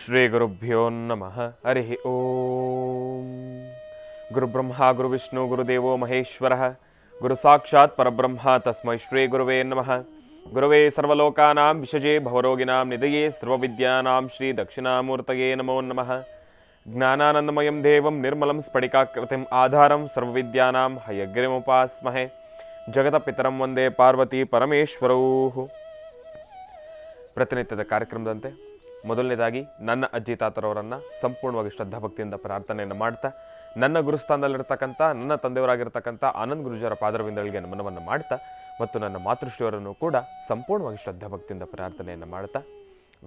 ಶ್ರೀ ಗುರುಭ್ಯೋ ನಮಃ. ಹರಿ ಓಂ. ಗುರುಬ್ರಹ್ಮ ಗುರುವಿಷ್ಣು ಗುರುದೇವೋ ಮಹೇಶ್ವರ ಗುರು ಸಾಕ್ಷಾತ್ ಪರಬ್ರಹ್ಮ ತಸ್ಮೈ ಶ್ರೀ ಗುರುವೇ ನಮಃ. ಗುರುವೇ ಸರ್ವಲೋಕಾನಾಂ ವಿಷಜೇ ಭವರೋಗಿನಾಂ ನಿಧಯೇ ಸರ್ವವಿದ್ಯಾನಾಂ ಶ್ರೀ ದಕ್ಷಿಣಾಮೂರ್ತಯೇ ನಮೋ ನಮಃ. ಜ್ಞಾನಾನಂದಮಯಂ ದೇವಂ ನಿರ್ಮಲಂ ಸ್ಫಟಿಕಾಕೃತಿಂ ಆಧಾರಂ ಸರ್ವವಿದ್ಯಾನಾಂ ಹಯಗ್ರೀಮುಪಾಸ್ಮಹೇ. ಜಗತಪಿತರಂ ವಂದೇ ಪಾರ್ವತಿ ಪರಮೇಶ್ವರೌ. ಪ್ರತಿನಿತ್ಯದ ಕಾರ್ಯಕ್ರಮದಂತೆ ಮೊದಲನೇದಾಗಿ ನನ್ನ ಅಜ್ಜಿ ತಾತರವರನ್ನು ಸಂಪೂರ್ಣವಾಗಿ ಶ್ರದ್ಧಾಭಕ್ತಿಯಿಂದ ಪ್ರಾರ್ಥನೆಯನ್ನು ಮಾಡ್ತಾ, ನನ್ನ ಗುರುಸ್ಥಾನದಲ್ಲಿರ್ತಕ್ಕಂಥ ನನ್ನ ತಂದೆಯವರಾಗಿರ್ತಕ್ಕಂಥ ಆನಂದ್ ಗುರುಜರ ಪಾದರವಿಂದಗಳಿಗೆ ನಮನವನ್ನು ಮಾಡ್ತಾ, ಮತ್ತು ನನ್ನ ಮಾತೃಶ್ರೀಯವರನ್ನು ಕೂಡ ಸಂಪೂರ್ಣವಾಗಿ ಶ್ರದ್ಧಾಭಕ್ತಿಯಿಂದ ಪ್ರಾರ್ಥನೆಯನ್ನು ಮಾಡ್ತಾ,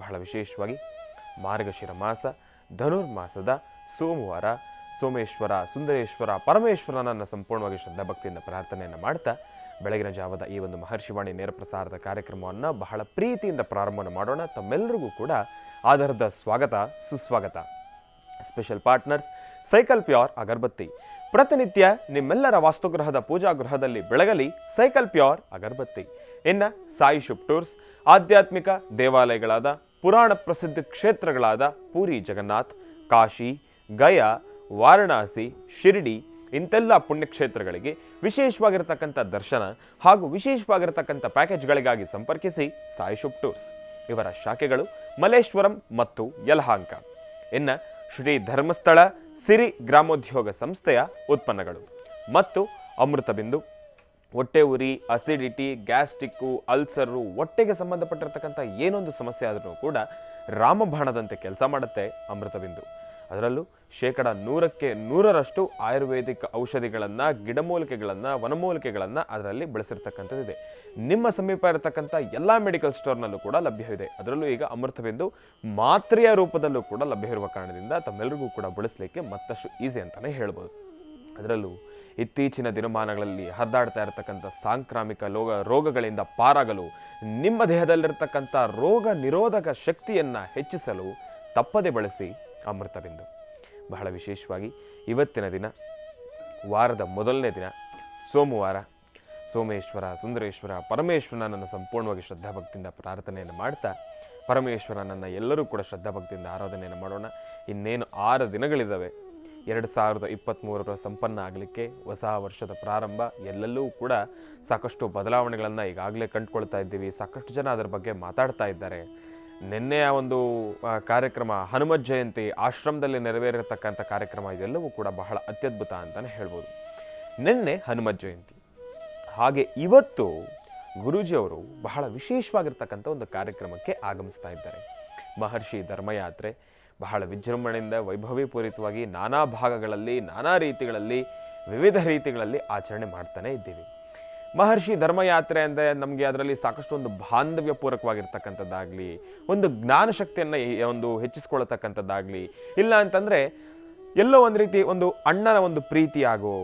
ಬಹಳ ವಿಶೇಷವಾಗಿ ಮಾರ್ಗಶಿರ ಮಾಸ ಧನುರ್ಮಾಸದ ಸೋಮವಾರ ಸೋಮೇಶ್ವರ ಸುಂದರೇಶ್ವರ ಪರಮೇಶ್ವರನನ್ನು ಸಂಪೂರ್ಣವಾಗಿ ಶ್ರದ್ಧಾಭಕ್ತಿಯಿಂದ ಪ್ರಾರ್ಥನೆಯನ್ನು ಮಾಡ್ತಾ, ಬೆಳಗಿನ ಜಾವದ ಈ ಒಂದು ಮಹರ್ಷಿವಾಣಿ ನೇರ ಪ್ರಸಾರದ ಕಾರ್ಯಕ್ರಮವನ್ನು ಬಹಳ ಪ್ರೀತಿಯಿಂದ ಪ್ರಾರಂಭವನ್ನು ಮಾಡೋಣ. ತಮ್ಮೆಲ್ಲರಿಗೂ ಕೂಡ ಆಧಾರದ ಸ್ವಾಗತ ಸುಸ್ವಾಗತ. ಸ್ಪೆಷಲ್ ಪಾರ್ಟ್ನರ್ಸ್ ಸೈಕಲ್ ಪ್ಯೂರ್ ಅಗರಬತ್ತಿ. ಪ್ರತಿನಿತ್ಯ ನಿಮ್ಮೆಲ್ಲರ ವಾಸ್ತುಗೃಹದ ಪೂಜಾ ಗೃಹದಲ್ಲಿ ಬೆಳಗಲಿ ಸೈಕಲ್ ಪ್ಯೂರ್ ಅಗರಬತ್ತಿ. ಇನ್ನು ಸಾಯಿ ಶುಭ್ ಟೂರ್ಸ್, ಆಧ್ಯಾತ್ಮಿಕ ದೇವಾಲಯಗಳಾದ ಪುರಾಣ ಪ್ರಸಿದ್ಧ ಕ್ಷೇತ್ರಗಳಾದ ಪೂರಿ ಜಗನ್ನಾಥ್, ಕಾಶಿ, ಗಯಾ, ವಾರಣಾಸಿ, ಶಿರ್ಡಿ ಇಂತೆಲ್ಲ ಪುಣ್ಯಕ್ಷೇತ್ರಗಳಿಗೆ ವಿಶೇಷವಾಗಿರತಕ್ಕಂಥ ದರ್ಶನ ಹಾಗೂ ವಿಶೇಷವಾಗಿರತಕ್ಕಂಥ ಪ್ಯಾಕೇಜ್ಗಳಿಗಾಗಿ ಸಂಪರ್ಕಿಸಿ ಸಾಯಿ ಶುಭ್ ಟೂರ್ಸ್. ಇವರ ಶಾಖೆಗಳು ಮಲ್ಲೇಶ್ವರಂ ಮತ್ತು ಯಲಹಾಂಕ. ಇನ್ನು ಶ್ರೀ ಧರ್ಮಸ್ಥಳ ಸಿರಿ ಗ್ರಾಮೋದ್ಯೋಗ ಸಂಸ್ಥೆಯ ಉತ್ಪನ್ನಗಳು ಮತ್ತು ಅಮೃತ ಬಿಂದು. ಹೊಟ್ಟೆ ಉರಿ, ಅಸಿಡಿಟಿ, ಗ್ಯಾಸ್ಟಿಕ್ಕು, ಅಲ್ಸರು, ಹೊಟ್ಟೆಗೆ ಸಂಬಂಧಪಟ್ಟಿರ್ತಕ್ಕಂಥ ಏನೊಂದು ಸಮಸ್ಯೆ ಆದರೂ ಕೂಡ ರಾಮಬಾಣದಂತೆ ಕೆಲಸ ಮಾಡುತ್ತೆ ಅಮೃತ ಬಿಂದು. ಅದರಲ್ಲೂ 100% ಆಯುರ್ವೇದಿಕ್ ಔಷಧಿಗಳನ್ನು, ಗಿಡಮೂಲಿಕೆಗಳನ್ನು, ವನಮೂಲಿಕೆಗಳನ್ನು ಅದರಲ್ಲಿ ಬಳಸಿರ್ತಕ್ಕಂಥದ್ದಿದೆ. ನಿಮ್ಮ ಸಮೀಪ ಇರತಕ್ಕಂಥ ಎಲ್ಲ ಮೆಡಿಕಲ್ ಸ್ಟೋರ್ನಲ್ಲೂ ಕೂಡ ಲಭ್ಯವಿದೆ. ಅದರಲ್ಲೂ ಈಗ ಅಮೃತಬಿಂದು ಮಾತ್ರೆಯ ರೂಪದಲ್ಲೂ ಕೂಡ ಲಭ್ಯವಿರುವ ಕಾರಣದಿಂದ ತಮ್ಮೆಲ್ಲರಿಗೂ ಕೂಡ ಬಳಸಲಿಕ್ಕೆ ಮತ್ತಷ್ಟು ಈಸಿ ಅಂತಲೇ ಹೇಳ್ಬೋದು. ಅದರಲ್ಲೂ ಇತ್ತೀಚಿನ ದಿನಮಾನಗಳಲ್ಲಿ ಹರಿದಾಡ್ತಾ ಇರತಕ್ಕಂಥ ಸಾಂಕ್ರಾಮಿಕ ರೋಗಗಳಿಂದ ಪಾರಾಗಲು, ನಿಮ್ಮ ದೇಹದಲ್ಲಿರ್ತಕ್ಕಂಥ ರೋಗ ನಿರೋಧಕ ಶಕ್ತಿಯನ್ನು ಹೆಚ್ಚಿಸಲು ತಪ್ಪದೆ ಬಳಸಿ ಅಮೃತಬಿಂದು. ಬಹಳ ವಿಶೇಷವಾಗಿ ಇವತ್ತಿನ ದಿನ, ವಾರದ ಮೊದಲನೇ ದಿನ ಸೋಮವಾರ, ಸೋಮೇಶ್ವರ ಸುಂದರೇಶ್ವರ ಪರಮೇಶ್ವರನನ್ನು ಸಂಪೂರ್ಣವಾಗಿ ಶ್ರದ್ಧಾಭಕ್ತಿಯಿಂದ ಪ್ರಾರ್ಥನೆಯನ್ನು ಮಾಡ್ತಾ, ಪರಮೇಶ್ವರನನ್ನು ಎಲ್ಲರೂ ಕೂಡ ಶ್ರದ್ಧಾಭಕ್ತಿಯಿಂದ ಆರಾಧನೆಯನ್ನು ಮಾಡೋಣ. ಇನ್ನೇನು 6 ದಿನಗಳಿದ್ದಾವೆ 2023 ಸಂಪನ್ನ ಆಗಲಿಕ್ಕೆ. ಹೊಸ ವರ್ಷದ ಪ್ರಾರಂಭ. ಎಲ್ಲೆಲ್ಲೂ ಕೂಡ ಸಾಕಷ್ಟು ಬದಲಾವಣೆಗಳನ್ನು ಈಗಾಗಲೇ ಕಂಡುಕೊಳ್ತಾ ಇದ್ದೀವಿ. ಸಾಕಷ್ಟು ಜನ ಅದರ ಬಗ್ಗೆ ಮಾತಾಡ್ತಾ ಇದ್ದಾರೆ. ನಿನ್ನೆಯ ಒಂದು ಕಾರ್ಯಕ್ರಮ ಹನುಮತ್ ಜಯಂತಿ ಆಶ್ರಮದಲ್ಲಿ ನೆರವೇರಿರತಕ್ಕಂಥ ಕಾರ್ಯಕ್ರಮ, ಇದೆಲ್ಲವೂ ಕೂಡ ಬಹಳ ಅತ್ಯದ್ಭುತ ಅಂತಲೇ ಹೇಳ್ಬೋದು. ನಿನ್ನೆ ಹನುಮತ್ ಜಯಂತಿ. ಹಾಗೆ ಇವತ್ತು ಗುರೂಜಿಯವರು ಬಹಳ ವಿಶೇಷವಾಗಿರ್ತಕ್ಕಂಥ ಒಂದು ಕಾರ್ಯಕ್ರಮಕ್ಕೆ ಆಗಮಿಸ್ತಾ ಇದ್ದಾರೆ. ಮಹರ್ಷಿ ಧರ್ಮಯಾತ್ರೆ ಬಹಳ ವಿಜೃಂಭಣೆಯಿಂದ ವೈಭವೀಪೂರಿತವಾಗಿ ನಾನಾ ಭಾಗಗಳಲ್ಲಿ, ನಾನಾ ರೀತಿಗಳಲ್ಲಿ, ವಿವಿಧ ರೀತಿಗಳಲ್ಲಿ ಆಚರಣೆ ಮಾಡ್ತಾನೆ ಇದ್ದೀವಿ. ಮಹರ್ಷಿ ಧರ್ಮಯಾತ್ರೆ ಅಂದರೆ ನಮಗೆ ಅದರಲ್ಲಿ ಸಾಕಷ್ಟು ಒಂದು ಬಾಂಧವ್ಯ ಪೂರ್ವಕವಾಗಿರ್ತಕ್ಕಂಥದ್ದಾಗಲಿ, ಒಂದು ಜ್ಞಾನ ಶಕ್ತಿಯನ್ನು ಒಂದು ಹೆಚ್ಚಿಸ್ಕೊಳ್ತಕ್ಕಂಥದ್ದಾಗಲಿ, ಇಲ್ಲ ಅಂತಂದರೆ ಎಲ್ಲೋ ಒಂದು ರೀತಿ ಒಂದು ಅಣ್ಣನ ಒಂದು ಪ್ರೀತಿ ಆಗೋ,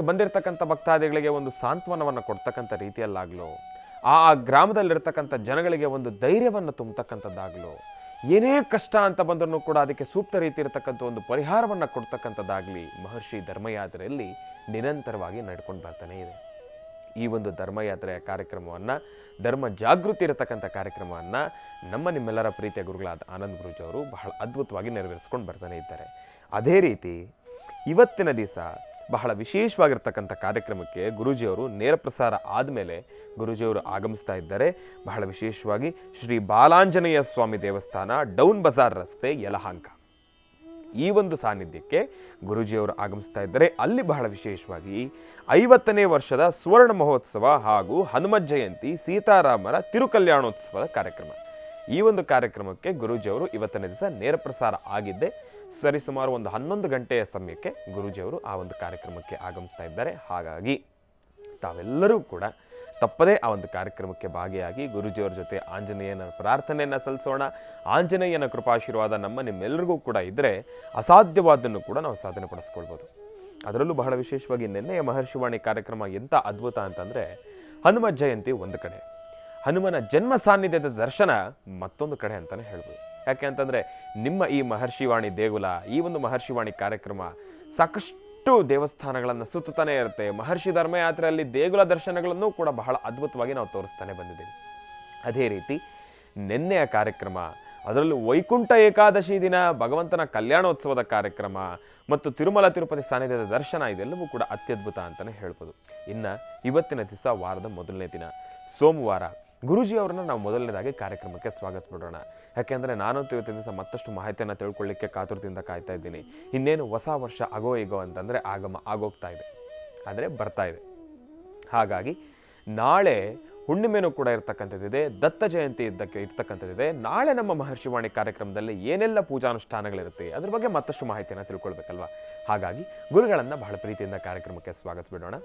ಬಂದಿರತಕ್ಕಂಥ ಭಕ್ತಾದಿಗಳಿಗೆ ಒಂದು ಸಾಂತ್ವನವನ್ನು ಕೊಡ್ತಕ್ಕಂಥ ರೀತಿಯಲ್ಲಾಗಲೋ, ಆ ಗ್ರಾಮದಲ್ಲಿರ್ತಕ್ಕಂಥ ಜನಗಳಿಗೆ ಒಂದು ಧೈರ್ಯವನ್ನು ತುಂಬತಕ್ಕಂಥದ್ದಾಗಲೋ, ಏನೇ ಕಷ್ಟ ಅಂತ ಬಂದರೂ ಕೂಡ ಅದಕ್ಕೆ ಸೂಕ್ತ ರೀತಿ ಇರತಕ್ಕಂಥ ಒಂದು ಪರಿಹಾರವನ್ನು ಕೊಡ್ತಕ್ಕಂಥದ್ದಾಗಲಿ ಮಹರ್ಷಿ ಧರ್ಮಯಾತ್ರೆಯಲ್ಲಿ ನಿರಂತರವಾಗಿ ನಡ್ಕೊಂಡು ಬರ್ತಾನೆ ಇದೆ. ಈ ಒಂದು ಧರ್ಮಯಾತ್ರೆಯ ಕಾರ್ಯಕ್ರಮವನ್ನು, ಧರ್ಮ ಜಾಗೃತಿ ಇರತಕ್ಕಂಥ ಕಾರ್ಯಕ್ರಮವನ್ನು ನಿಮ್ಮೆಲ್ಲರ ಪ್ರೀತಿಯ ಗುರುಗಳಾದ ಆನಂದ್ ಗುರುಜಿ ಅವರು ಬಹಳ ಅದ್ಭುತವಾಗಿ ನೆರವೇರಿಸ್ಕೊಂಡು ಬರ್ತಾನೆ ಇದ್ದಾರೆ. ಅದೇ ರೀತಿ ಇವತ್ತಿನ ದಿವಸ ಬಹಳ ವಿಶೇಷವಾಗಿರ್ತಕ್ಕಂಥ ಕಾರ್ಯಕ್ರಮಕ್ಕೆ ಗುರೂಜಿಯವರು ನೇರ ಪ್ರಸಾರ ಆದಮೇಲೆ ಗುರೂಜಿಯವರು ಆಗಮಿಸ್ತಾ ಇದ್ದಾರೆ. ಬಹಳ ವಿಶೇಷವಾಗಿ ಶ್ರೀ ಬಾಲಾಂಜನೇಯ ಸ್ವಾಮಿ ದೇವಸ್ಥಾನ, ಡೌನ್ ಬಜಾರ್ ರಸ್ತೆ, ಯಲಹಾಂಕ. ಈ ಒಂದು ಸಾನ್ನಿಧ್ಯಕ್ಕೆ ಗುರೂಜಿಯವರು ಆಗಮಿಸ್ತಾ ಇದ್ದಾರೆ. ಅಲ್ಲಿ ಬಹಳ ವಿಶೇಷವಾಗಿ 50ನೇ ವರ್ಷದ ಸುವರ್ಣ ಮಹೋತ್ಸವ ಹಾಗೂ ಹನುಮತ್ ಜಯಂತಿ, ಸೀತಾರಾಮರ ತಿರುಕಲ್ಯಾಣೋತ್ಸವದ ಕಾರ್ಯಕ್ರಮ. ಈ ಒಂದು ಕಾರ್ಯಕ್ರಮಕ್ಕೆ ಗುರೂಜಿಯವರು ಇವತ್ತಿನ ದಿವಸ ನೇರ ಪ್ರಸಾರ ಆಗಿದ್ದೆ. ಸರಿಸುಮಾರು ಒಂದು 11 ಗಂಟೆಯ ಸಮಯಕ್ಕೆ ಗುರೂಜಿಯವರು ಆ ಒಂದು ಕಾರ್ಯಕ್ರಮಕ್ಕೆ ಆಗಮಿಸ್ತಾ ಇದ್ದಾರೆ. ಹಾಗಾಗಿ ತಾವೆಲ್ಲರೂ ಕೂಡ ತಪ್ಪದೇ ಆ ಒಂದು ಕಾರ್ಯಕ್ರಮಕ್ಕೆ ಭಾಗಿಯಾಗಿ ಗುರೂಜಿಯವರ ಜೊತೆ ಆಂಜನೇಯನ ಪ್ರಾರ್ಥನೆಯನ್ನು ಸಲ್ಲಿಸೋಣ. ಆಂಜನೇಯನ ಕೃಪಾಶೀರ್ವಾದ ನಿಮ್ಮೆಲ್ಲರಿಗೂ ಕೂಡ ಇದ್ದರೆ ಅಸಾಧ್ಯವಾದನ್ನು ಕೂಡ ನಾವು ಸಾಧನೆ ಪಡಿಸ್ಕೊಳ್ಬೋದು. ಅದರಲ್ಲೂ ಬಹಳ ವಿಶೇಷವಾಗಿ ನಿನ್ನೆಯ ಮಹರ್ಷಿವಾಣಿ ಕಾರ್ಯಕ್ರಮ ಎಂಥ ಅದ್ಭುತ ಅಂತಂದರೆ, ಹನುಮತ್ ಜಯಂತಿ ಒಂದು ಕಡೆ, ಹನುಮನ ಜನ್ಮ ಸಾನ್ನಿಧ್ಯದ ದರ್ಶನ ಮತ್ತೊಂದು ಕಡೆ ಅಂತಲೇ ಹೇಳ್ಬೋದು. ಯಾಕೆ ಅಂತಂದರೆ ನಿಮ್ಮ ಈ ಮಹರ್ಷಿವಾಣಿ ದೇಗುಲ, ಈ ಒಂದು ಮಹರ್ಷಿವಾಣಿ ಕಾರ್ಯಕ್ರಮ ಸಾಕಷ್ಟು ದೇವಸ್ಥಾನಗಳನ್ನು ಸುತ್ತುತ್ತಾನೆ ಇರುತ್ತೆ. ಮಹರ್ಷಿ ಧರ್ಮಯಾತ್ರೆಯಲ್ಲಿ ದೇಗುಲ ದರ್ಶನಗಳನ್ನು ಕೂಡ ಬಹಳ ಅದ್ಭುತವಾಗಿ ನಾವು ತೋರಿಸ್ತಾನೆ ಬಂದಿದ್ದೀವಿ. ಅದೇ ರೀತಿ ನಿನ್ನೆಯ ಕಾರ್ಯಕ್ರಮ ಅದರಲ್ಲೂ ವೈಕುಂಠ ಏಕಾದಶಿ ದಿನ ಭಗವಂತನ ಕಲ್ಯಾಣೋತ್ಸವದ ಕಾರ್ಯಕ್ರಮ ಮತ್ತು ತಿರುಮಲ ತಿರುಪತಿ ಸಾನ್ನಿಧ್ಯದ ದರ್ಶನ ಇದೆಲ್ಲವೂ ಕೂಡ ಅತ್ಯದ್ಭುತ ಅಂತಲೇ ಹೇಳ್ಬೋದು. ಇನ್ನು ಇವತ್ತಿನ ದಿವಸ ವಾರದ ಮೊದಲನೇ ದಿನ ಸೋಮವಾರ. ಗುರೂಜಿ ಅವರನ್ನ ನಾವು ಮೊದಲನೇದಾಗಿ ಕಾರ್ಯಕ್ರಮಕ್ಕೆ ಸ್ವಾಗತಿಸ್ಬಿಡೋಣ. ಯಾಕೆಂದರೆ ನಾನಂತೂ ಇವತ್ತಿನ ದಿವಸ ಮತ್ತಷ್ಟು ಮಾಹಿತಿಯನ್ನು ತಿಳ್ಕೊಳ್ಳಿಕ್ಕೆ ಕಾತುರದಿಂದ ಕಾಯ್ತಾ ಇದ್ದೀನಿ. ಇನ್ನೇನು ಹೊಸ ವರ್ಷ ಆಗೋ ಈಗೋ ಅಂತಂದರೆ ಆಗಮ ಆಗೋಗ್ತಾ ಇದೆ, ಆದರೆ ಬರ್ತಾ ಇದೆ. ಹಾಗಾಗಿ ನಾಳೆ ಹುಣ್ಣಿಮೆನೂ ಕೂಡ ಇರ್ತಕ್ಕಂಥದ್ದಿದೆ, ದತ್ತ ಜಯಂತಿ ಇರ್ತಕ್ಕಂಥದ್ದಿದೆ. ನಾಳೆ ನಮ್ಮ ಮಹರ್ಷಿವಾಣಿ ಕಾರ್ಯಕ್ರಮದಲ್ಲಿ ಏನೆಲ್ಲ ಪೂಜಾನುಷ್ಠಾನಗಳಿರುತ್ತೆ ಅದ್ರ ಬಗ್ಗೆ ಮತ್ತಷ್ಟು ಮಾಹಿತಿಯನ್ನು ತಿಳ್ಕೊಳ್ಬೇಕಲ್ವಾ. ಹಾಗಾಗಿ ಗುರುಗಳನ್ನು ಬಹಳ ಪ್ರೀತಿಯಿಂದ ಕಾರ್ಯಕ್ರಮಕ್ಕೆ ಸ್ವಾಗತಿಸಬಿಡೋಣ.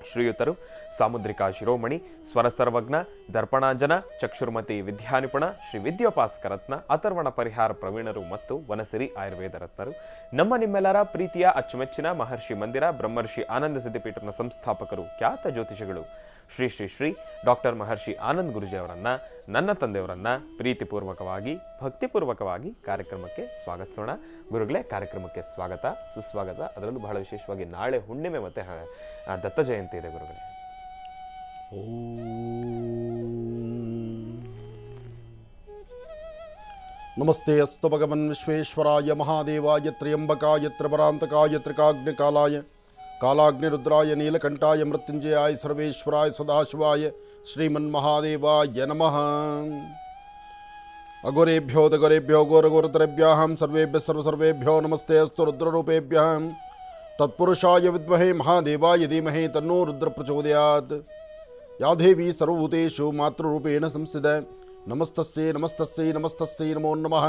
ಶ್ರೀಯುತರು ಸಾಮುದ್ರಿಕಾ ಶಿರೋಮಣಿ, ಸ್ವರ ಸರ್ವಜ್ಞ, ದರ್ಪಣಾಂಜನ, ಚಕ್ಷುರ್ಮತಿ ವಿದ್ಯಾನಿಪುಣ, ಶ್ರೀ ವಿದ್ಯೋಪಾಸ್ಕರತ್ನ, ಅಥರ್ವಣ ಪರಿಹಾರ ಪ್ರವೀಣರು ಮತ್ತು ವನಸಿರಿ ಆಯುರ್ವೇದ ರತ್ನರು. ನಮ್ಮ ನಿಮ್ಮೆಲ್ಲರ ಪ್ರೀತಿಯ ಅಚ್ಚುಮೆಚ್ಚಿನ ಮಹರ್ಷಿ ಮಂದಿರ ಬ್ರಹ್ಮರ್ಷಿ ಆನಂದ ಸಿದ್ಧಿಪೀಠನ ಸಂಸ್ಥಾಪಕರು, ಖ್ಯಾತ ಜ್ಯೋತಿಷಿಗಳು ಶ್ರೀ ಶ್ರೀ ಶ್ರೀ ಡಾಕ್ಟರ್ ಮಹರ್ಷಿ ಆನಂದ್ ಗುರೂಜಿ ಅವರನ್ನ, ನನ್ನ ತಂದೆಯವರನ್ನ ಪ್ರೀತಿಪೂರ್ವಕವಾಗಿ ಭಕ್ತಿಪೂರ್ವಕವಾಗಿ ಕಾರ್ಯಕ್ರಮಕ್ಕೆ ಸ್ವಾಗತಿಸೋಣ. ಗುರುಗಳೇ, ಕಾರ್ಯಕ್ರಮಕ್ಕೆ ಸ್ವಾಗತ, ಸುಸ್ವಾಗತ. ಅದರಲ್ಲೂ ಬಹಳ ವಿಶೇಷವಾಗಿ ನಾಳೆ ಹುಣ್ಣಿಮೆ ಮತ್ತೆ ದತ್ತ ಜಯಂತಿ ಇದೆ ಗುರುಗಳೇ. ನಮಸ್ತೆ ಅಸ್ತು ಭಗವನ್ ವಿಶ್ವೇಶ್ವರಾಯ ಮಹಾದೇವಾಯ ತ್ರ್ಯಂಬಕಾಯ ತ್ರಿಪರಾಂತಕಾಯ ತ್ರಿಕಾಗ್ನಿಕಾಲಾಯ ಕಾಲಾಗ್ನಿರುದ್ರಾಯ ನೀಲಕಂಠಾಯ ಮೃತ್ಯುಂಜಯಾಯ ಸರ್ವೇಶ್ವರಾಯ ಸದಾಶಿವಾಯ ಶ್ರೀಮನ್ಮಹಾದೇವಾಯ ನಮಃ. ಅಘೋರೇಭ್ಯೋ ದಘೋರೇಭ್ಯೋ ಘೋರಘೋರತರೇಭ್ಯಃ ಸರ್ವೇಭ್ಯಃ ಸರ್ವಸರ್ವೇಭ್ಯೋ ನಮಸ್ತೆ ಅಸ್ತು ರುದ್ರರೂಪೇಭ್ಯಃ ತತ್ಪುರುಷಾಯ ವಿದ್ಮಹೇ ಮಹಾದೇವಾಯ ಧೀಮಹಿ ತನ್ನೋ ರುದ್ರ ಪ್ರಚೋದಯಾತ್. ಯಾ ದೇವಿ ಸರ್ವಭೂತೇಷು ಮಾತೃರೂಪೇಣ ಸಂಸ್ಥಿತಾ ನಮಸ್ತಸ್ಯೈ ನಮಸ್ತಸ್ಯೈ ನಮಸ್ತಸ್ಯೈ ನಮೋ ನಮಃ.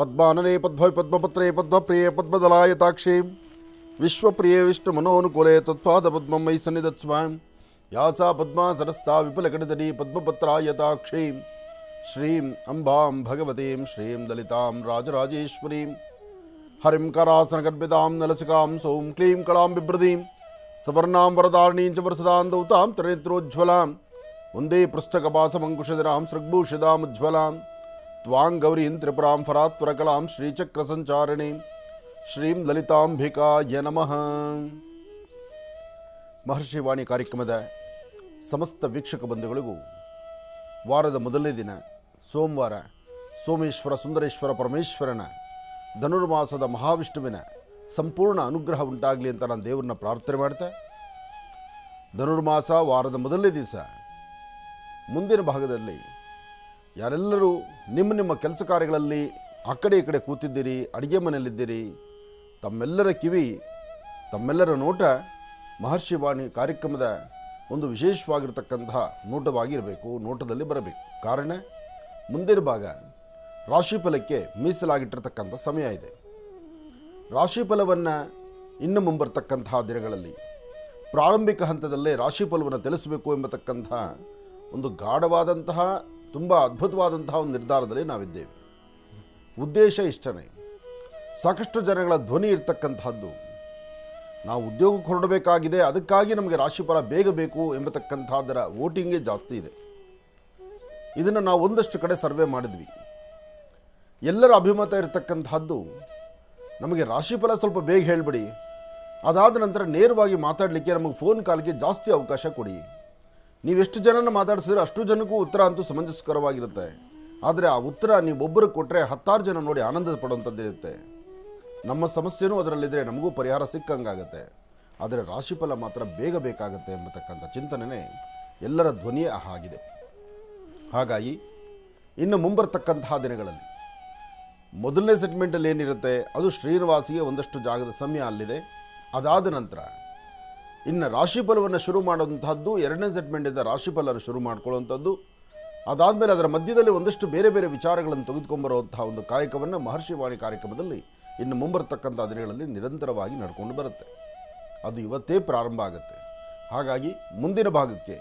ಪದ್ಮಾನನೆ ಪದ್ಮಪತ್ರೇ ಪದ್ಮಪ್ರಿಯೇ ಪದ್ಮದಲಾಯತಾಕ್ಷೇ ವಿಶ್ವಪ್ರಿಯೇ ವಿಷ್ಣುಮನೋನುಕೂಲೆ ತತ್ಪಾದ ಪದ್ಮಂ ಮಯಿ ಸನ್ನಿಧತ್ಸ್ವ. ಯಾ ಸಾ ಪದ್ಮಾಸನಸ್ಥಾ ವಿಪುಲಕಟಿತಟೀ ಪದ್ಮಪತ್ರಾಯತಾಕ್ಷೀಂ ಶ್ರೀಂ ಅಂಬಾಂ ಭಗವತೀಂ ಶ್ರೀಂ ಲಲಿತಾಂ ರಾಜರಾಜೇಶ್ವರೀಂ ಹರಿಂ ಕರಾಸನಗರ್ಭಿತಾಂ ನಲಸಿಕಾಂ ಸೌಂ ಕ್ಲೀಂ ಕಳಾಂ ಬಿಭ್ರದೀಂ ಸವರ್ಣಾಂ ವರದಾರಣೀಂ ಚ ವರಸದಾಂ ದೌತಾಂ ತ್ರಿನೇತ್ರೋಜ್ವಲಾಂ ಒಂದೇ ಪೃಷ್ಠಕಪಾಸಮಂಕುಶಧರಾಂ ಸೃಗ್ಭೂಷಿತಾಮುಜ್ವಲಾಂ ತ್ವಾಂ ಗೌರೀಂ ತ್ರಿಪುರಾಂ ಫರಾತ್ವರಕಲಾಂ ಶ್ರೀಚಕ್ರಸಂಚಾರಿಣೀಂ ಶ್ರೀಂ ಲಲಿತಾಂಬಿಕಾಯ ನಮಃ. ಮಹರ್ಷಿವಾಣಿ ಕಾರ್ಯಕ್ರಮದ ಸಮಸ್ತ ವೀಕ್ಷಕ ಬಂಧುಗಳಿಗೂ ವಾರದ ಮೊದಲನೇ ದಿನ ಸೋಮವಾರ ಸೋಮೇಶ್ವರ ಸುಂದರೇಶ್ವರ ಪರಮೇಶ್ವರನ ಧನುರ್ಮಾಸದ ಮಹಾವಿಷ್ಣುವಿನ ಸಂಪೂರ್ಣ ಅನುಗ್ರಹ ಉಂಟಾಗಲಿ ಅಂತ ನಾನು ದೇವರನ್ನ ಪ್ರಾರ್ಥನೆ ಮಾಡ್ತಾ, ಧನುರ್ಮಾಸ ವಾರದ ಮೊದಲನೇ ದಿವಸ ಮುಂದಿನ ಭಾಗದಲ್ಲಿ ಯಾರೆಲ್ಲರೂ ನಿಮ್ಮ ನಿಮ್ಮ ಕೆಲಸ ಕಾರ್ಯಗಳಲ್ಲಿ ಆ ಕಡೆ ಈ ಕಡೆ ಕೂತಿದ್ದೀರಿ, ಅಡುಗೆ ಮನೆಯಲ್ಲಿದ್ದೀರಿ, ತಮ್ಮೆಲ್ಲರ ಕಿವಿ ತಮ್ಮೆಲ್ಲರ ನೋಟ ಮಹರ್ಷಿವಾಣಿ ಕಾರ್ಯಕ್ರಮದ ಒಂದು ವಿಶೇಷವಾಗಿರ್ತಕ್ಕಂತಹ ನೋಟವಾಗಿರಬೇಕು, ನೋಟದಲ್ಲಿ ಬರಬೇಕು. ಕಾರಣ ಮುಂದಿನ ಭಾಗ ರಾಶಿಫಲಕ್ಕೆ ಮೀಸಲಾಗಿಟ್ಟಿರ್ತಕ್ಕಂಥ ಸಮಯ ಇದೆ. ರಾಶಿಫಲವನ್ನು ಇನ್ನು ಮುಂಬರ್ತಕ್ಕಂತಹ ದಿನಗಳಲ್ಲಿ ಪ್ರಾರಂಭಿಕ ಹಂತದಲ್ಲೇ ರಾಶಿಫಲವನ್ನು ತಿಳಿಸಬೇಕು ಎಂಬತಕ್ಕಂಥ ಒಂದು ಗಾಢವಾದಂತಹ ತುಂಬ ಅದ್ಭುತವಾದಂತಹ ಒಂದು ನಿರ್ಧಾರದಲ್ಲಿ ನಾವಿದ್ದೇವೆ. ಉದ್ದೇಶ ಇಷ್ಟನೇ, ಸಾಕಷ್ಟು ಜನಗಳ ಧ್ವನಿ ಇರ್ತಕ್ಕಂಥದ್ದು ನಾವು ಉದ್ಯೋಗಕ್ಕೆ ಹೊರಡಬೇಕಾಗಿದೆ, ಅದಕ್ಕಾಗಿ ನಮಗೆ ರಾಶಿಫಲ ಬೇಗ ಬೇಕು ಎಂಬತಕ್ಕಂಥದ್ದರ ವೋಟಿಂಗೇ ಜಾಸ್ತಿ ಇದೆ. ಇದನ್ನು ನಾವು ಒಂದಷ್ಟು ಕಡೆ ಸರ್ವೆ ಮಾಡಿದ್ವಿ. ಎಲ್ಲರ ಅಭಿಮತ ಇರತಕ್ಕಂಥದ್ದು ನಮಗೆ ರಾಶಿಫಲ ಸ್ವಲ್ಪ ಬೇಗ ಹೇಳಿಬಿಡಿ, ಅದಾದ ನಂತರ ನೇರವಾಗಿ ಮಾತಾಡಲಿಕ್ಕೆ ನಮಗೆ ಫೋನ್ ಕಾಲ್ಗೆ ಜಾಸ್ತಿ ಅವಕಾಶ ಕೊಡಿ. ನೀವೆಷ್ಟು ಜನನ ಮಾತಾಡಿಸಿದ್ರೆ ಅಷ್ಟು ಜನಕ್ಕೂ ಉತ್ತರ ಅಂತೂ ಸಮಂಜಸಕರವಾಗಿರುತ್ತೆ. ಆದರೆ ಆ ಉತ್ತರ ನೀವೊಬ್ಬರು ಕೊಟ್ಟರೆ 10 ಜನ ನೋಡಿ ಆನಂದ ಪಡುವಂಥದ್ದಿರುತ್ತೆ. ನಮ್ಮ ಸಮಸ್ಯೆನೂ ಅದರಲ್ಲಿದ್ದರೆ ನಮಗೂ ಪರಿಹಾರ ಸಿಕ್ಕಂಗಾಗತ್ತೆ. ಆದರೆ ರಾಶಿಫಲ ಮಾತ್ರ ಬೇಗ ಬೇಕಾಗತ್ತೆ ಎಂಬತಕ್ಕಂಥ ಚಿಂತನೆ ಎಲ್ಲರ ಧ್ವನಿಯೇ ಆಗಿದೆ. ಹಾಗಾಗಿ ಇನ್ನು ಮುಂಬರ್ತಕ್ಕಂತಹ ದಿನಗಳಲ್ಲಿ ಮೊದಲನೇ ಸೆಗ್ಮೆಂಟಲ್ಲಿ ಏನಿರುತ್ತೆ ಅದು ಶ್ರೀನಿವಾಸಿಗೆ ಒಂದಷ್ಟು ಜಾಗದ ಸಮಯ ಅಲ್ಲಿದೆ. ಅದಾದ ನಂತರ ಇನ್ನು ರಾಶಿಫಲವನ್ನು ಶುರು ಮಾಡುವಂತಹದ್ದು, ಎರಡನೇ ಸೆಗ್ಮೆಂಟಿಂದ ರಾಶಿಫಲವನ್ನು ಶುರು ಮಾಡ್ಕೊಳ್ಳುವಂಥದ್ದು. ಅದಾದಮೇಲೆ ಅದರ ಮಧ್ಯದಲ್ಲಿ ಒಂದಷ್ಟು ಬೇರೆ ಬೇರೆ ವಿಚಾರಗಳನ್ನು ತೆಗೆದುಕೊಂಬರುವಂತಹ ಒಂದು ಕಾಯಕವನ್ನು ಮಹರ್ಷಿವಾಣಿ ಕಾರ್ಯಕ್ರಮದಲ್ಲಿ ಇನ್ನು ಮುಂಬರ್ತಕ್ಕಂಥ ದಿನಗಳಲ್ಲಿ ನಿರಂತರವಾಗಿ ನಡ್ಕೊಂಡು ಬರುತ್ತೆ. ಅದು ಇವತ್ತೇ ಪ್ರಾರಂಭ ಆಗುತ್ತೆ. ಹಾಗಾಗಿ ಮುಂದಿನ ಭಾಗಕ್ಕೆ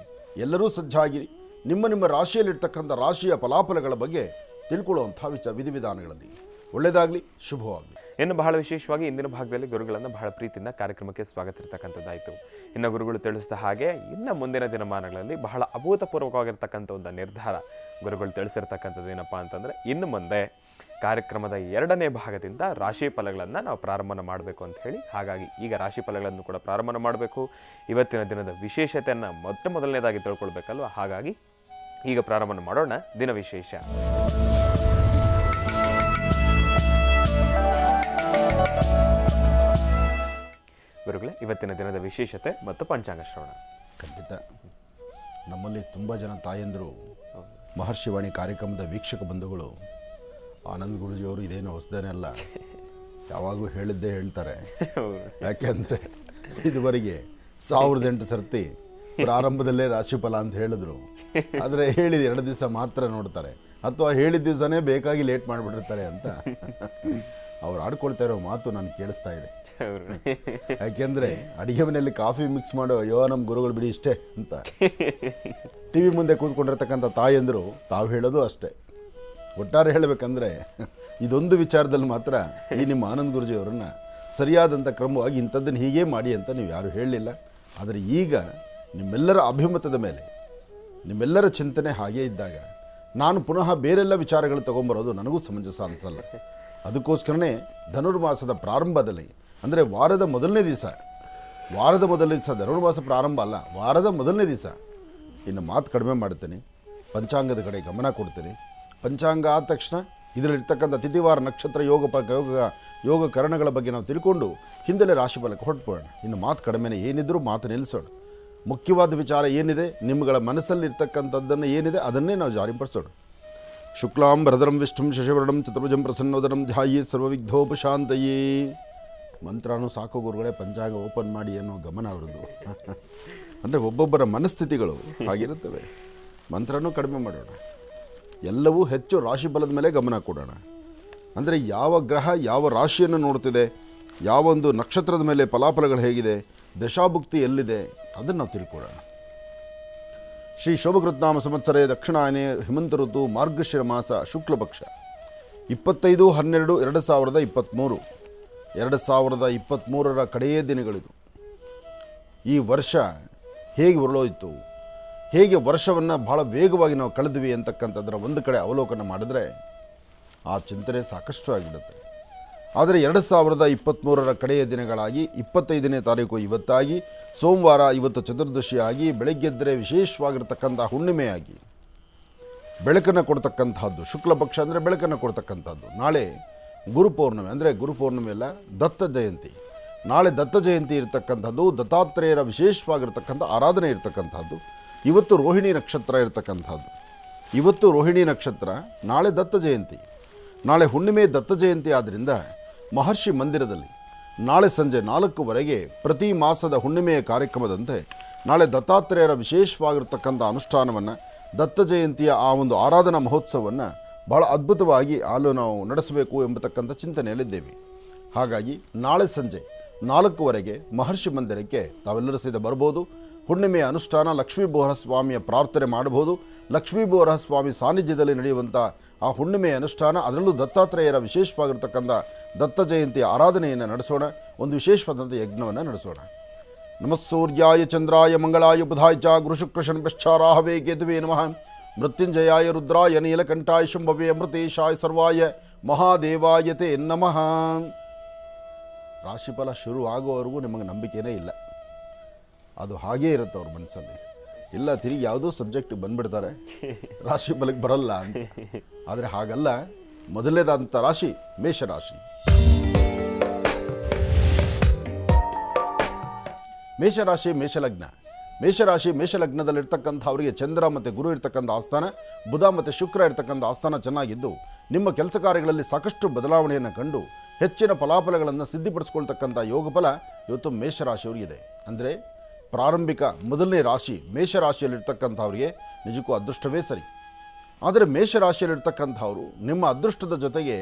ಎಲ್ಲರೂ ಸಜ್ಜಾಗಿರಿ. ನಿಮ್ಮ ನಿಮ್ಮ ರಾಶಿಯಲ್ಲಿರ್ತಕ್ಕಂಥ ರಾಶಿಯ ಫಲಾಫಲಗಳ ಬಗ್ಗೆ ತಿಳ್ಕೊಳ್ಳುವಂಥ ವಿಧಿವಿಧಾನಗಳಲ್ಲಿ ಒಳ್ಳೆಯದಾಗಲಿ, ಶುಭವಾಗಲಿ. ಇನ್ನು ಬಹಳ ವಿಶೇಷವಾಗಿ ಇಂದಿನ ಭಾಗದಲ್ಲಿ ಗುರುಗಳನ್ನು ಬಹಳ ಪ್ರೀತಿಯಿಂದ ಕಾರ್ಯಕ್ರಮಕ್ಕೆ ಸ್ವಾಗತಿಸಿರ್ತಕ್ಕಂಥದ್ದಾಯಿತು. ಇನ್ನು ಗುರುಗಳು ತಿಳಿಸಿದ ಹಾಗೆ ಇನ್ನು ಮುಂದಿನ ದಿನಮಾನಗಳಲ್ಲಿ ಬಹಳ ಅಭೂತಪೂರ್ವಕವಾಗಿರ್ತಕ್ಕಂಥ ಒಂದು ನಿರ್ಧಾರ ಗುರುಗಳು ತಿಳಿಸಿರ್ತಕ್ಕಂಥದ್ದು ಏನಪ್ಪ ಅಂತಂದರೆ, ಇನ್ನು ಮುಂದೆ ಕಾರ್ಯಕ್ರಮದ 2ನೇ ಭಾಗದಿಂದ ರಾಶಿ ಫಲಗಳನ್ನು ನಾವು ಪ್ರಾರಂಭ ಮಾಡಬೇಕು ಅಂತ ಹೇಳಿ. ಹಾಗಾಗಿ ಈಗ ರಾಶಿ ಫಲಗಳನ್ನು ಕೂಡ ಪ್ರಾರಂಭ ಮಾಡಬೇಕು. ಇವತ್ತಿನ ದಿನದ ವಿಶೇಷತೆಯನ್ನು ಮೊದಲನೇದಾಗಿ ತಿಳ್ಕೊಳ್ಬೇಕಲ್ವ. ಹಾಗಾಗಿ ಈಗ ಪ್ರಾರಂಭ ಮಾಡೋಣ ದಿನ ವಿಶೇಷ. ಗುರುಗಳೇ, ಇವತ್ತಿನ ದಿನದ ವಿಶೇಷತೆ ಮತ್ತು ಪಂಚಾಂಗ ಶ್ರವಣ. ಖಂಡಿತ. ನಮ್ಮಲ್ಲಿ ತುಂಬ ಜನ ತಾಯಂದರು ಮಹರ್ಷಿವಾಣಿ ಕಾರ್ಯಕ್ರಮದ ವೀಕ್ಷಕ ಬಂಧುಗಳು ಆನಂದ್ ಗುರೂಜಿಯವರು ಇದೇನು ಹೊಸದೇನೆ ಅಲ್ಲ, ಯಾವಾಗೂ ಹೇಳಿದ್ದೇ ಹೇಳ್ತಾರೆ. ಯಾಕೆಂದರೆ ಇದುವರೆಗೆ 1008 ಸರ್ತಿ ಪ್ರಾರಂಭದಲ್ಲೇ ರಾಶಿಫಲ ಅಂತ ಹೇಳಿದ್ರು. ಆದರೆ ಹೇಳಿದ 2 ದಿವಸ ಮಾತ್ರ ನೋಡ್ತಾರೆ, ಅಥವಾ ಹೇಳಿದ ದಿವಸನೇ ಬೇಕಾಗಿ ಲೇಟ್ ಮಾಡಿಬಿಟ್ಟಿರ್ತಾರೆ ಅಂತ ಅವ್ರು ಆಡ್ಕೊಳ್ತಾ ಇರೋ ಮಾತು ನಾನು ಕೇಳಿಸ್ತಾ ಇದೆ. ಯಾಕೆಂದರೆ ಅಡುಗೆ ಮನೆಯಲ್ಲಿ ಕಾಫಿ ಮಿಕ್ಸ್ ಮಾಡೋ ಅಯ್ಯೋ ನಮ್ಮ ಗುರುಗಳು ಬಿಡಿ ಇಷ್ಟೇ ಅಂತ ಟಿ ವಿ ಮುಂದೆ ಕೂತ್ಕೊಂಡಿರ್ತಕ್ಕಂಥ ತಾಯಂದರು ತಾವು ಹೇಳೋದು ಅಷ್ಟೇ. ಒಟ್ಟಾರೆ ಹೇಳಬೇಕಂದ್ರೆ ಇದೊಂದು ವಿಚಾರದಲ್ಲಿ ಮಾತ್ರ ಈ ನಿಮ್ಮ ಆನಂದ್ ಗುರೂಜಿಯವರನ್ನು ಸರಿಯಾದಂಥ ಕ್ರಮವಾಗಿ ಇಂಥದ್ದನ್ನು ಹೀಗೆ ಮಾಡಿ ಅಂತ ನೀವು ಯಾರೂ ಹೇಳಲಿಲ್ಲ. ಆದರೆ ಈಗ ನಿಮ್ಮೆಲ್ಲರ ಅಭಿಮತದ ಮೇಲೆ ನಿಮ್ಮೆಲ್ಲರ ಚಿಂತನೆ ಹಾಗೇ ಇದ್ದಾಗ ನಾನು ಪುನಃ ಬೇರೆಲ್ಲ ವಿಚಾರಗಳು ತೊಗೊಂಬರೋದು ನನಗೂ ಸಮಂಜಸ ಅನಿಸಲ್ಲ. ಅದಕ್ಕೋಸ್ಕರನೇ ಧನುರ್ಮಾಸದ ಪ್ರಾರಂಭದಲ್ಲಿ, ಅಂದರೆ ವಾರದ ಮೊದಲನೇ ದಿವಸ ಧನುರ್ಮಾಸ ಪ್ರಾರಂಭ ಅಲ್ಲ, ವಾರದ ಮೊದಲನೇ ದಿವಸ ಇನ್ನು ಮಾತು ಕಡಿಮೆ ಮಾಡ್ತೀನಿ, ಪಂಚಾಂಗದ ಕಡೆ ಗಮನ ಕೊಡ್ತೀನಿ. ಪಂಚಾಂಗ ಆದ ತಕ್ಷಣ ಇದರಲ್ಲಿರ್ತಕ್ಕಂಥ ತಿಥಿವಾರ ನಕ್ಷತ್ರ ಯೋಗ ಕರಣಗಳ ಬಗ್ಗೆ ನಾವು ತಿಳ್ಕೊಂಡು ಹಿಂದೆಲೆ ರಾಶಿಫಲಕ್ಕೆ ಹೊರಟ್ಬೋಣ. ಇನ್ನು ಮಾತು ಕಡಿಮೆನೇ, ಏನಿದ್ರೂ ಮಾತು ನಿಲ್ಲಿಸೋಣ. ಮುಖ್ಯವಾದ ವಿಚಾರ ಏನಿದೆ, ನಿಮ್ಮಗಳ ಮನಸ್ಸಲ್ಲಿರ್ತಕ್ಕಂಥದ್ದನ್ನು ಏನಿದೆ ಅದನ್ನೇ ನಾವು ಜಾರಿಪಡಿಸೋಣ. ಶುಕ್ಲಾಂ ಭರಧರಂ ವಿಷ್ಣುಂ ಶಶಿವರ್ಣಂ ಚತುರ್ಭುಜಂ ಪ್ರಸನ್ನೋದರಂ ಧ್ಯಾಯೇ ಸರ್ವವಿಘ್ನೋಪಶಾಂತಯೇ. ಮಂತ್ರನೂ ಸಾಕು ಗುರುಗಳೇ, ಪಂಚಾಂಗ ಓಪನ್ ಮಾಡಿ ಅನ್ನೋ ಗಮನ ಅವರದ್ದು. ಅಂದರೆ ಒಬ್ಬೊಬ್ಬರ ಮನಸ್ಥಿತಿಗಳು ಹಾಗಿರುತ್ತವೆ. ಮಂತ್ರನೂ ಕಡಿಮೆ ಮಾಡೋಣ, ಎಲ್ಲವೂ ಹೆಚ್ಚು ರಾಶಿ ಬಲದ ಮೇಲೆ ಗಮನ ಕೊಡೋಣ. ಅಂದರೆ ಯಾವ ಗ್ರಹ ಯಾವ ರಾಶಿಯನ್ನು ನೋಡ್ತಿದೆ, ಯಾವೊಂದು ನಕ್ಷತ್ರದ ಮೇಲೆ ಫಲಾಫಲಗಳು ಹೇಗಿದೆ, ದಶಾಭುಕ್ತಿ ಎಲ್ಲಿದೆ, ಅದನ್ನು ನಾವು ತಿಳ್ಕೊಳ್ಳೋಣ. ಶ್ರೀ ಶೋಭಕೃತ್ನಾಮ ಸಂವತ್ಸರೇ ದಕ್ಷಿಣಾಯನೆ ಹಿಮಂತ ಋತು ಮಾರ್ಗಶಿರ ಮಾಸ ಶುಕ್ಲಪಕ್ಷ 25/12/2023 2023 ಕಡೆಯೇ ದಿನಗಳಿದು. ಈ ವರ್ಷ ಹೇಗೆ ಉರುಳೋಯಿತು, ಹೇಗೆ ವರ್ಷವನ್ನು ಬಹಳ ವೇಗವಾಗಿ ನಾವು ಕಳೆದ್ವಿ ಅಂತಕ್ಕಂಥದ್ರ ಒಂದು ಕಡೆ ಅವಲೋಕನ ಮಾಡಿದ್ರೆ ಆ ಚಿಂತನೆ ಸಾಕಷ್ಟು ಆಗಿಬಿಡುತ್ತೆ. ಆದರೆ 2023 ಕಡೆಯ ದಿನಗಳಾಗಿ 25ನೇ ತಾರೀಕು ಇವತ್ತಾಗಿ, ಸೋಮವಾರ ಇವತ್ತು ಚತುರ್ದಶಿಯಾಗಿ, ಬೆಳಗ್ಗೆದ್ದರೆ ವಿಶೇಷವಾಗಿರ್ತಕ್ಕಂಥ ಹುಣ್ಣಿಮೆಯಾಗಿ ಬೆಳಕನ್ನು ಕೊಡ್ತಕ್ಕಂಥದ್ದು. ಶುಕ್ಲಪಕ್ಷ ಅಂದರೆ ಬೆಳಕನ್ನು ಕೊಡ್ತಕ್ಕಂಥದ್ದು. ನಾಳೆ ಗುರುಪೌರ್ಣಮಿ, ಅಂದರೆ ಗುರುಪೌರ್ಣಮಿ ಅಲ್ಲ, ದತ್ತ ಜಯಂತಿ. ನಾಳೆ ದತ್ತ ಜಯಂತಿ ಇರತಕ್ಕಂಥದ್ದು, ದತ್ತಾತ್ರೇಯರ ವಿಶೇಷವಾಗಿರ್ತಕ್ಕಂಥ ಆರಾಧನೆ ಇರತಕ್ಕಂಥದ್ದು. ಇವತ್ತು ರೋಹಿಣಿ ನಕ್ಷತ್ರ ಇರತಕ್ಕಂಥದ್ದು. ಇವತ್ತು ರೋಹಿಣಿ ನಕ್ಷತ್ರ, ನಾಳೆ ದತ್ತ ಜಯಂತಿ. ನಾಳೆ ಹುಣ್ಣಿಮೆ ದತ್ತ ಜಯಂತಿ ಆದ್ದರಿಂದ ಮಹರ್ಷಿ ಮಂದಿರದಲ್ಲಿ ನಾಳೆ ಸಂಜೆ 4:00 ಪ್ರತಿ ಮಾಸದ ಹುಣ್ಣಿಮೆಯ ಕಾರ್ಯಕ್ರಮದಂತೆ ನಾಳೆ ದತ್ತಾತ್ರೇಯರ ವಿಶೇಷವಾಗಿರ್ತಕ್ಕಂಥ ಅನುಷ್ಠಾನವನ್ನು, ದತ್ತ ಜಯಂತಿಯ ಆ ಒಂದು ಆರಾಧನಾ ಮಹೋತ್ಸವವನ್ನು ಬಹಳ ಅದ್ಭುತವಾಗಿ ನಾವು ನಡೆಸಬೇಕು ಎಂಬತಕ್ಕಂಥ ಚಿಂತನೆಯಲ್ಲಿದ್ದೇವೆ. ಹಾಗಾಗಿ ನಾಳೆ ಸಂಜೆ 4:00 ಮಹರ್ಷಿ ಮಂದಿರಕ್ಕೆ ತಾವೆಲ್ಲರೂ ಸಹಿತ ಬರ್ಬೋದು. ಹುಣ್ಣಿಮೆಯ ಅನುಷ್ಠಾನ, ಲಕ್ಷ್ಮೀ ಬೋಹರ ಸ್ವಾಮಿಯ ಪ್ರಾರ್ಥನೆ ಮಾಡಬಹುದು. ಲಕ್ಷ್ಮೀ ಬೋಹರ ಸ್ವಾಮಿ ಸಾನ್ನಿಧ್ಯದಲ್ಲಿ ನಡೆಯುವಂಥ ಆ ಹುಣ್ಣಿಮೆಯ ಅನುಷ್ಠಾನ, ಅದರಲ್ಲೂ ದತ್ತಾತ್ರೇಯರ ವಿಶೇಷವಾಗಿರ್ತಕ್ಕಂಥ ದತ್ತ ಜಯಂತಿಯ ಆರಾಧನೆಯನ್ನು ನಡೆಸೋಣ. ಒಂದು ವಿಶೇಷವಾದಂಥ ಯಜ್ಞವನ್ನು ನಡೆಸೋಣ. ನಮಸ್ಸೂರ್ಯಾಯ ಚಂದ್ರಾಯ ಮಂಗಳಾಯ ಬುಧಾಯ ಚ ಗುರುಶುಕ್ರಶನ್ಪಶ್ಚಾರಾಹವೇ ಕೇತುವೇ ನಮಃ. ಮೃತ್ಯುಂಜಯಾಯ ರುದ್ರಾಯ ನೀಲಕಂಠಾಯ ಶಂಭವೇ ಅಮೃತೇಶಾಯ ಸರ್ವಾಯ ಮಹಾದೇವಾಯತೆ ನಮಃ. ರಾಶಿಫಲ ಶುರು ಆಗೋವರೆಗೂ ನಿಮಗೆ ನಂಬಿಕೆಯೇ ಇಲ್ಲ, ಅದು ಹಾಗೇ ಇರುತ್ತೆ ಅವ್ರ ಮನಸ್ಸಲ್ಲಿ. ಇಲ್ಲ, ತಿರುಗಿ ಯಾವುದೋ ಸಬ್ಜೆಕ್ಟ್ ಬಂದ್ಬಿಡ್ತಾರೆ, ರಾಶಿ ಫಲಕ್ಕೆ ಬರಲ್ಲ ಅಂತ. ಆದರೆ ಹಾಗಲ್ಲ. ಮೊದಲನೇದಾದಂಥ ರಾಶಿ ಮೇಷರಾಶಿ. ಮೇಷರಾಶಿ ಮೇಷಲಗ್ನ. ಮೇಷಲಗ್ನದಲ್ಲಿರ್ತಕ್ಕಂಥ ಅವರಿಗೆ ಚಂದ್ರ ಮತ್ತು ಗುರು ಇರ್ತಕ್ಕಂಥ ಆಸ್ಥಾನ, ಬುಧ ಮತ್ತು ಶುಕ್ರ ಇರ್ತಕ್ಕಂಥ ಆಸ್ಥಾನ ಚೆನ್ನಾಗಿದ್ದು ನಿಮ್ಮ ಕೆಲಸ ಕಾರ್ಯಗಳಲ್ಲಿ ಸಾಕಷ್ಟು ಬದಲಾವಣೆಯನ್ನು ಕಂಡು ಹೆಚ್ಚಿನ ಫಲಾಫಲಗಳನ್ನು ಸಿದ್ಧಿಪಡಿಸ್ಕೊಳ್ತಕ್ಕಂಥ ಯೋಗಫಲ ಇವತ್ತು ಮೇಷರಾಶಿಯವರಿಗಿದೆ. ಅಂದರೆ ಪ್ರಾರಂಭಿಕ ಮೊದಲನೇ ರಾಶಿ ಮೇಷರಾಶಿಯಲ್ಲಿರ್ತಕ್ಕಂಥವ್ರಿಗೆ ನಿಜಕ್ಕೂ ಅದೃಷ್ಟವೇ ಸರಿ. ಆದರೆ ಮೇಷರಾಶಿಯಲ್ಲಿರ್ತಕ್ಕಂಥವರು ನಿಮ್ಮ ಅದೃಷ್ಟದ ಜೊತೆಗೆ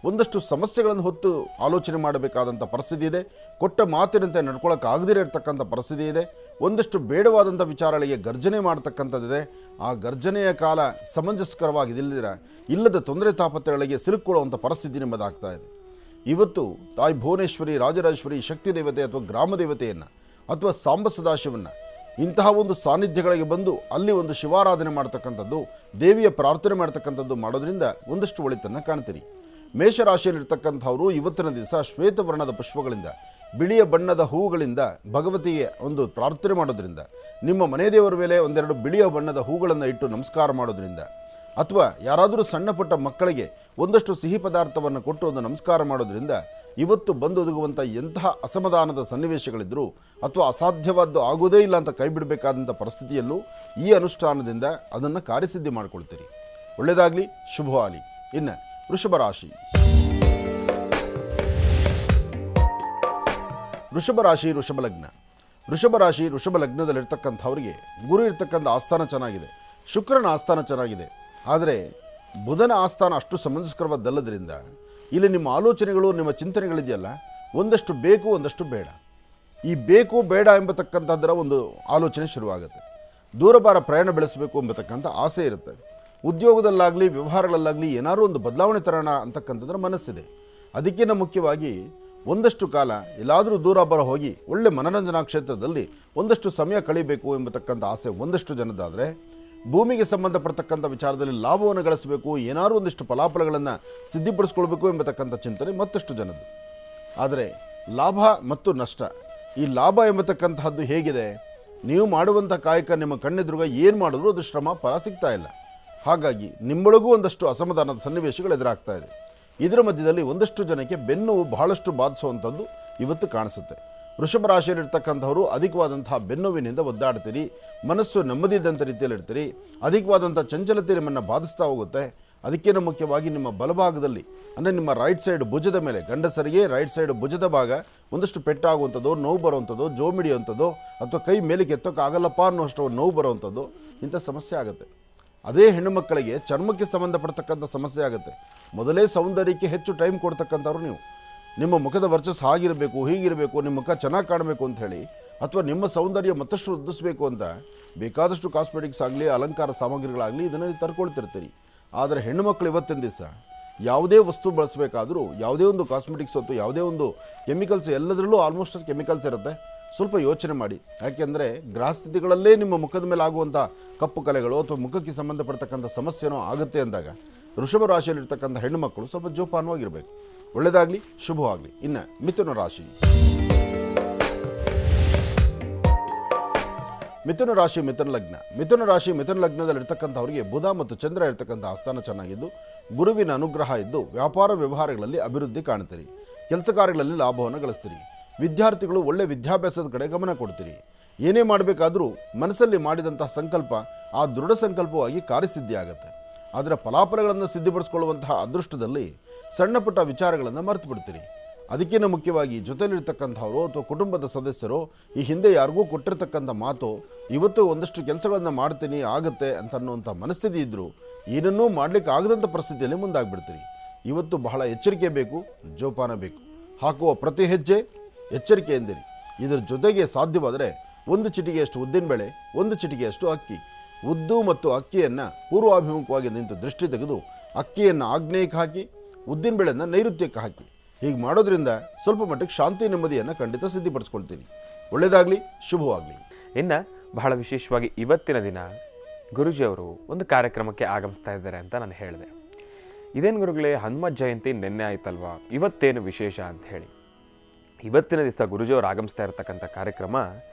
ಒಂದಷ್ಟು ಸಮಸ್ಯೆಗಳನ್ನು ಹೊತ್ತು ಆಲೋಚನೆ ಮಾಡಬೇಕಾದಂಥ ಪರಿಸ್ಥಿತಿ ಇದೆ. ಕೊಟ್ಟ ಮಾತಿನಂತೆ ನಡ್ಕೊಳ್ಳೋಕ್ಕಾಗದಿರೇ ಇರ್ತಕ್ಕಂಥ ಪರಿಸ್ಥಿತಿ ಇದೆ. ಒಂದಷ್ಟು ಬೇಡವಾದಂಥ ವಿಚಾರಗಳಿಗೆ ಗರ್ಜನೆ ಮಾಡ್ತಕ್ಕಂಥದ್ದಿದೆ. ಆ ಗರ್ಜನೆಯ ಕಾಲ ಸಮಂಜಸ್ಕರವಾಗಿದ್ದಿಲ್ಲದಿರ ಇಲ್ಲದ ತೊಂದರೆ ತಾಪತ್ರೆಗಳಿಗೆ ಸಿಲುಕೊಳ್ಳುವಂಥ ಪರಿಸ್ಥಿತಿ ನಿಮ್ಮದಾಗ್ತಾ ಇದೆ. ಇವತ್ತು ತಾಯಿ ಭುವನೇಶ್ವರಿ, ರಾಜರಾಜೇಶ್ವರಿ, ಶಕ್ತಿ ದೇವತೆ ಅಥವಾ ಗ್ರಾಮ ದೇವತೆಯನ್ನು ಅಥವಾ ಸಾಂಬ ಸದಾಶಿವವನ್ನು ಇಂತಹ ಒಂದು ಸಾನ್ನಿಧ್ಯಗಳಿಗೆ ಬಂದು ಅಲ್ಲಿ ಒಂದು ಶಿವಾರಾಧನೆ ಮಾಡ್ತಕ್ಕಂಥದ್ದು, ದೇವಿಯ ಪ್ರಾರ್ಥನೆ ಮಾಡ್ತಕ್ಕಂಥದ್ದು ಮಾಡೋದ್ರಿಂದ ಒಂದಷ್ಟು ಒಳಿತನ್ನು ಕಾಣ್ತೀರಿ. ಮೇಷರಾಶಿಯಲ್ಲಿರ್ತಕ್ಕಂಥವರು ಇವತ್ತಿನ ದಿವಸ ಶ್ವೇತವರ್ಣದ ಪುಷ್ಪಗಳಿಂದ, ಬಿಳಿಯ ಬಣ್ಣದ ಹೂವುಗಳಿಂದ ಭಗವತಿಗೆ ಒಂದು ಪ್ರಾರ್ಥನೆ ಮಾಡೋದ್ರಿಂದ, ನಿಮ್ಮ ಮನೆ ದೇವರ ಮೇಲೆ ಒಂದೆರಡು ಬಿಳಿಯ ಬಣ್ಣದ ಹೂಗಳನ್ನು ಇಟ್ಟು ನಮಸ್ಕಾರ ಮಾಡೋದ್ರಿಂದ, ಅಥವಾ ಯಾರಾದರೂ ಸಣ್ಣ ಪುಟ್ಟ ಮಕ್ಕಳಿಗೆ ಒಂದಷ್ಟು ಸಿಹಿ ಪದಾರ್ಥವನ್ನು ಕೊಟ್ಟು ಒಂದು ನಮಸ್ಕಾರ ಮಾಡೋದ್ರಿಂದ ಇವತ್ತು ಬಂದೊದಗುವಂಥ ಎಂತಹ ಅಸಮಾಧಾನದ ಸನ್ನಿವೇಶಗಳಿದ್ದರೂ ಅಥವಾ ಅಸಾಧ್ಯವಾದ್ದು ಆಗೋದೇ ಇಲ್ಲ ಅಂತ ಕೈ ಬಿಡಬೇಕಾದಂಥ ಪರಿಸ್ಥಿತಿಯಲ್ಲೂ ಈ ಅನುಷ್ಠಾನದಿಂದ ಅದನ್ನು ಕಾರ್ಯಸಿದ್ಧಿ ಮಾಡಿಕೊಳ್ತೀರಿ. ಒಳ್ಳೆಯದಾಗಲಿ, ಶುಭವಾಗಲಿ. ಇನ್ನು ವೃಷಭ ರಾಶಿ. ವೃಷಭ ರಾಶಿ, ವೃಷಭ ಲಗ್ನ. ವೃಷಭ ರಾಶಿ, ವೃಷಭ ಲಗ್ನದಲ್ಲಿರ್ತಕ್ಕಂಥವ್ರಿಗೆ ಗುರು ಇರ್ತಕ್ಕಂಥ ಆಸ್ಥಾನ ಚೆನ್ನಾಗಿದೆ, ಶುಕ್ರನ ಆಸ್ಥಾನ ಚೆನ್ನಾಗಿದೆ. ಆದರೆ ಬುಧನ ಆಸ್ಥಾನ ಅಷ್ಟು ಸಮಂಜಸ್ಕರವಾದ್ದಲ್ಲದ್ರಿಂದ ಇಲ್ಲಿ ನಿಮ್ಮ ಆಲೋಚನೆಗಳು, ನಿಮ್ಮ ಚಿಂತನೆಗಳಿದೆಯಲ್ಲ, ಒಂದಷ್ಟು ಬೇಕು, ಒಂದಷ್ಟು ಬೇಡ. ಈ ಬೇಕು ಬೇಡ ಎಂಬತಕ್ಕಂಥದ್ದರ ಒಂದು ಆಲೋಚನೆ ಶುರುವಾಗುತ್ತೆ. ದೂರಭಾರ ಪ್ರಯಾಣ ಬೆಳೆಸಬೇಕು ಎಂಬತಕ್ಕಂಥ ಆಸೆ ಇರುತ್ತೆ. ಉದ್ಯೋಗದಲ್ಲಾಗಲಿ ವ್ಯವಹಾರಗಳಲ್ಲಾಗಲಿ ಏನಾದರೂ ಒಂದು ಬದಲಾವಣೆ ತರೋಣ ಅಂತಕ್ಕಂಥದ್ರ ಮನಸ್ಸಿದೆ. ಅದಕ್ಕಿಂತ ಮುಖ್ಯವಾಗಿ ಒಂದಷ್ಟು ಕಾಲ ಎಲ್ಲಾದರೂ ದೂರ ಹೋಗಿ ಒಳ್ಳೆ ಮನರಂಜನಾ ಕ್ಷೇತ್ರದಲ್ಲಿ ಒಂದಷ್ಟು ಸಮಯ ಕಳಿಬೇಕು ಎಂಬತಕ್ಕಂಥ ಆಸೆ ಒಂದಷ್ಟು ಜನದಾದರೆ, ಭೂಮಿಗೆ ಸಂಬಂಧಪಡ್ತಕ್ಕಂಥ ವಿಚಾರದಲ್ಲಿ ಲಾಭವನ್ನು ಗಳಿಸಬೇಕು, ಏನಾದರೂ ಒಂದಿಷ್ಟು ಫಲಾಫಲಗಳನ್ನು ಸಿದ್ಧಿಪಡಿಸ್ಕೊಳ್ಬೇಕು ಎಂಬತಕ್ಕಂಥ ಚಿಂತನೆ ಮತ್ತಷ್ಟು ಜನದ್ದು. ಆದರೆ ಲಾಭ ಮತ್ತು ನಷ್ಟ, ಈ ಲಾಭ ಎಂಬತಕ್ಕಂತಹದ್ದು ಹೇಗಿದೆ, ನೀವು ಮಾಡುವಂಥ ಕಾಯಕ ನಿಮ್ಮ ಕಣ್ಣೆದುರುಗ ಏನು ಮಾಡಿದ್ರೂ ಅದು ಶ್ರಮ ಫಲ ಸಿಗ್ತಾ ಇಲ್ಲ. ಹಾಗಾಗಿ ನಿಮ್ಮೊಳಗೂ ಒಂದಷ್ಟು ಅಸಮಾಧಾನದ ಸನ್ನಿವೇಶಗಳು ಎದುರಾಗ್ತಾ ಇದೆ. ಇದರ ಮಧ್ಯದಲ್ಲಿ ಒಂದಷ್ಟು ಜನಕ್ಕೆ ಬೆನ್ನು ಬಹಳಷ್ಟು ಬಾಧಿಸುವಂಥದ್ದು ಇವತ್ತು ಕಾಣಿಸುತ್ತೆ. ವೃಷಭ ರಾಶಿಯಲ್ಲಿರ್ತಕ್ಕಂಥವರು ಅಧಿಕವಾದಂತಹ ಬೆನ್ನುವಿನಿಂದ ಒದ್ದಾಡ್ತೀರಿ, ಮನಸ್ಸು ನೆಮ್ಮದಿದ್ದಂಥ ರೀತಿಯಲ್ಲಿ ಇರ್ತೀರಿ, ಅಧಿಕವಾದಂಥ ಚಂಚಲತೆ ನಿಮ್ಮನ್ನು ಬಾಧಿಸ್ತಾ ಹೋಗುತ್ತೆ. ಅದಕ್ಕಿಂತ ಮುಖ್ಯವಾಗಿ ನಿಮ್ಮ ಬಲಭಾಗದಲ್ಲಿ ಅಂದರೆ ನಿಮ್ಮ ರೈಟ್ ಸೈಡ್ ಭುಜದ ಮೇಲೆ, ಗಂಡಸರಿಗೆ ರೈಟ್ ಸೈಡ್ ಭುಜದ ಭಾಗ ಒಂದಷ್ಟು ಪೆಟ್ಟಾಗುವಂಥದ್ದು, ನೋವು ಬರುವಂಥದ್ದು, ಜೋಮಿಡಿಯುವಂಥದ್ದು, ಅಥವಾ ಕೈ ಮೇಲಕ್ಕೆ ಎತ್ತೋಕ್ಕಾಗಲ್ಲಪ್ಪ ಅನ್ನೋಷ್ಟು ನೋವು ಬರುವಂಥದ್ದು, ಇಂಥ ಸಮಸ್ಯೆ ಆಗುತ್ತೆ. ಅದೇ ಹೆಣ್ಣು ಮಕ್ಕಳಿಗೆ ಚರ್ಮಕ್ಕೆ ಸಂಬಂಧಪಡ್ತಕ್ಕಂಥ ಸಮಸ್ಯೆ ಆಗುತ್ತೆ. ಮೊದಲೇ ಸೌಂದರ್ಯಕ್ಕೆ ಹೆಚ್ಚು ಟೈಮ್ ಕೊಡ್ತಕ್ಕಂಥವ್ರು ನೀವು. ನಿಮ್ಮ ಮುಖದ ವರ್ಚಸ್ಸು ಆಗಿರಬೇಕು, ಹೀಗಿರಬೇಕು, ನಿಮ್ಮ ಮುಖ ಚೆನ್ನಾಗಿ ಕಾಣಬೇಕು ಅಂಥೇಳಿ, ಅಥವಾ ನಿಮ್ಮ ಸೌಂದರ್ಯ ಮತ್ತಷ್ಟು ವೃದ್ಧಿಸಬೇಕು ಅಂತ ಬೇಕಾದಷ್ಟು ಕಾಸ್ಮೆಟಿಕ್ಸ್ ಆಗಲಿ, ಅಲಂಕಾರ ಸಾಮಗ್ರಿಗಳಾಗಲಿ ಇದನ್ನು ತರ್ಕೊಳ್ತಿರ್ತೀರಿ. ಆದರೆ ಹೆಣ್ಣು ಮಕ್ಕಳು ಇವತ್ತಿನ ದಿವಸ ಯಾವುದೇ ವಸ್ತು ಬಳಸಬೇಕಾದ್ರೂ, ಯಾವುದೇ ಒಂದು ಕಾಸ್ಮೆಟಿಕ್ಸ್ ಅಥವಾ ಯಾವುದೇ ಒಂದು ಕೆಮಿಕಲ್ಸ್, ಎಲ್ಲದರಲ್ಲೂ ಆಲ್ಮೋಸ್ಟ್ ಕೆಮಿಕಲ್ಸ್ ಇರುತ್ತೆ. ಸ್ವಲ್ಪ ಯೋಚನೆ ಮಾಡಿ. ಯಾಕೆಂದರೆ ಗ್ರಹಸ್ಥಿತಿಗಳಲ್ಲೇ ನಿಮ್ಮ ಮುಖದ ಮೇಲೆ ಆಗುವಂಥ ಕಪ್ಪು ಕಲೆಗಳು ಅಥವಾ ಮುಖಕ್ಕೆ ಸಂಬಂಧಪಡ್ತಕ್ಕಂಥ ಸಮಸ್ಯೆನೋ ಆಗುತ್ತೆ ಅಂದಾಗ ವೃಷಭ ರಾಶಿಯಲ್ಲಿರ್ತಕ್ಕಂಥ ಹೆಣ್ಣು ಮಕ್ಕಳು ಸ್ವಲ್ಪ ಜೋಪಾನವಾಗಿರಬೇಕು. ಒಳ್ಳೆಯದಾಗಲಿ, ಶುಭವಾಗಲಿ. ಇನ್ನು ಮಿಥುನ ರಾಶಿ. ಮಿಥುನ ರಾಶಿ, ಮಿಥುನ ಲಗ್ನ. ಮಿಥುನ ರಾಶಿ, ಮಿಥುನ ಲಗ್ನದಲ್ಲಿರ್ತಕ್ಕಂಥವರಿಗೆ ಬುಧ ಮತ್ತು ಚಂದ್ರ ಇರ್ತಕ್ಕಂಥ ಆಸ್ಥಾನ ಚೆನ್ನಾಗಿದ್ದು, ಗುರುವಿನ ಅನುಗ್ರಹ ಇದ್ದು ವ್ಯಾಪಾರ ವ್ಯವಹಾರಗಳಲ್ಲಿ ಅಭಿವೃದ್ಧಿ ಕಾಣ್ತೀರಿ, ಕೆಲಸ ಕಾರ್ಯಗಳಲ್ಲಿ ಲಾಭವನ್ನು ಗಳಿಸ್ತೀರಿ. ವಿದ್ಯಾರ್ಥಿಗಳು ಒಳ್ಳೆ ವಿದ್ಯಾಭ್ಯಾಸದ ಕಡೆ ಗಮನ ಕೊಡ್ತೀರಿ. ಏನೇ ಮಾಡಬೇಕಾದ್ರೂ ಮನಸ್ಸಲ್ಲಿ ಮಾಡಿದಂತಹ ಸಂಕಲ್ಪ ಆ ದೃಢ ಸಂಕಲ್ಪವಾಗಿ ಕಾರ್ಯಸಿದ್ಧಿ ಆಗುತ್ತೆ. ಆದರೆ ಫಲಾಫಲಗಳನ್ನು ಸಿದ್ಧಿಪಡಿಸ್ಕೊಳ್ಳುವಂತಹ ಅದೃಷ್ಟದಲ್ಲಿ ಸಣ್ಣ ಪುಟ್ಟ ವಿಚಾರಗಳನ್ನು ಮರೆತು ಬಿಡ್ತೀರಿ. ಅದಕ್ಕಿಂತ ಮುಖ್ಯವಾಗಿ ಜೊತೆಲಿರ್ತಕ್ಕಂಥವರು ಅಥವಾ ಕುಟುಂಬದ ಸದಸ್ಯರು ಈ ಹಿಂದೆ ಯಾರಿಗೂ ಕೊಟ್ಟಿರ್ತಕ್ಕಂಥ ಮಾತು ಇವತ್ತು ಒಂದಷ್ಟು ಕೆಲಸಗಳನ್ನು ಮಾಡ್ತೀನಿ ಆಗುತ್ತೆ ಅಂತ ಅನ್ನುವಂಥ ಮನಸ್ಥಿತಿ ಇದ್ದರೂ ಏನನ್ನೂ ಮಾಡಲಿಕ್ಕೆ ಆಗದಂಥ ಪರಿಸ್ಥಿತಿಯಲ್ಲಿ ಮುಂದಾಗ್ಬಿಡ್ತೀರಿ. ಇವತ್ತು ಬಹಳ ಎಚ್ಚರಿಕೆ ಬೇಕು, ಜೋಪಾನ ಬೇಕು. ಹಾಕುವ ಪ್ರತಿ ಹೆಜ್ಜೆ ಎಚ್ಚರಿಕೆ ಎಂದಿರಿ. ಇದರ ಜೊತೆಗೆ ಸಾಧ್ಯವಾದರೆ ಒಂದು ಚಿಟಿಗೆಯಷ್ಟು ಉದ್ದಿನಬೇಳೆ, ಒಂದು ಚಿಟಿಗೆಯಷ್ಟು ಅಕ್ಕಿ, ಉದ್ದು ಮತ್ತು ಅಕ್ಕಿಯನ್ನು ಪೂರ್ವಾಭಿಮುಖವಾಗಿ ನಿಂತು ದೃಷ್ಟಿ ತೆಗೆದು ಅಕ್ಕಿಯನ್ನು ಆಗ್ನೇಯಕ್ಕೆ ಹಾಕಿ, ಉದ್ದಿನಬೇಳೆಯನ್ನು ನೈಋತ್ಯಕ್ಕೆ ಹಾಕಿ. ಹೀಗೆ ಮಾಡೋದ್ರಿಂದ ಸ್ವಲ್ಪ ಮಟ್ಟಿಗೆ ಶಾಂತಿ ನೆಮ್ಮದಿಯನ್ನು ಖಂಡಿತ ಸಿದ್ಧಿಪಡಿಸ್ಕೊಳ್ತೀನಿ. ಒಳ್ಳೆಯದಾಗಲಿ, ಶುಭವಾಗಲಿ. ಇನ್ನು ಬಹಳ ವಿಶೇಷವಾಗಿ ಇವತ್ತಿನ ದಿನ ಗುರುಜಿಯವರು ಒಂದು ಕಾರ್ಯಕ್ರಮಕ್ಕೆ ಆಗಮಿಸ್ತಾ ಇದ್ದಾರೆ ಅಂತ ನಾನು ಹೇಳಿದೆ. ಇದೇನು ಗುರುಗಳೇ, ಹನುಮ ಜಯಂತಿ ನಿನ್ನೆ ಆಯ್ತಲ್ವಾ, ಇವತ್ತೇನು ವಿಶೇಷ ಅಂತ ಹೇಳಿ. ಇವತ್ತಿನ ದಿವಸ ಗುರುಜಿಯವರು ಆಗಮಿಸ್ತಾ ಇರತಕ್ಕಂಥ ಕಾರ್ಯಕ್ರಮ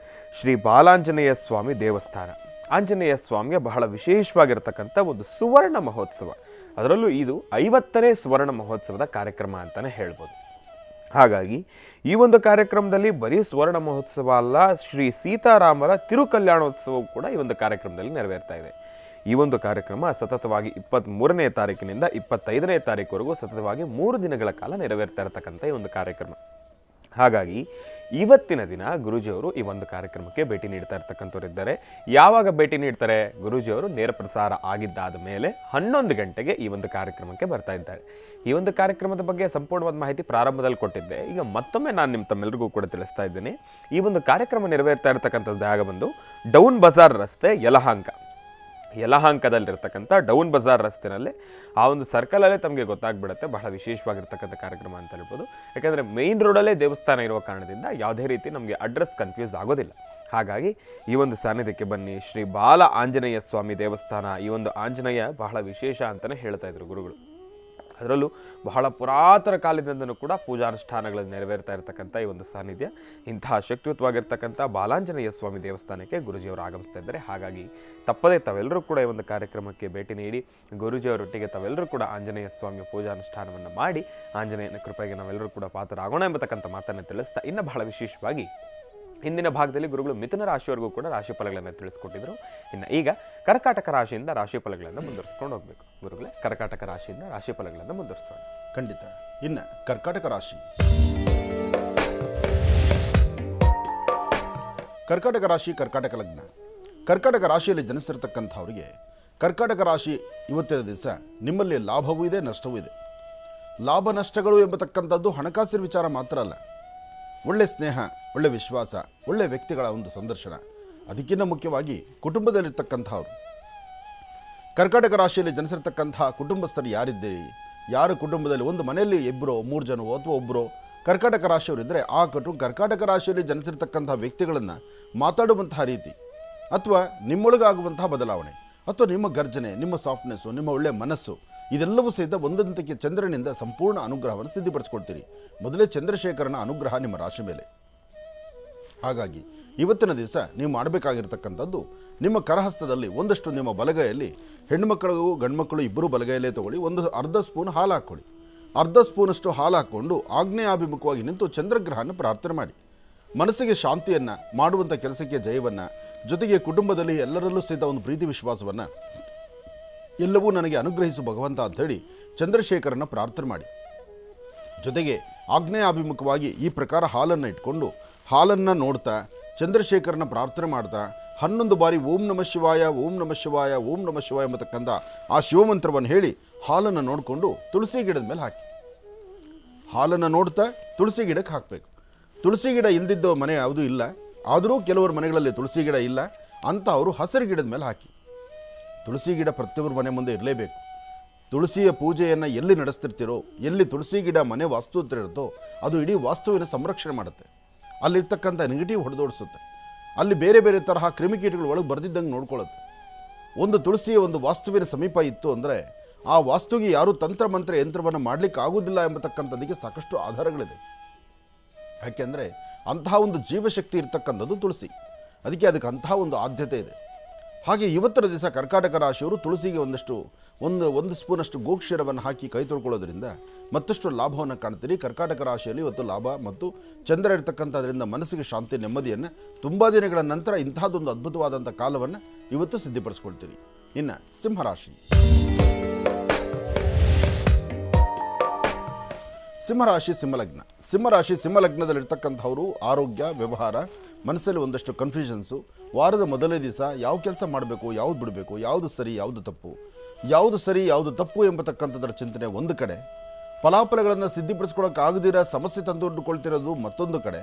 ಶ್ರೀ ಬಾಲಾಂಜನೇಯ ಸ್ವಾಮಿ ದೇವಸ್ಥಾನ. ಆಂಜನೇಯ ಸ್ವಾಮಿಯ ಬಹಳ ವಿಶೇಷವಾಗಿರ್ತಕ್ಕಂಥ ಒಂದು ಸುವರ್ಣ ಮಹೋತ್ಸವ. ಅದರಲ್ಲೂ ಇದು 50ನೇ ಸುವರ್ಣ ಮಹೋತ್ಸವದ ಕಾರ್ಯಕ್ರಮ ಅಂತಲೇ ಹೇಳ್ಬೋದು. ಹಾಗಾಗಿ ಈ ಒಂದು ಕಾರ್ಯಕ್ರಮದಲ್ಲಿ ಬರೀ ಸುವರ್ಣ ಮಹೋತ್ಸವ ಅಲ್ಲ, ಶ್ರೀ ಸೀತಾರಾಮರ ತಿರುಕಲ್ಯಾಣೋತ್ಸವವು ಕೂಡ ಈ ಒಂದು ಕಾರ್ಯಕ್ರಮದಲ್ಲಿ ನೆರವೇರ್ತಾ ಇದೆ. ಈ ಒಂದು ಕಾರ್ಯಕ್ರಮ ಸತತವಾಗಿ 23ನೇ ತಾರೀಕಿನಿಂದ 25ನೇ ತಾರೀಕುವರೆಗೂ ಸತತವಾಗಿ 3 ದಿನಗಳ ಕಾಲ ನೆರವೇರ್ತಾ ಇರತಕ್ಕಂಥ ಈ ಒಂದು ಕಾರ್ಯಕ್ರಮ. ಹಾಗಾಗಿ ಇವತ್ತಿನ ದಿನ ಗುರೂಜಿಯವರು ಈ ಒಂದು ಕಾರ್ಯಕ್ರಮಕ್ಕೆ ಭೇಟಿ ನೀಡ್ತಾ ಇರ್ತಕ್ಕಂಥವ್ರಿದ್ದಾರೆ. ಯಾವಾಗ ಭೇಟಿ ನೀಡ್ತಾರೆ? ಗುರೂಜಿಯವರು ನೇರ ಪ್ರಸಾರ ಆಗಿದ್ದಾದ ಮೇಲೆ 11 ಗಂಟೆಗೆ ಈ ಒಂದು ಕಾರ್ಯಕ್ರಮಕ್ಕೆ ಬರ್ತಾ ಇದ್ದಾರೆ. ಈ ಒಂದು ಕಾರ್ಯಕ್ರಮದ ಬಗ್ಗೆ ಸಂಪೂರ್ಣವಾದ ಮಾಹಿತಿ ಪ್ರಾರಂಭದಲ್ಲಿ ಕೊಟ್ಟಿದ್ದೆ. ಈಗ ಮತ್ತೊಮ್ಮೆ ನಾನು ತಮ್ಮೆಲ್ಲರಿಗೂ ಕೂಡ ತಿಳಿಸ್ತಾ ಇದ್ದೇನೆ. ಈ ಒಂದು ಕಾರ್ಯಕ್ರಮ ನೆರವೇರ್ತಾ ಇರತಕ್ಕಂಥದ್ದು ಜಾಗ ಬಂದು ಡೌನ್ ಬಜಾರ್ ರಸ್ತೆ, ಯಲಹಂಕದಲ್ಲಿರ್ತಕ್ಕಂಥ ಡೌನ್ ಬಜಾರ್ ರಸ್ತೆನಲ್ಲಿ ಆ ಒಂದು ಸರ್ಕಲಲ್ಲೇ ತಮಗೆ ಗೊತ್ತಾಗ್ಬಿಡುತ್ತೆ. ಬಹಳ ವಿಶೇಷವಾಗಿರ್ತಕ್ಕಂಥ ಕಾರ್ಯಕ್ರಮ ಅಂತ ಹೇಳ್ಬೋದು. ಯಾಕಂದರೆ ಮೇನ್ ರೋಡಲ್ಲೇ ದೇವಸ್ಥಾನ ಇರುವ ಕಾರಣದಿಂದ ಯಾವುದೇ ರೀತಿ ನಮಗೆ ಅಡ್ರೆಸ್ ಕನ್ಫ್ಯೂಸ್ ಆಗೋದಿಲ್ಲ. ಹಾಗಾಗಿ ಈ ಒಂದು ಸಾನ್ನಿಧ್ಯಕ್ಕೆ ಬನ್ನಿ. ಶ್ರೀ ಬಾಲ ಆಂಜನೇಯ ಸ್ವಾಮಿ ದೇವಸ್ಥಾನ, ಈ ಒಂದು ಆಂಜನೇಯ ಬಹಳ ವಿಶೇಷ ಅಂತಲೇ ಹೇಳ್ತಾ ಇದ್ರು ಗುರುಗಳು. ಅದರಲ್ಲೂ ಬಹಳ ಪುರಾತನ ಕಾಲದಿಂದನೂ ಕೂಡ ಪೂಜಾನುಷ್ಠಾನಗಳನ್ನು ನೆರವೇರ್ತಾ ಇರತಕ್ಕಂಥ ಈ ಒಂದು ಸಾನ್ನಿಧ್ಯ, ಇಂತಹ ಶಕ್ತಿಯುತವಾಗಿರ್ತಕ್ಕಂಥ ಬಾಲಾಂಜನೇಯ ಸ್ವಾಮಿ ದೇವಸ್ಥಾನಕ್ಕೆ ಗುರೂಜಿಯವರು ಆಗಮಿಸ್ತಾ ಇದ್ದಾರೆ. ಹಾಗಾಗಿ ತಪ್ಪದೇ ತಾವೆಲ್ಲರೂ ಕೂಡ ಈ ಒಂದು ಕಾರ್ಯಕ್ರಮಕ್ಕೆ ಭೇಟಿ ನೀಡಿ ಗುರೂಜಿಯವರೊಟ್ಟಿಗೆ ತಾವೆಲ್ಲರೂ ಕೂಡ ಆಂಜನೇಯ ಸ್ವಾಮಿಯ ಪೂಜಾನುಷ್ಠಾನವನ್ನು ಮಾಡಿ ಆಂಜನೇಯನ ಕೃಪೆಗೆ ನಾವೆಲ್ಲರೂ ಕೂಡ ಪಾತ್ರರಾಗೋಣ ಎಂಬತಕ್ಕಂಥ ಮಾತನ್ನು ತಿಳಿಸ್ತಾ, ಇನ್ನು ಬಹಳ ವಿಶೇಷವಾಗಿ ಹಿಂದಿನ ಭಾಗದಲ್ಲಿ ಗುರುಗಳು ಮಿಥುನ ರಾಶಿಯವರೆಗೂ ಕೂಡ ರಾಶಿ ಫಲಗಳನ್ನು ತಿಳಿಸ್ಕೊಟ್ಟಿದ್ರು. ಇನ್ನು ಈಗ ಕರ್ಕಾಟಕ ರಾಶಿಯಿಂದ ರಾಶಿ ಫಲಗಳನ್ನು ಮುಂದುವರಿಸ್ಕೊಂಡು ಹೋಗಬೇಕು. ಗುರುಗಳೇ, ಕರ್ಕಾಟಕ ರಾಶಿಯಿಂದ ರಾಶಿ ಫಲಗಳನ್ನು ಮುಂದುವರಿಸೋಣ. ಖಂಡಿತ. ಇನ್ನು ಕರ್ಕಾಟಕ ರಾಶಿ. ಕರ್ಕಾಟಕ ರಾಶಿ, ಕರ್ಕಾಟಕ ಲಗ್ನ. ಕರ್ಕಾಟಕ ರಾಶಿಯಲ್ಲಿ ಜನಿಸಿರ್ತಕ್ಕಂಥವರಿಗೆ ಕರ್ಕಾಟಕ ರಾಶಿ ಇವತ್ತಿನ ದಿವಸ ನಿಮ್ಮಲ್ಲಿ ಲಾಭವೂ ಇದೆ, ನಷ್ಟವೂ ಇದೆ. ಲಾಭ ನಷ್ಟಗಳು ಎಂಬತಕ್ಕಂಥದ್ದು ಹಣಕಾಸಿನ ವಿಚಾರ ಮಾತ್ರ ಅಲ್ಲ, ಒಳ್ಳೆ ಸ್ನೇಹ, ಒಳ್ಳೆ ವಿಶ್ವಾಸ, ಒಳ್ಳೆ ವ್ಯಕ್ತಿಗಳ ಒಂದು ಸಂದರ್ಶನ, ಅದಕ್ಕಿಂತ ಮುಖ್ಯವಾಗಿ ಕುಟುಂಬದಲ್ಲಿರ್ತಕ್ಕಂಥವ್ರು. ಕರ್ಕಾಟಕ ರಾಶಿಯಲ್ಲಿ ಜನಿಸಿರ್ತಕ್ಕಂಥ ಕುಟುಂಬಸ್ಥರು ಯಾರಿದ್ದೀರಿ, ಯಾರು ಕುಟುಂಬದಲ್ಲಿ ಒಂದು ಮನೆಯಲ್ಲಿ ಇಬ್ಬರು, 3 ಜನವೋ ಅಥವಾ ಒಬ್ಬರು ಕರ್ಕಾಟಕ ರಾಶಿಯವರಿದ್ದರೆ ಆ ಕರ್ಕಾಟಕ ರಾಶಿಯಲ್ಲಿ ಜನಿಸಿರ್ತಕ್ಕಂಥ ವ್ಯಕ್ತಿಗಳನ್ನು ಮಾತಾಡುವಂತಹ ರೀತಿ ಅಥವಾ ನಿಮ್ಮೊಳಗಾಗುವಂತಹ ಬದಲಾವಣೆ ಅಥವಾ ನಿಮ್ಮ ಗರ್ಜನೆ, ನಿಮ್ಮ ಸಾಫ್ಟ್ನೆಸ್ಸು, ನಿಮ್ಮ ಒಳ್ಳೆಯ ಮನಸ್ಸು, ಇದೆಲ್ಲವೂ ಸಹಿತ ಒಂದೊಂದಕ್ಕೆ ಚಂದ್ರನಿಂದ ಸಂಪೂರ್ಣ ಅನುಗ್ರಹವನ್ನು ಸಿದ್ಧಪಡಿಸ್ಕೊಳ್ತೀರಿ. ಮೊದಲೇ ಚಂದ್ರಶೇಖರನ ಅನುಗ್ರಹ ನಿಮ್ಮ ರಾಶಿ ಮೇಲೆ. ಹಾಗಾಗಿ ಇವತ್ತಿನ ದಿವಸ ನೀವು ಮಾಡಬೇಕಾಗಿರ್ತಕ್ಕಂಥದ್ದು, ನಿಮ್ಮ ಕರಹಸ್ತದಲ್ಲಿ ಒಂದಷ್ಟು ನಿಮ್ಮ ಬಲಗೈಯಲ್ಲಿ, ಹೆಣ್ಣುಮಕ್ಕಳಿಗೂ ಗಂಡುಮಕ್ಕಳು ಇಬ್ಬರು ಬಲಗೈಯಲ್ಲೇ ತೊಗೊಳ್ಳಿ, ಒಂದು ಅರ್ಧ ಸ್ಪೂನ್ ಹಾಲು ಹಾಕ್ಕೊಳ್ಳಿ. ಅರ್ಧ ಸ್ಪೂನಷ್ಟು ಹಾಲು ಹಾಕ್ಕೊಂಡು ಆಗ್ನೇಯಾಭಿಮುಖವಾಗಿ ನಿಂತು ಚಂದ್ರಗ್ರಹನ ಪ್ರಾರ್ಥನೆ ಮಾಡಿ. ಮನಸ್ಸಿಗೆ ಶಾಂತಿಯನ್ನು, ಮಾಡುವಂಥ ಕೆಲಸಕ್ಕೆ ಜಯವನ್ನು, ಜೊತೆಗೆ ಕುಟುಂಬದಲ್ಲಿ ಎಲ್ಲರಲ್ಲೂ ಸಹಿತ ಒಂದು ಪ್ರೀತಿ ವಿಶ್ವಾಸವನ್ನು ಎಲ್ಲವೂ ನನಗೆ ಅನುಗ್ರಹಿಸು ಭಗವಂತ ಅಂಥೇಳಿ ಚಂದ್ರಶೇಖರನ ಪ್ರಾರ್ಥನೆ ಮಾಡಿ. ಜೊತೆಗೆ ಆಗ್ನೇಯಾಭಿಮುಖವಾಗಿ ಈ ಪ್ರಕಾರ ಹಾಲನ್ನು ಇಟ್ಕೊಂಡು ಹಾಲನ್ನು ನೋಡ್ತಾ ಚಂದ್ರಶೇಖರನ ಪ್ರಾರ್ಥನೆ ಮಾಡ್ತಾ 11 ಬಾರಿ ಓಂ ನಮಃ ಶಿವಾಯ, ಓಂ ನಮಃ ಶಿವಾಯ, ಓಂ ನಮಃ ಶಿವಾಯ ಎಂಬತಕ್ಕಂಥ ಆ ಶಿವಮಂತ್ರವನ್ನು ಹೇಳಿ ಹಾಲನ್ನು ನೋಡಿಕೊಂಡು ತುಳಸಿ ಗಿಡದ ಮೇಲೆ ಹಾಕಿ. ಹಾಲನ್ನು ನೋಡ್ತಾ ತುಳಸಿ ಗಿಡಕ್ಕೆ ಹಾಕಬೇಕು. ತುಳಸಿ ಗಿಡ ಇಲ್ದಿದ್ದ ಮನೆ ಯಾವುದೂ ಇಲ್ಲ, ಆದರೂ ಕೆಲವರ ಮನೆಗಳಲ್ಲಿ ತುಳಸಿ ಗಿಡ ಇಲ್ಲ ಅಂತ ಅವರು ಹಸಿರು ಗಿಡದ ಮೇಲೆ ಹಾಕಿ. ತುಳಸಿ ಗಿಡ ಪ್ರತಿಯೊಬ್ಬರ ಮನೆ ಮುಂದೆ ಇರಲೇಬೇಕು. ತುಳಸಿಯ ಪೂಜೆಯನ್ನು ಎಲ್ಲಿ ನಡೆಸ್ತಿರ್ತೀರೋ, ಎಲ್ಲಿ ತುಳಸಿ ಗಿಡ ಮನೆ ವಾಸ್ತು ಇರುತ್ತೋ ಅದು ಇಡೀ ವಾಸ್ತುವಿನ ಸಂರಕ್ಷಣೆ ಮಾಡುತ್ತೆ. ಅಲ್ಲಿರ್ತಕ್ಕಂಥ ನೆಗೆಟಿವ್ ಹೊಡೆದೋಡಿಸುತ್ತೆ. ಅಲ್ಲಿ ಬೇರೆ ಬೇರೆ ತರಹ ಕ್ರಿಮಿಕೀಟಗಳು ಒಳಗೆ ಬರೆದಿದ್ದಂಗೆ ನೋಡ್ಕೊಳ್ಳುತ್ತೆ. ಒಂದು ತುಳಸಿಯ ಒಂದು ವಾಸ್ತುವಿನ ಸಮೀಪ ಇತ್ತು ಅಂದರೆ ಆ ವಾಸ್ತುಗೆ ಯಾರೂ ತಂತ್ರ ಮಂತ್ರ ಯಂತ್ರವನ್ನು ಮಾಡಲಿಕ್ಕೆ ಆಗೋದಿಲ್ಲ ಎಂಬತಕ್ಕಂಥದ್ದಕ್ಕೆ ಸಾಕಷ್ಟು ಆಧಾರಗಳಿದೆ. ಯಾಕೆಂದರೆ ಅಂತಹ ಒಂದು ಜೀವಶಕ್ತಿ ಇರ್ತಕ್ಕಂಥದ್ದು ತುಳಸಿ, ಅದಕ್ಕೆ ಅಂತಹ ಒಂದು ಆದ್ಯತೆ ಇದೆ. ಹಾಗೆ ಇವತ್ತಿನ ದಿವಸ ಕರ್ಕಾಟಕ ರಾಶಿಯವರು ತುಳಸಿಗೆ ಒಂದು ಸ್ಪೂನಷ್ಟು ಗೋಕ್ಷೀರವನ್ನು ಹಾಕಿ ಕೈ ತೊಳ್ಕೊಳ್ಳೋದ್ರಿಂದ ಮತ್ತಷ್ಟು ಲಾಭವನ್ನು ಕಾಣ್ತೀರಿ. ಕರ್ಕಾಟಕ ರಾಶಿಯಲ್ಲಿ ಇವತ್ತು ಲಾಭ ಮತ್ತು ಚಂದ್ರ ಇರ್ತಕ್ಕಂಥದ್ರಿಂದ ಮನಸ್ಸಿಗೆ ಶಾಂತಿ, ನೆಮ್ಮದಿಯನ್ನು ತುಂಬ ದಿನಗಳ ನಂತರ ಇಂತಹದ್ದೊಂದು ಅದ್ಭುತವಾದಂಥ ಕಾಲವನ್ನು ಇವತ್ತು ಸಿದ್ಧಪಡಿಸ್ಕೊಳ್ತೀರಿ. ಇನ್ನು ಸಿಂಹರಾಶಿ. ಸಿಂಹರಾಶಿ, ಸಿಂಹಲಗ್ನ. ಸಿಂಹರಾಶಿ, ಸಿಂಹಲಗ್ನದಲ್ಲಿರ್ತಕ್ಕಂಥವರು ಆರೋಗ್ಯ, ವ್ಯವಹಾರ, ಮನಸ್ಸಲ್ಲಿ ಒಂದಷ್ಟು ಕನ್ಫ್ಯೂಷನ್ಸು. ವಾರದ ಮೊದಲನೇ ದಿವಸ ಯಾವ ಕೆಲಸ ಮಾಡಬೇಕು, ಯಾವುದು ಬಿಡಬೇಕು, ಯಾವುದು ಸರಿ, ಯಾವುದು ತಪ್ಪು, ಯಾವುದು ಸರಿ, ಯಾವುದು ತಪ್ಪು ಎಂಬತಕ್ಕಂಥದ್ರ ಚಿಂತನೆ ಒಂದು ಕಡೆ, ಫಲಾಫಲಗಳನ್ನು ಸಿದ್ಧಪಡಿಸ್ಕೊಳ್ಳೋಕ್ಕಾಗದಿರ ಸಮಸ್ಯೆ ತಂದುಕೊಳ್ತಿರೋದು ಮತ್ತೊಂದು ಕಡೆ.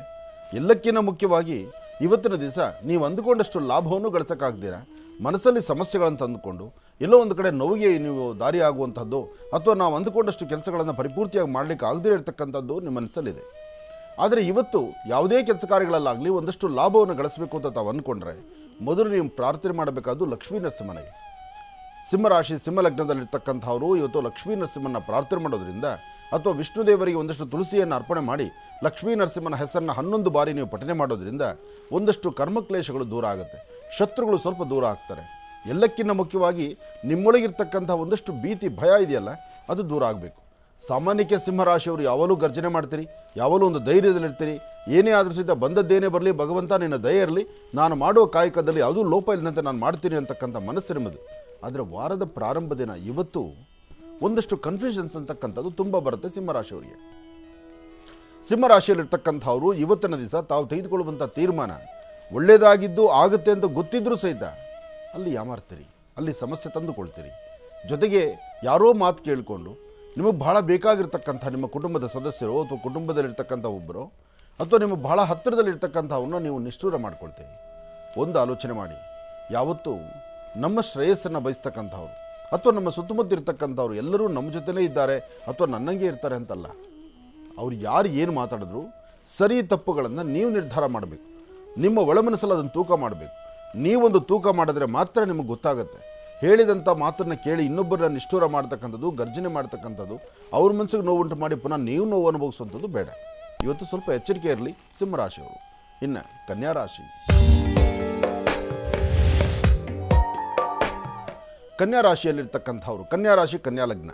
ಎಲ್ಲಕ್ಕಿಂತ ಮುಖ್ಯವಾಗಿ ಇವತ್ತಿನ ದಿವಸ ನೀವು ಅಂದುಕೊಂಡಷ್ಟು ಲಾಭವನ್ನು ಗಳಿಸೋಕ್ಕಾಗದಿರ ಮನಸ್ಸಲ್ಲಿ ಸಮಸ್ಯೆಗಳನ್ನು ತಂದುಕೊಂಡು ಎಲ್ಲೋ ಒಂದು ಕಡೆ ನೋವಿಗೆ ನೀವು ದಾರಿ ಆಗುವಂಥದ್ದು ಅಥವಾ ನಾವು ಅಂದುಕೊಂಡಷ್ಟು ಕೆಲಸಗಳನ್ನು ಪರಿಪೂರ್ತಿಯಾಗಿ ಮಾಡಲಿಕ್ಕೆ ಆಗದೇ ಇರತಕ್ಕಂಥದ್ದು ನಿಮ್ಮ ಮನಸ್ಸಲ್ಲಿದೆ. ಆದರೆ ಇವತ್ತು ಯಾವುದೇ ಕೆಲಸ ಕಾರ್ಯಗಳಲ್ಲಾಗಲಿ ಒಂದಷ್ಟು ಲಾಭವನ್ನು ಗಳಿಸಬೇಕು ಅಂತ ತಾವು ಅಂದ್ಕೊಂಡ್ರೆ ಮೊದಲು ನೀವು ಪ್ರಾರ್ಥನೆ ಮಾಡಬೇಕಾದ್ದು ಲಕ್ಷ್ಮೀ ನರಸಿಂಹನಿಗೆ. ಸಿಂಹರಾಶಿ, ಸಿಂಹಲಗ್ನದಲ್ಲಿರ್ತಕ್ಕಂಥವರು ಇವತ್ತು ಲಕ್ಷ್ಮೀ ನರಸಿಂಹನ ಪ್ರಾರ್ಥನೆ ಮಾಡೋದ್ರಿಂದ ಅಥವಾ ವಿಷ್ಣುದೇವರಿಗೆ ಒಂದಷ್ಟು ತುಳಸಿಯನ್ನು ಅರ್ಪಣೆ ಮಾಡಿ ಲಕ್ಷ್ಮೀ ನರಸಿಂಹನ ಹೆಸರನ್ನು 11 ಬಾರಿ ನೀವು ಪಠನೆ ಮಾಡೋದ್ರಿಂದ ಒಂದಷ್ಟು ಕರ್ಮಕ್ಲೇಶಗಳು ದೂರ ಆಗುತ್ತೆ, ಶತ್ರುಗಳು ಸ್ವಲ್ಪ ದೂರ ಆಗ್ತಾರೆ. ಎಲ್ಲಕ್ಕಿಂತ ಮುಖ್ಯವಾಗಿ ನಿಮ್ಮೊಳಗಿರ್ತಕ್ಕಂಥ ಒಂದಷ್ಟು ಭೀತಿ, ಭಯ ಇದೆಯಲ್ಲ, ಅದು ದೂರ ಆಗಬೇಕು. ಸಾಮಾನ್ಯಕ್ಕೆ ಸಿಂಹರಾಶಿಯವರು ಯಾವಾಗಲೂ ಗರ್ಜನೆ ಮಾಡ್ತೀರಿ, ಯಾವಾಗಲೂ ಒಂದು ಧೈರ್ಯದಲ್ಲಿರ್ತೀರಿ. ಏನೇ ಆದರೂ ಸಹಿತ ಬಂದದ್ದೇನೇ ಬರಲಿ, ಭಗವಂತ ನಿನ್ನ ದಯೆ ಇರಲಿ, ನಾನು ಮಾಡುವ ಕಾಯಕದಲ್ಲಿ ಯಾವುದೂ ಲೋಪ ಇಲ್ಲದಂತೆ ನಾನು ಮಾಡ್ತೀನಿ ಅಂತಕ್ಕಂಥ ಮನಸ್ಸು ನಿಮ್ಮದು. ಆದರೆ ವಾರದ ಪ್ರಾರಂಭ ದಿನ ಇವತ್ತು ಒಂದಷ್ಟು ಕನ್ಫ್ಯೂಷನ್ಸ್ ಅಂತಕ್ಕಂಥದ್ದು ತುಂಬ ಬರುತ್ತೆ ಸಿಂಹರಾಶಿಯವರಿಗೆ. ಸಿಂಹರಾಶಿಯಲ್ಲಿರ್ತಕ್ಕಂಥವರು ಇವತ್ತಿನ ದಿವಸ ತಾವು ತೆಗೆದುಕೊಳ್ಳುವಂಥ ತೀರ್ಮಾನ ಒಳ್ಳೆಯದಾಗಿದ್ದು ಆಗುತ್ತೆ ಅಂತ ಗೊತ್ತಿದ್ರೂ ಸಹಿತ ಅಲ್ಲಿ ಯಾಮಾರ್ತೀರಿ, ಅಲ್ಲಿ ಸಮಸ್ಯೆ ತಂದುಕೊಳ್ತೀರಿ. ಜೊತೆಗೆ ಯಾರೋ ಮಾತು ಕೇಳಿಕೊಂಡು ನಿಮಗೆ ಬಹಳ ಬೇಕಾಗಿರ್ತಕ್ಕಂಥ ನಿಮ್ಮ ಕುಟುಂಬದ ಸದಸ್ಯರು ಅಥವಾ ಕುಟುಂಬದಲ್ಲಿರ್ತಕ್ಕಂಥ ಒಬ್ಬರು ಅಥವಾ ನಿಮ್ಮ ಬಹಳ ಹತ್ತಿರದಲ್ಲಿರ್ತಕ್ಕಂಥವನ್ನ ನೀವು ನಿಷ್ಠೂರ ಮಾಡ್ಕೊಳ್ತೀರಿ. ಒಂದು ಆಲೋಚನೆ ಮಾಡಿ, ಯಾವತ್ತೂ ನಮ್ಮ ಶ್ರೇಯಸ್ಸನ್ನು ಬಯಸ್ತಕ್ಕಂಥವ್ರು ಅಥವಾ ನಮ್ಮ ಸುತ್ತಮುತ್ತ ಇರ್ತಕ್ಕಂಥವ್ರು ಎಲ್ಲರೂ ನಮ್ಮ ಜೊತೆಲೇ ಇದ್ದಾರೆ ಅಥವಾ ನನ್ನಂಗೆ ಇರ್ತಾರೆ ಅಂತಲ್ಲ. ಅವ್ರು ಯಾರು ಏನು ಮಾತಾಡಿದ್ರು ಸರಿ ತಪ್ಪುಗಳನ್ನು ನೀವು ನಿರ್ಧಾರ ಮಾಡಬೇಕು. ನಿಮ್ಮ ಒಳಮನಸ್ಸಲ್ಲಿ ಅದನ್ನು ತೂಕ ಮಾಡಬೇಕು. ನೀವೊಂದು ತೂಕ ಮಾಡಿದ್ರೆ ಮಾತ್ರ ನಿಮಗೆ ಗೊತ್ತಾಗುತ್ತೆ ಹೇಳಿದಂಥ ಮಾತನ್ನು ಕೇಳಿ ಇನ್ನೊಬ್ಬರನ್ನ ನಿಷ್ಠೂರ ಮಾಡ್ತಕ್ಕಂಥದ್ದು, ಗರ್ಜನೆ ಮಾಡ್ತಕ್ಕಂಥದ್ದು, ಅವ್ರ ಮನಸ್ಸಿಗೆ ನೋವುಂಟು ಮಾಡಿ ಪುನಃ ನೀವು ನೋವು ಅನುಭವಿಸುವಂಥದ್ದು ಬೇಡ. ಇವತ್ತು ಸ್ವಲ್ಪ ಎಚ್ಚರಿಕೆ ಇರಲಿ ಸಿಂಹರಾಶಿಯವರು. ಇನ್ನು ಕನ್ಯಾ ರಾಶಿ. ಕನ್ಯಾ ರಾಶಿಯಲ್ಲಿರ್ತಕ್ಕಂಥವ್ರು, ಕನ್ಯಾ ರಾಶಿ ಕನ್ಯಾ ಲಗ್ನ.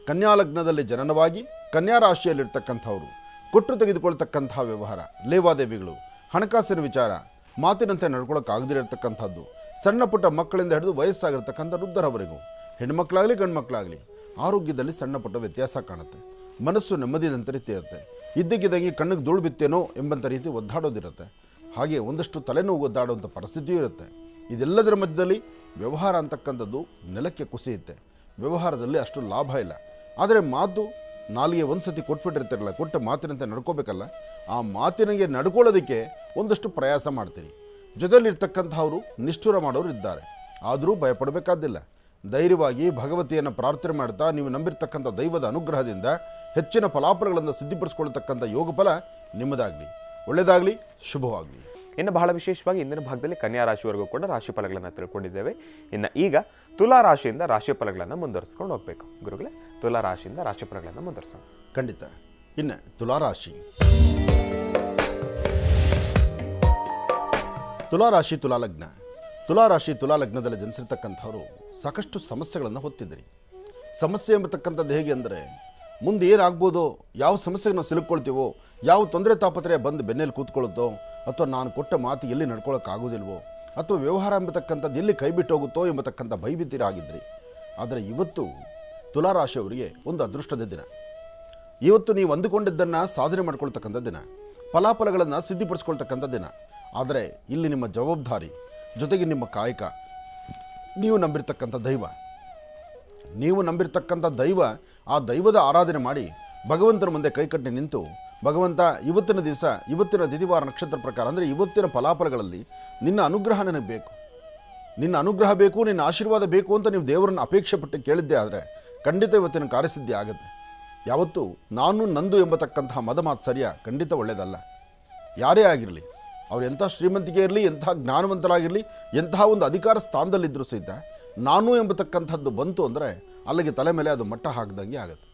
ಕನ್ಯಾ ಲಗ್ನದಲ್ಲಿ ಜನನವಾಗಿ ಕನ್ಯಾ ರಾಶಿಯಲ್ಲಿರ್ತಕ್ಕಂಥವ್ರು ಕೊಟ್ಟು ತೆಗೆದುಕೊಳ್ತಕ್ಕಂಥ ವ್ಯವಹಾರ, ಲೇವಾದೇವಿಗಳು, ಹಣಕಾಸಿನ ವಿಚಾರ, ಮಾತಿನಂತೆ ನಡ್ಕೊಳ್ಳೋಕ್ಕಾಗದಿರತಕ್ಕಂಥದ್ದು, ಸಣ್ಣ ಪುಟ್ಟ ಮಕ್ಕಳಿಂದ ಹಿಡಿದು ವಯಸ್ಸಾಗಿರ್ತಕ್ಕಂಥ ವೃದ್ಧರವರೆಗೂ, ಹೆಣ್ಮಕ್ಳಾಗಲಿ ಗಂಡು ಮಕ್ಕಳಾಗಲಿ ಆರೋಗ್ಯದಲ್ಲಿ ಸಣ್ಣ ಪುಟ್ಟ ವ್ಯತ್ಯಾಸ ಕಾಣುತ್ತೆ. ಮನಸ್ಸು ನೆಮ್ಮದಿದಂಥ ರೀತಿ ಇರುತ್ತೆ. ಇದ್ದಕ್ಕಿದ್ದಂಗೆ ಕಣ್ಣಿಗೆ ಧೂಳು ಬಿತ್ತೇನೋ ಎಂಬಂಥ ರೀತಿ ಒದ್ದಾಡೋದಿರುತ್ತೆ. ಹಾಗೆ ಒಂದಷ್ಟು ತಲೆನೋವು ಒದ್ದಾಡುವಂಥ ಪರಿಸ್ಥಿತಿಯೂ ಇರುತ್ತೆ. ಇದೆಲ್ಲದರ ಮಧ್ಯದಲ್ಲಿ ವ್ಯವಹಾರ ಅಂತಕ್ಕಂಥದ್ದು ನೆಲಕ್ಕೆ ಕುಸಿಯುತ್ತೆ. ವ್ಯವಹಾರದಲ್ಲಿ ಅಷ್ಟು ಲಾಭ ಇಲ್ಲ. ಆದರೆ ಮಾತು ನಾಲಿಗೆ ಒಂದು ಸತಿ ಕೊಟ್ಬಿಟ್ಟಿರ್ತಾರಲ್ಲ, ಕೊಟ್ಟ ಮಾತಿನಂತೆ ನಡ್ಕೋಬೇಕಲ್ಲ, ಆ ಮಾತಿನಿಗೆ ನಡ್ಕೊಳ್ಳೋದಕ್ಕೆ ಒಂದಷ್ಟು ಪ್ರಯಾಸ ಮಾಡ್ತೀರಿ. ಜೊತೆಯಲ್ಲಿರ್ತಕ್ಕಂಥವರು ನಿಷ್ಠುರ ಮಾಡೋರು ಇದ್ದಾರೆ. ಆದರೂ ಭಯಪಡಬೇಕಾದಿಲ್ಲ. ಧೈರ್ಯವಾಗಿ ಭಗವತಿಯನ್ನು ಪ್ರಾರ್ಥನೆ ಮಾಡ್ತಾ ನೀವು ನಂಬಿರ್ತಕ್ಕಂಥ ದೈವದ ಅನುಗ್ರಹದಿಂದ ಹೆಚ್ಚಿನ ಫಲಾಫಲಗಳನ್ನು ಸಿದ್ಧಿಪಡಿಸ್ಕೊಳ್ತಕ್ಕಂಥ ಯೋಗ ಫಲ ನಿಮ್ಮದಾಗಲಿ, ಒಳ್ಳೆಯದಾಗಲಿ, ಶುಭವಾಗಲಿ. ಇನ್ನು ಬಹಳ ವಿಶೇಷವಾಗಿ ಇಂದಿನ ಭಾಗದಲ್ಲಿ ಕನ್ಯಾ ರಾಶಿವರೆಗೂ ಕೂಡ ರಾಶಿ ಫಲಗಳನ್ನು ತಿಳ್ಕೊಂಡಿದ್ದೇವೆ. ಇನ್ನು ಈಗ ತುಲಾ ರಾಶಿಯಿಂದ ರಾಶಿ ಫಲಗಳನ್ನು ಮುಂದುವರಿಸ್ಕೊಂಡು ಹೋಗಬೇಕು. ಗುರುಗಳೇ, ತುಲಾ ರಾಶಿಯಿಂದ ರಾಶಿ ಫಲಗಳನ್ನು ಮುಂದುವರಿಸೋಣ. ಖಂಡಿತ. ಇನ್ನು ತುಲಾರಾಶಿ. ತುಲಾರಾಶಿ ತುಲಾಲಗ್ನ. ತುಲಾರಾಶಿ ತುಲಾಲಗ್ನದಲ್ಲಿ ಜನಿಸಿರ್ತಕ್ಕಂಥವರು ಸಾಕಷ್ಟು ಸಮಸ್ಯೆಗಳನ್ನು ಹೊತ್ತಿದ್ರಿ. ಸಮಸ್ಯೆ ಎಂಬತಕ್ಕಂಥದ್ದು ಹೇಗೆ ಅಂದರೆ, ಮುಂದೆ ಏನಾಗ್ಬೋದೋ, ಯಾವ ಸಮಸ್ಯೆಗೆ ನಾವು ಸಿಲುಕೊಳ್ತೀವೋ, ಯಾವ ತೊಂದರೆ ತಾಪತ್ರೆ ಬಂದು ಬೆನ್ನೆಲ್ಲಿ ಕೂತ್ಕೊಳ್ಳುತ್ತೋ, ಅಥವಾ ನಾನು ಕೊಟ್ಟ ಮಾತು ಎಲ್ಲಿ ನಡ್ಕೊಳ್ಳೋಕ್ಕಾಗೋದಿಲ್ವೋ, ಅಥವಾ ವ್ಯವಹಾರ ಎಂಬತಕ್ಕಂಥದ್ದು ಎಲ್ಲಿ ಕೈ ಬಿಟ್ಟು ಹೋಗುತ್ತೋ ಎಂಬತಕ್ಕಂಥ ಭಯಭೀತಿರಾಗಿದ್ರಿ. ಆದರೆ ಇವತ್ತು ತುಲಾರಾಶಿಯವರಿಗೆ ಒಂದು ಅದೃಷ್ಟದ ದಿನ. ಇವತ್ತು ನೀವು ಅಂದುಕೊಂಡಿದ್ದನ್ನು ಸಾಧನೆ ಮಾಡ್ಕೊಳ್ತಕ್ಕಂಥ ದಿನ, ಫಲಾಫಲಗಳನ್ನು ಸಿದ್ಧಿಪಡಿಸ್ಕೊಳ್ತಕ್ಕಂಥ ದಿನ. ಆದರೆ ಇಲ್ಲಿ ನಿಮ್ಮ ಜವಾಬ್ದಾರಿ ಜೊತೆಗೆ ನಿಮ್ಮ ಕಾಯಕ, ನೀವು ನಂಬಿರ್ತಕ್ಕಂಥ ದೈವ, ಆ ದೈವದ ಆರಾಧನೆ ಮಾಡಿ ಭಗವಂತನ ಮುಂದೆ ಕೈಕಟ್ಟಿ ನಿಂತು, ಭಗವಂತ ಇವತ್ತಿನ ದಿವಸ, ಇವತ್ತಿನ ತಿಥಿವಾರ ನಕ್ಷತ್ರ ಪ್ರಕಾರ ಅಂದರೆ ಇವತ್ತಿನ ಫಲಾಫಲಗಳಲ್ಲಿ ನಿನ್ನ ಅನುಗ್ರಹ ನನಗೆ ಬೇಕು, ನಿನ್ನ ಅನುಗ್ರಹ ಬೇಕು, ನಿನ್ನ ಆಶೀರ್ವಾದ ಬೇಕು ಅಂತ ನೀವು ದೇವರನ್ನು ಅಪೇಕ್ಷೆ ಪಟ್ಟು ಕೇಳಿದ್ದೆ ಆದರೆ ಖಂಡಿತ ಇವತ್ತಿನ ಕಾರ್ಯಸಿದ್ಧಿ ಆಗುತ್ತೆ. ಯಾವತ್ತೂ ನಾನು ನಂದು ಎಂಬತಕ್ಕಂತಹ ಮದಮಾತು ಸರಿಯ ಖಂಡಿತ ಒಳ್ಳೆಯದಲ್ಲ. ಯಾರೇ ಆಗಿರಲಿ, ಅವ್ರು ಎಂಥ ಶ್ರೀಮಂತಿಕೆ ಇರಲಿ, ಎಂಥ ಜ್ಞಾನವಂತರಾಗಿರಲಿ, ಎಂತಹ ಒಂದು ಅಧಿಕಾರ ಸ್ಥಾನದಲ್ಲಿದ್ದರೂ ಸಹಿತ ನಾನು ಎಂಬತಕ್ಕಂಥದ್ದು ಬಂತು ಅಂದರೆ ಅಲ್ಲಿಗೆ ತಲೆ ಮೇಲೆ ಅದು ಮಟ್ಟ ಹಾಕಿದಂಗೆ ಆಗುತ್ತೆ.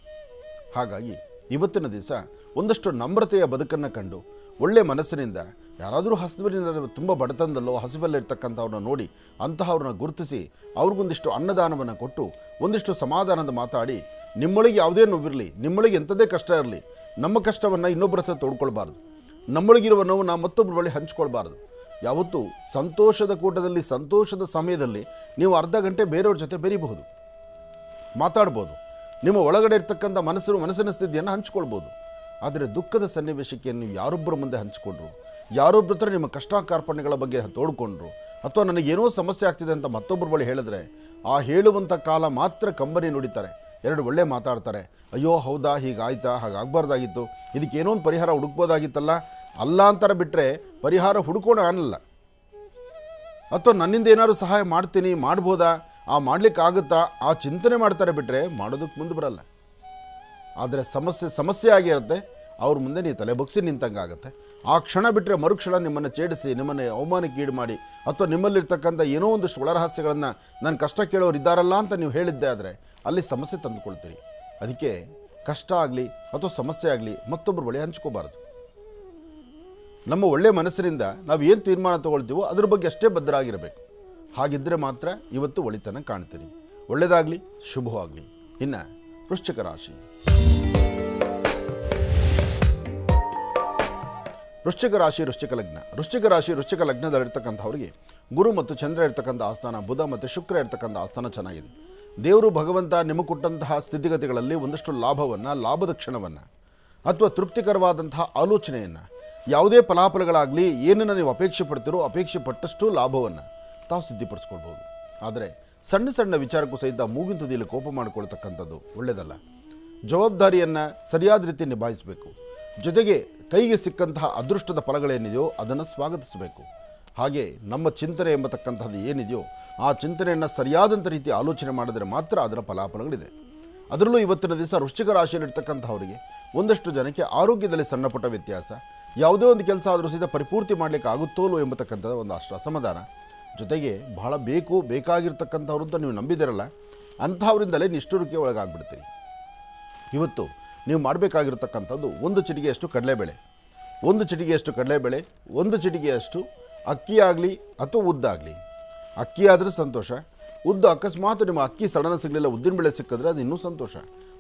ಹಾಗಾಗಿ ಇವತ್ತಿನ ದಿವಸ ಒಂದಷ್ಟು ನಮ್ರತೆಯ ಬದುಕನ್ನು ಕಂಡು ಒಳ್ಳೆಯ ಮನಸ್ಸಿನಿಂದ ಯಾರಾದರೂ ಹಸಿವಿನಿಂದ ತುಂಬ ಬಡತನದಲ್ಲೋ ಹಸಿವಲ್ಲಿರ್ತಕ್ಕಂಥವ್ರನ್ನ ನೋಡಿ ಅಂತಹವ್ರನ್ನ ಗುರುತಿಸಿ ಅವ್ರಿಗೊಂದಿಷ್ಟು ಅನ್ನದಾನವನ್ನು ಕೊಟ್ಟು ಒಂದಿಷ್ಟು ಸಮಾಧಾನದ ಮಾತಾಡಿ, ನಿಮ್ಮೊಳಗೆ ಯಾವುದೇ ನೋವಿರಲಿ, ನಿಮ್ಮೊಳಗೆ ಎಂಥದೇ ಕಷ್ಟ ಇರಲಿ, ನಮ್ಮ ಕಷ್ಟವನ್ನು ಇನ್ನೊಬ್ಬರ ಹತ್ರ ತೋಡ್ಕೊಳ್ಬಾರ್ದು, ನಮ್ಮೊಳಗಿರುವ ನೋವು ಮತ್ತೊಬ್ಬರ ಬಳಿ ಹಂಚ್ಕೊಳ್ಬಾರ್ದು. ಯಾವತ್ತೂ ಸಂತೋಷದ ಕೂಟದಲ್ಲಿ, ಸಂತೋಷದ ಸಮಯದಲ್ಲಿ ನೀವು ಅರ್ಧ ಗಂಟೆ ಬೇರೆಯವ್ರ ಜೊತೆ ಬೆರೀಬಹುದು, ಮಾತಾಡ್ಬೋದು, ನಿಮ್ಮ ಒಳಗಡೆ ಇರ್ತಕ್ಕಂಥ ಮನಸ್ಸಿನ ಸ್ಥಿತಿಯನ್ನು ಹಂಚ್ಕೊಳ್ಬೋದು. ಆದರೆ ದುಃಖದ ಸನ್ನಿವೇಶಕ್ಕೆ ನೀವು ಯಾರೊಬ್ಬರ ಮುಂದೆ ಹಂಚಿಕೊಂಡ್ರು, ಯಾರೊಬ್ಬರ ಹತ್ರ ನಿಮ್ಮ ಕಷ್ಟ ಕಾರ್ಪಣ್ಯಗಳ ಬಗ್ಗೆ ತೋಡ್ಕೊಂಡ್ರು, ಅಥವಾ ನನಗೇನೋ ಸಮಸ್ಯೆ ಆಗ್ತಿದೆ ಅಂತ ಮತ್ತೊಬ್ಬರ ಬಳಿ ಹೇಳಿದ್ರೆ ಆ ಹೇಳುವಂಥ ಕಾಲ ಮಾತ್ರ ಕಂಬನಿ ನುಡಿತಾರೆ, ಎರಡು ಒಳ್ಳೆ ಮಾತಾಡ್ತಾರೆ. ಅಯ್ಯೋ ಹೌದಾ, ಹೀಗಾಯ್ತಾ, ಹಾಗಾಗಬಾರ್ದಾಗಿತ್ತು, ಇದಕ್ಕೇನೋ ಒಂದು ಪರಿಹಾರ ಹುಡುಕ್ಬೋದಾಗಿತ್ತಲ್ಲ, ಅಲ್ಲ ಅಂತಾರೆ. ಬಿಟ್ಟರೆ ಪರಿಹಾರ ಹುಡುಕೋಣ ಅನ್ನಲ್ಲ. ಅಥವಾ ನನ್ನಿಂದ ಏನಾದ್ರು ಸಹಾಯ ಮಾಡ್ತೀನಿ, ಮಾಡ್ಬೋದಾ, ಮಾಡಲಿಕ್ಕಾಗುತ್ತಾ, ಆ ಚಿಂತನೆ ಮಾಡ್ತಾರೆ. ಬಿಟ್ಟರೆ ಮಾಡೋದಕ್ಕೆ ಮುಂದೆ ಬರಲ್ಲ. ಆದರೆ ಸಮಸ್ಯೆ ಆಗಿರುತ್ತೆ, ಅವ್ರ ಮುಂದೆ ನೀವು ತಲೆ ಬಗ್ಸಿ ನಿಂತಂಗಾಗುತ್ತೆ. ಆ ಕ್ಷಣ ಬಿಟ್ಟರೆ ಮರುಕ್ಷಣ ನಿಮ್ಮನ್ನು ಛೇಡಿಸಿ, ನಿಮ್ಮನ್ನು ಅವಮಾನಕ್ಕೀಡು ಮಾಡಿ, ಅಥವಾ ನಿಮ್ಮಲ್ಲಿರ್ತಕ್ಕಂಥ ಏನೋ ಒಂದಷ್ಟು ಒಳರಹಸ್ಯಗಳನ್ನು ನನ್ನ ಕಷ್ಟ ಕೇಳೋರು ಇದ್ದಾರಲ್ಲ ಅಂತ ನೀವು ಹೇಳಿದ್ದೆ ಆದರೆ ಅಲ್ಲಿ ಸಮಸ್ಯೆ ತಂದುಕೊಳ್ತೀರಿ. ಅದಕ್ಕೆ ಕಷ್ಟ ಆಗಲಿ ಅಥವಾ ಸಮಸ್ಯೆ ಆಗಲಿ ಮತ್ತೊಬ್ಬರ ಬಳಿ ಹಂಚ್ಕೋಬಾರ್ದು. ನಮ್ಮ ಒಳ್ಳೆಯ ಮನಸ್ಸಿನಿಂದ ನಾವು ಏನು ತೀರ್ಮಾನ ತಗೊಳ್ತೀವೋ ಅದ್ರ ಬಗ್ಗೆ ಅಷ್ಟೇ ಬದ್ಧರಾಗಿರಬೇಕು. ಹಾಗಿದ್ದರೆ ಮಾತ್ರ ಇವತ್ತು ಒಳಿತನ ಕಾಣ್ತೀರಿ. ಒಳ್ಳೆಯದಾಗಲಿ, ಶುಭವಾಗಲಿ. ಇನ್ನು ವೃಶ್ಚಿಕ ರಾಶಿ. ವೃಶ್ಚಿಕ ರಾಶಿ ವೃಶ್ಚಿಕ ಲಗ್ನ. ವೃಶ್ಚಿಕ ಲಗ್ನದಲ್ಲಿರ್ತಕ್ಕಂಥವ್ರಿಗೆ ಗುರು ಮತ್ತು ಚಂದ್ರ ಇರ್ತಕ್ಕಂಥ ಆಸ್ಥಾನ, ಬುಧ ಮತ್ತು ಶುಕ್ರ ಇರ್ತಕ್ಕಂಥ ಆಸ್ಥಾನ ಚೆನ್ನಾಗಿದೆ. ದೇವರು ಭಗವಂತ ನಿಮಗೆ ಕೊಟ್ಟಂತಹ ಸ್ಥಿತಿಗತಿಗಳಲ್ಲಿ ಒಂದಷ್ಟು ಲಾಭದ ಕ್ಷಣವನ್ನು ಅಥವಾ ತೃಪ್ತಿಕರವಾದಂತಹ ಆಲೋಚನೆಯನ್ನು, ಯಾವುದೇ ಫಲಾಫಲಗಳಾಗಲಿ ಏನನ್ನು ನೀವು ಅಪೇಕ್ಷೆ ಪಡ್ತೀರೋ ಅಪೇಕ್ಷೆ ಪಟ್ಟಷ್ಟು ಲಾಭವನ್ನು ತಾವು ಸಿದ್ಧಿಪಡಿಸ್ಕೊಳ್ಬೋದು. ಆದರೆ ಸಣ್ಣ ಸಣ್ಣ ವಿಚಾರಕ್ಕೂ ಸಹಿತ ಮೂಗಿನ ತುದಿಯಲ್ಲಿ ಕೋಪ ಮಾಡಿಕೊಳ್ತಕ್ಕಂಥದ್ದು ಒಳ್ಳೆಯದಲ್ಲ. ಜವಾಬ್ದಾರಿಯನ್ನು ಸರಿಯಾದ ರೀತಿ ನಿಭಾಯಿಸಬೇಕು. ಜೊತೆಗೆ ಕೈಗೆ ಸಿಕ್ಕಂತಹ ಅದೃಷ್ಟದ ಫಲಗಳೇನಿದೆಯೋ ಅದನ್ನು ಸ್ವಾಗತಿಸಬೇಕು. ಹಾಗೆ ನಮ್ಮ ಚಿಂತನೆ ಎಂಬತಕ್ಕಂಥದ್ದು ಏನಿದೆಯೋ ಆ ಚಿಂತನೆಯನ್ನು ಸರಿಯಾದಂಥ ರೀತಿ ಆಲೋಚನೆ ಮಾಡಿದರೆ ಮಾತ್ರ ಅದರ ಫಲಾಫಲಗಳಿದೆ. ಅದರಲ್ಲೂ ಇವತ್ತಿನ ದಿವಸ ವೃಶ್ಚಿಕ ರಾಶಿಯಲ್ಲಿರ್ತಕ್ಕಂಥವರಿಗೆ ಒಂದಷ್ಟು ಜನಕ್ಕೆ ಆರೋಗ್ಯದಲ್ಲಿ ಸಣ್ಣ ಪುಟ್ಟ ವ್ಯತ್ಯಾಸ, ಯಾವುದೇ ಒಂದು ಕೆಲಸ ಆದರೂ ಸಹಿತ ಪರಿಪೂರ್ತಿ ಮಾಡಲಿಕ್ಕೆ ಆಗುತ್ತೋಲೋ ಎಂಬತಕ್ಕಂಥದ್ದು ಒಂದು ಅಷ್ಟು ಅಸಮಾಧಾನ, ಜೊತೆಗೆ ಬಹಳ ಬೇಕಾಗಿರ್ತಕ್ಕಂಥವ್ರು ಅಂತ ನೀವು ನಂಬಿದಿರಲ್ಲ, ಅಂಥವರಿಂದಲೇ ನಿಷ್ಠುರಕ್ಕೆ ಒಳಗಾಗ್ಬಿಡ್ತೀರಿ. ಇವತ್ತು ನೀವು ಮಾಡಬೇಕಾಗಿರ್ತಕ್ಕಂಥದ್ದು 1 ಚಿಟಿಕೆಯಷ್ಟು ಕಡಲೆಬೇಳೆ, 1 ಚಿಟಿಕೆಯಷ್ಟು ಕಡಲೆಬೇಳೆ, 1 ಚಿಟಿಕೆಯಷ್ಟು ಅಕ್ಕಿ ಆಗಲಿ ಅಥವಾ ಉದ್ದಾಗಲಿ. ಅಕ್ಕಿ ಆದರೆ ಸಂತೋಷ, ಉದ್ದು ಅಕಸ್ಮಾತ್ ನಿಮ್ಮ ಅಕ್ಕಿ ಸಡನ್ ಸಿಗಲಿಲ್ಲ, ಉದ್ದಿನಬೇಳೆ ಸಿಕ್ಕಿದ್ರೆ ಅದು ಇನ್ನೂ ಸಂತೋಷ.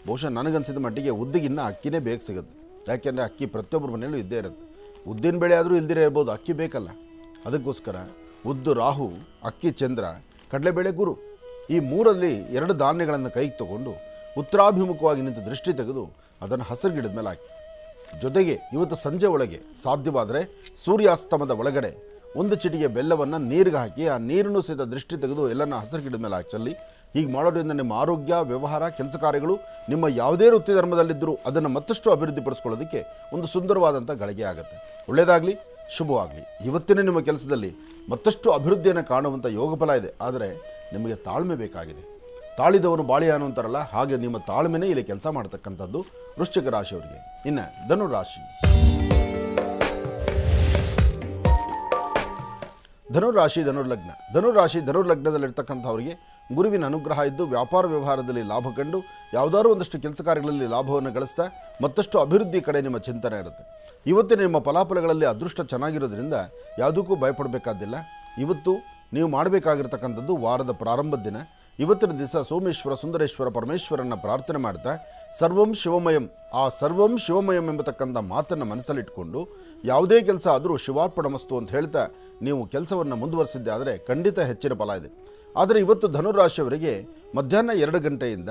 ಬಹುಶಃ ನನಗನ್ಸಿದ ಮಟ್ಟಿಗೆ ಉದ್ದಿಗಿನ್ನ ಅಕ್ಕಿನೇ ಬೇಗ ಸಿಗುತ್ತೆ. ಯಾಕೆಂದರೆ ಅಕ್ಕಿ ಪ್ರತಿಯೊಬ್ಬರ ಮನೆಯಲ್ಲೂ ಇದ್ದೇ ಇರುತ್ತೆ. ಉದ್ದಿನಬೇಳೆ ಆದರೂ ಇಲ್ದಿರೇ ಇರ್ಬೋದು, ಅಕ್ಕಿ ಬೇಕಲ್ಲ. ಅದಕ್ಕೋಸ್ಕರ ಉದ್ದು ರಾಹು, ಅಕ್ಕಿ ಚಂದ್ರ, ಕಡಲೆಬೇಳೆ ಗುರು, ಈ 3ರಲ್ಲಿ 2 ಧಾನ್ಯಗಳನ್ನು ಕೈಗೆ ತಗೊಂಡು ಉತ್ತರಾಭಿಮುಖವಾಗಿ ನಿಂತು ದೃಷ್ಟಿ ತೆಗೆದು ಅದನ್ನು ಹಸಿರು ಗಿಡದ ಮೇಲೆ ಹಾಕಿ. ಜೊತೆಗೆ ಇವತ್ತು ಸಂಜೆ ಒಳಗೆ ಸಾಧ್ಯವಾದರೆ ಸೂರ್ಯಾಸ್ತಮದ ಒಳಗಡೆ 1 ಚಿಟಿಕೆ ಬೆಲ್ಲವನ್ನು ನೀರಿಗೆ ಹಾಕಿ ಆ ನೀರನ್ನು ಸಹಿತ ದೃಷ್ಟಿ ತೆಗೆದು ಎಲ್ಲನ ಹಸಿರು ಗಿಡದ ಮೇಲೆ ಹಾಕಿ ಚೆಲ್ಲಿ. ಹೀಗೆ ಮಾಡೋದ್ರಿಂದ ನಿಮ್ಮ ಆರೋಗ್ಯ, ವ್ಯವಹಾರ, ಕೆಲಸ ಕಾರ್ಯಗಳು ನಿಮ್ಮ ಯಾವುದೇ ವೃತ್ತಿ ಧರ್ಮದಲ್ಲಿದ್ದರೂ ಅದನ್ನು ಮತ್ತಷ್ಟು ಅಭಿವೃದ್ಧಿಪಡಿಸ್ಕೊಳ್ಳೋದಕ್ಕೆ ಒಂದು ಸುಂದರವಾದಂಥ ಗಳಿಗೆ ಆಗುತ್ತೆ. ಒಳ್ಳೆಯದಾಗಲಿ, ಶುಭವಾಗಲಿ. ಇವತ್ತಿನ ನಿಮ್ಮ ಕೆಲಸದಲ್ಲಿ ಮತ್ತಷ್ಟು ಅಭಿವೃದ್ಧಿಯನ್ನು ಕಾಣುವಂಥ ಯೋಗಫಲ ಇದೆ. ಆದರೆ ನಿಮಗೆ ತಾಳ್ಮೆ ಬೇಕಾಗಿದೆ. ತಾಳಿದವನು ಬಾಳಿಯಾನು ಅಂತಾರಲ್ಲ, ಹಾಗೆ ನಿಮ್ಮ ತಾಳ್ಮೆನೇ ಇಲ್ಲಿ ಕೆಲಸ ಮಾಡ್ತಕ್ಕಂಥದ್ದು ವೃಶ್ಚಿಕ ರಾಶಿಯವರಿಗೆ. ಇನ್ನು ಧನುರಾಶಿ. ಧನುರ್ಲಗ್ನದಲ್ಲಿರ್ತಕ್ಕಂಥವರಿಗೆ ಗುರುವಿನ ಅನುಗ್ರಹ ಇದ್ದು ವ್ಯಾಪಾರ ವ್ಯವಹಾರದಲ್ಲಿ ಲಾಭ ಕಂಡು ಯಾವುದಾದ್ರೂ ಒಂದಷ್ಟು ಕೆಲಸ ಕಾರ್ಯಗಳಲ್ಲಿ ಲಾಭವನ್ನು ಗಳಿಸ್ತಾ ಮತ್ತಷ್ಟು ಅಭಿವೃದ್ಧಿ ಕಡೆ ನಿಮ್ಮ ಚಿಂತನೆ ಇರುತ್ತೆ. ಇವತ್ತಿನ ನಿಮ್ಮ ಫಲಾಫಲಗಳಲ್ಲಿ ಅದೃಷ್ಟ ಚೆನ್ನಾಗಿರೋದ್ರಿಂದ ಯಾವುದಕ್ಕೂ ಭಯಪಡಬೇಕಾದಿಲ್ಲ. ಇವತ್ತು ನೀವು ಮಾಡಬೇಕಾಗಿರ್ತಕ್ಕಂಥದ್ದು ವಾರದ ಪ್ರಾರಂಭದ ದಿನ. ಇವತ್ತಿನ ದಿವಸ ಸೋಮೇಶ್ವರ, ಸುಂದರೇಶ್ವರ, ಪರಮೇಶ್ವರನ ಪ್ರಾರ್ಥನೆ ಮಾಡ್ತಾ ಸರ್ವಂ ಶಿವಮಯಂ, ಆ ಸರ್ವಂ ಶಿವಮಯಂ ಎಂಬತಕ್ಕಂಥ ಮಾತನ್ನು ಮನಸ್ಸಲ್ಲಿಟ್ಕೊಂಡು ಯಾವುದೇ ಕೆಲಸ ಆದರೂ ಶಿವಾರ್ಪಣಮಸ್ತು ಅಂತ ಹೇಳ್ತಾ ನೀವು ಕೆಲಸವನ್ನು ಮುಂದುವರಿಸಿದ್ದೆ ಆದರೆ ಖಂಡಿತ ಹೆಚ್ಚಿನ ಫಲ ಇದೆ. ಆದರೆ ಇವತ್ತು ಧನುರಾಶಿಯವರಿಗೆ ಮಧ್ಯಾಹ್ನ 2 ಗಂಟೆಯಿಂದ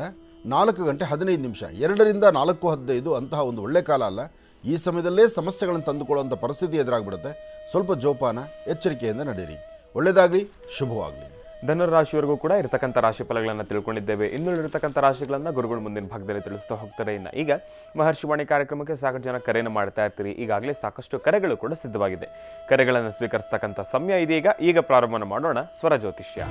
4 ಗಂಟೆ 15 ನಿಮಿಷ, 2 ರಿಂದ 4:15 ಅಂತಹ ಒಂದು ಒಳ್ಳೆ ಕಾಲ ಅಲ್ಲ. ಈ ಸಮಯದಲ್ಲೇ ಸಮಸ್ಯೆಗಳನ್ನು ತಂದುಕೊಳ್ಳುವಂಥ ಪರಿಸ್ಥಿತಿ ಎದುರಾಗ್ಬಿಡುತ್ತೆ. ಸ್ವಲ್ಪ ಜೋಪಾನ, ಎಚ್ಚರಿಕೆಯಿಂದ ನಡೆಯಿರಿ. ಒಳ್ಳೆಯದಾಗಲಿ, ಶುಭವಾಗಲಿ. ಧನುರಾಶಿಯವರೆಗೂ ಕೂಡ ಇರತಕ್ಕಂಥ ರಾಶಿ ಫಲಗಳನ್ನು ತಿಳ್ಕೊಂಡಿದ್ದೇವೆ. ಇನ್ನುಳಿರತಕ್ಕಂಥ ರಾಶಿಗಳನ್ನು ಗುರುಗಳು ಮುಂದಿನ ಭಾಗದಲ್ಲಿ ತಿಳಿಸ್ತಾ ಹೋಗ್ತಾರೆ. ಇನ್ನು ಈಗ ಮಹರ್ಷಿವಾಣಿ ಕಾರ್ಯಕ್ರಮಕ್ಕೆ ಸಾಕಷ್ಟು ಜನ ಕರೆಯನ್ನು ಮಾಡ್ತಾ ಇರ್ತೀರಿ. ಈಗಾಗಲೇ ಸಾಕಷ್ಟು ಕರೆಗಳು ಕೂಡ ಸಿದ್ಧವಾಗಿದೆ. ಕರೆಗಳನ್ನು ಸ್ವೀಕರಿಸ್ತಕ್ಕಂಥ ಸಮಯ ಇದೀಗ. ಈಗ ಪ್ರಾರಂಭವನ್ನು ಮಾಡೋಣ ಸ್ವರ ಜ್ಯೋತಿಷ್ಯ.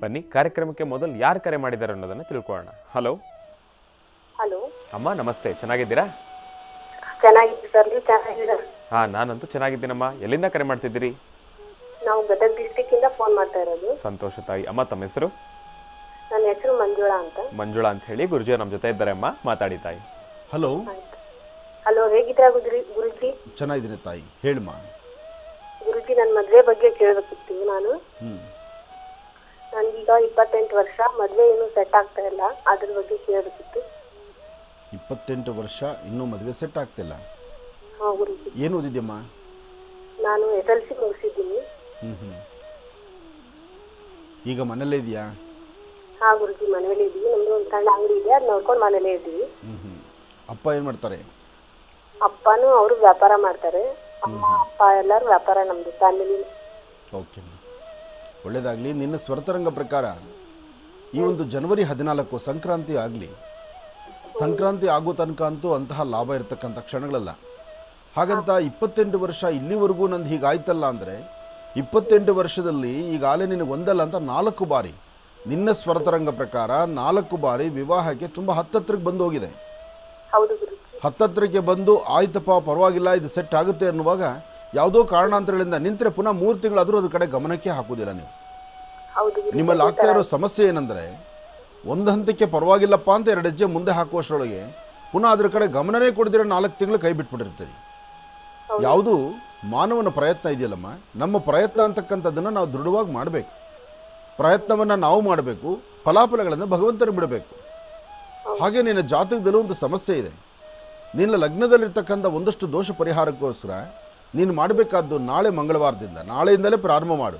ಬನ್ನಿ, ಕಾರ್ಯಕ್ರಮಕ್ಕೆ ಮೊದಲು ಯಾರು ಕರೆ ಮಾಡಿದ್ದಾರೆ ಅನ್ನೋದನ್ನು ತಿಳ್ಕೊಳ್ಳೋಣ. ಹಲೋ. ಹಲೋ ಅಮ್ಮ, ನಮಸ್ತೆ. ಚೆನ್ನಾಗಿದ್ದೀರಾ? ಚೆನ್ನಾಗಿದ್ದೀವಿ ಸರ್, ನೀವು ಚೆನ್ನಾಗಿದ್ದೀರಾ? ಹಾ, ನಾನಂತೂ ಚೆನ್ನಾಗಿದ್ದೀನಮ್ಮ. ಎಲ್ಲಿಂದ ಕರೆ ಮಾಡ್ತಿದ್ದೀರಿ? ನಾವು ಗದಗ ಡಿಸ್ಟಿಕ್ ಇಂದ ಫೋನ್ ಮಾಡ್ತಾ ಇರೋದು. ಸಂತೋಷ ತಾಯಿ. ಅಮ್ಮ, ತಮ್ಮ ಹೆಸರು? ನನ್ನ ಹೆಸರು ಮಂಜುಳಾ ಅಂತ. ಮಂಜುಳಾ ಅಂತ ಹೇಳಿ. ಗುರುಜಿ ನಮ್ಮ ಜೊತೆ ಇದ್ದಾರೆ. ಅಮ್ಮ, ಮಾತಾಡಿ ತಾಯಿ. ಹಲೋ. ಹಲೋ, ಹೇಗಿದ್ದೀರಾ ಗುರುಜಿ? ಚೆನ್ನಾಗಿದ್ದೀನಿ ತಾಯಿ, ಹೇಳಮ್ಮ. ಗುರುಜಿ, ನನ್ನ ಮದುವೆ ಬಗ್ಗೆ ಕೇಳಬೇಕಿತ್ತು ನಾನು. ನನಗೀಗ 28 ವರ್ಷ, ಮದುವೆ ಏನು ಸೆಟ್ ಆಗ್ತಾ ಇಲ್ಲ, ಅದ್ರ ಬಗ್ಗೆ ಕೇಳಬೇಕಿತ್ತು. 28 ವರ್ಷ, ಇನ್ನೂ ಮದುವೆ ಸೆಟ್ ಆಗ್ತಿಲ್ಲ? ಹಾಂ ಗುರುಜಿ. ಏನು ಓದಿದ್ಯಮ್ಮ? ನಾನು SLC ಮುಗಿಸಿದ್ದೀನಿ. ಈಗ ಮನೇಲೇ ಇದೆಯಾ? ಹಾಂ ಗುರುಜಿ, ಮನೇಲಿ ಇದ್ದೀವಿ. ನಮ್ದು ಒಂದು ಸಣ್ಣ ಅಂಗಡಿ ಇದೆ, ಅದು ನೋಡ್ಕೊಂಡು ಮನೇಲೇ ಇದ್ದೀವಿ. ಅಪ್ಪ ಏನು ಮಾಡ್ತಾರೆ? ಅಪ್ಪನೂ ಅವರು ವ್ಯಾಪಾರ ಮಾಡ್ತಾರೆ. ಅಮ್ಮ ಅಪ್ಪ ಎಲ್ಲರೂ ವ್ಯಾಪಾರ, ನಮ್ಮದು ಫ್ಯಾಮಿಲಿ. ಓಕೆ, ಒಳ್ಳೆಯದಾಗಲಿ. ನಿನ್ನ ಸ್ವರತರಂಗ ಪ್ರಕಾರ ಈ ಒಂದು ಜನವರಿ 14 ಸಂಕ್ರಾಂತಿ ಆಗಲಿ, ಸಂಕ್ರಾಂತಿ ಆಗೋ ತನಕ ಅಂತೂ ಅಂತಹ ಲಾಭ ಇರತಕ್ಕಂಥ ಕ್ಷಣಗಳಲ್ಲ. ಹಾಗಂತ 28 ವರ್ಷ ಇಲ್ಲಿವರೆಗೂ ನಂದು ಹೀಗಾಯ್ತಲ್ಲ ಅಂದರೆ 28 ವರ್ಷದಲ್ಲಿ ಈಗಾಗಲೇ ನಿನಗೆ ಒಂದಲ್ಲ ಅಂತ 4 ಬಾರಿ ನಿನ್ನ ಸ್ವರತರಂಗ ಪ್ರಕಾರ 4 ಬಾರಿ ವಿವಾಹಕ್ಕೆ ತುಂಬ ಹತ್ತತ್ರಕ್ಕೆ ಬಂದು ಹೋಗಿದೆ. ಹತ್ತತ್ರಕ್ಕೆ ಬಂದು ಆಯ್ತಪ್ಪ ಪರವಾಗಿಲ್ಲ ಇದು ಸೆಟ್ ಆಗುತ್ತೆ ಅನ್ನುವಾಗ ಯಾವುದೋ ಕಾರಣಾಂತರಗಳಿಂದ ನಿಂತರೆ ಪುನಃ 3 ತಿಂಗಳಾದರೂ ಅದ್ರ ಕಡೆ ಗಮನಕ್ಕೆ ಹಾಕೋದಿಲ್ಲ ನೀವು. ನಿಮ್ಮಲ್ಲಿ ಆಗ್ತಾ ಇರೋ ಸಮಸ್ಯೆ ಏನಂದರೆ, ಒಂದು ಹಂತಕ್ಕೆ ಪರವಾಗಿಲ್ಲಪ್ಪ ಅಂತ 2 ಹೆಜ್ಜೆ ಮುಂದೆ ಹಾಕುವಷ್ಟರೊಳಗೆ ಪುನಃ ಅದ್ರ ಕಡೆ ಗಮನನೇ ಕೊಡ್ದಿರ 4 ತಿಂಗಳು ಕೈ ಬಿಟ್ಬಿಟ್ಟಿರ್ತೀರಿ. ಯಾವುದು ಮಾನವನ ಪ್ರಯತ್ನ ಇದೆಯಲ್ಲಮ್ಮ, ನಮ್ಮ ಪ್ರಯತ್ನ ಅಂತಕ್ಕಂಥದ್ದನ್ನು ನಾವು ದೃಢವಾಗಿ ಮಾಡಬೇಕು. ಪ್ರಯತ್ನವನ್ನು ನಾವು ಮಾಡಬೇಕು, ಫಲಾಫಲಗಳನ್ನು ಭಗವಂತನಿಗೆ ಬಿಡಬೇಕು. ಹಾಗೆ ನಿನ್ನ ಜಾತಕದಲ್ಲೂ ಒಂದು ಸಮಸ್ಯೆ ಇದೆ. ನಿನ್ನ ಲಗ್ನದಲ್ಲಿರ್ತಕ್ಕಂಥ ಒಂದಷ್ಟು ದೋಷ ಪರಿಹಾರಕ್ಕೋಸ್ಕರ ನೀನು ಮಾಡಬೇಕಾದ್ದು ನಾಳೆ ಮಂಗಳವಾರದಿಂದ, ನಾಳೆಯಿಂದಲೇ ಪ್ರಾರಂಭ ಮಾಡು.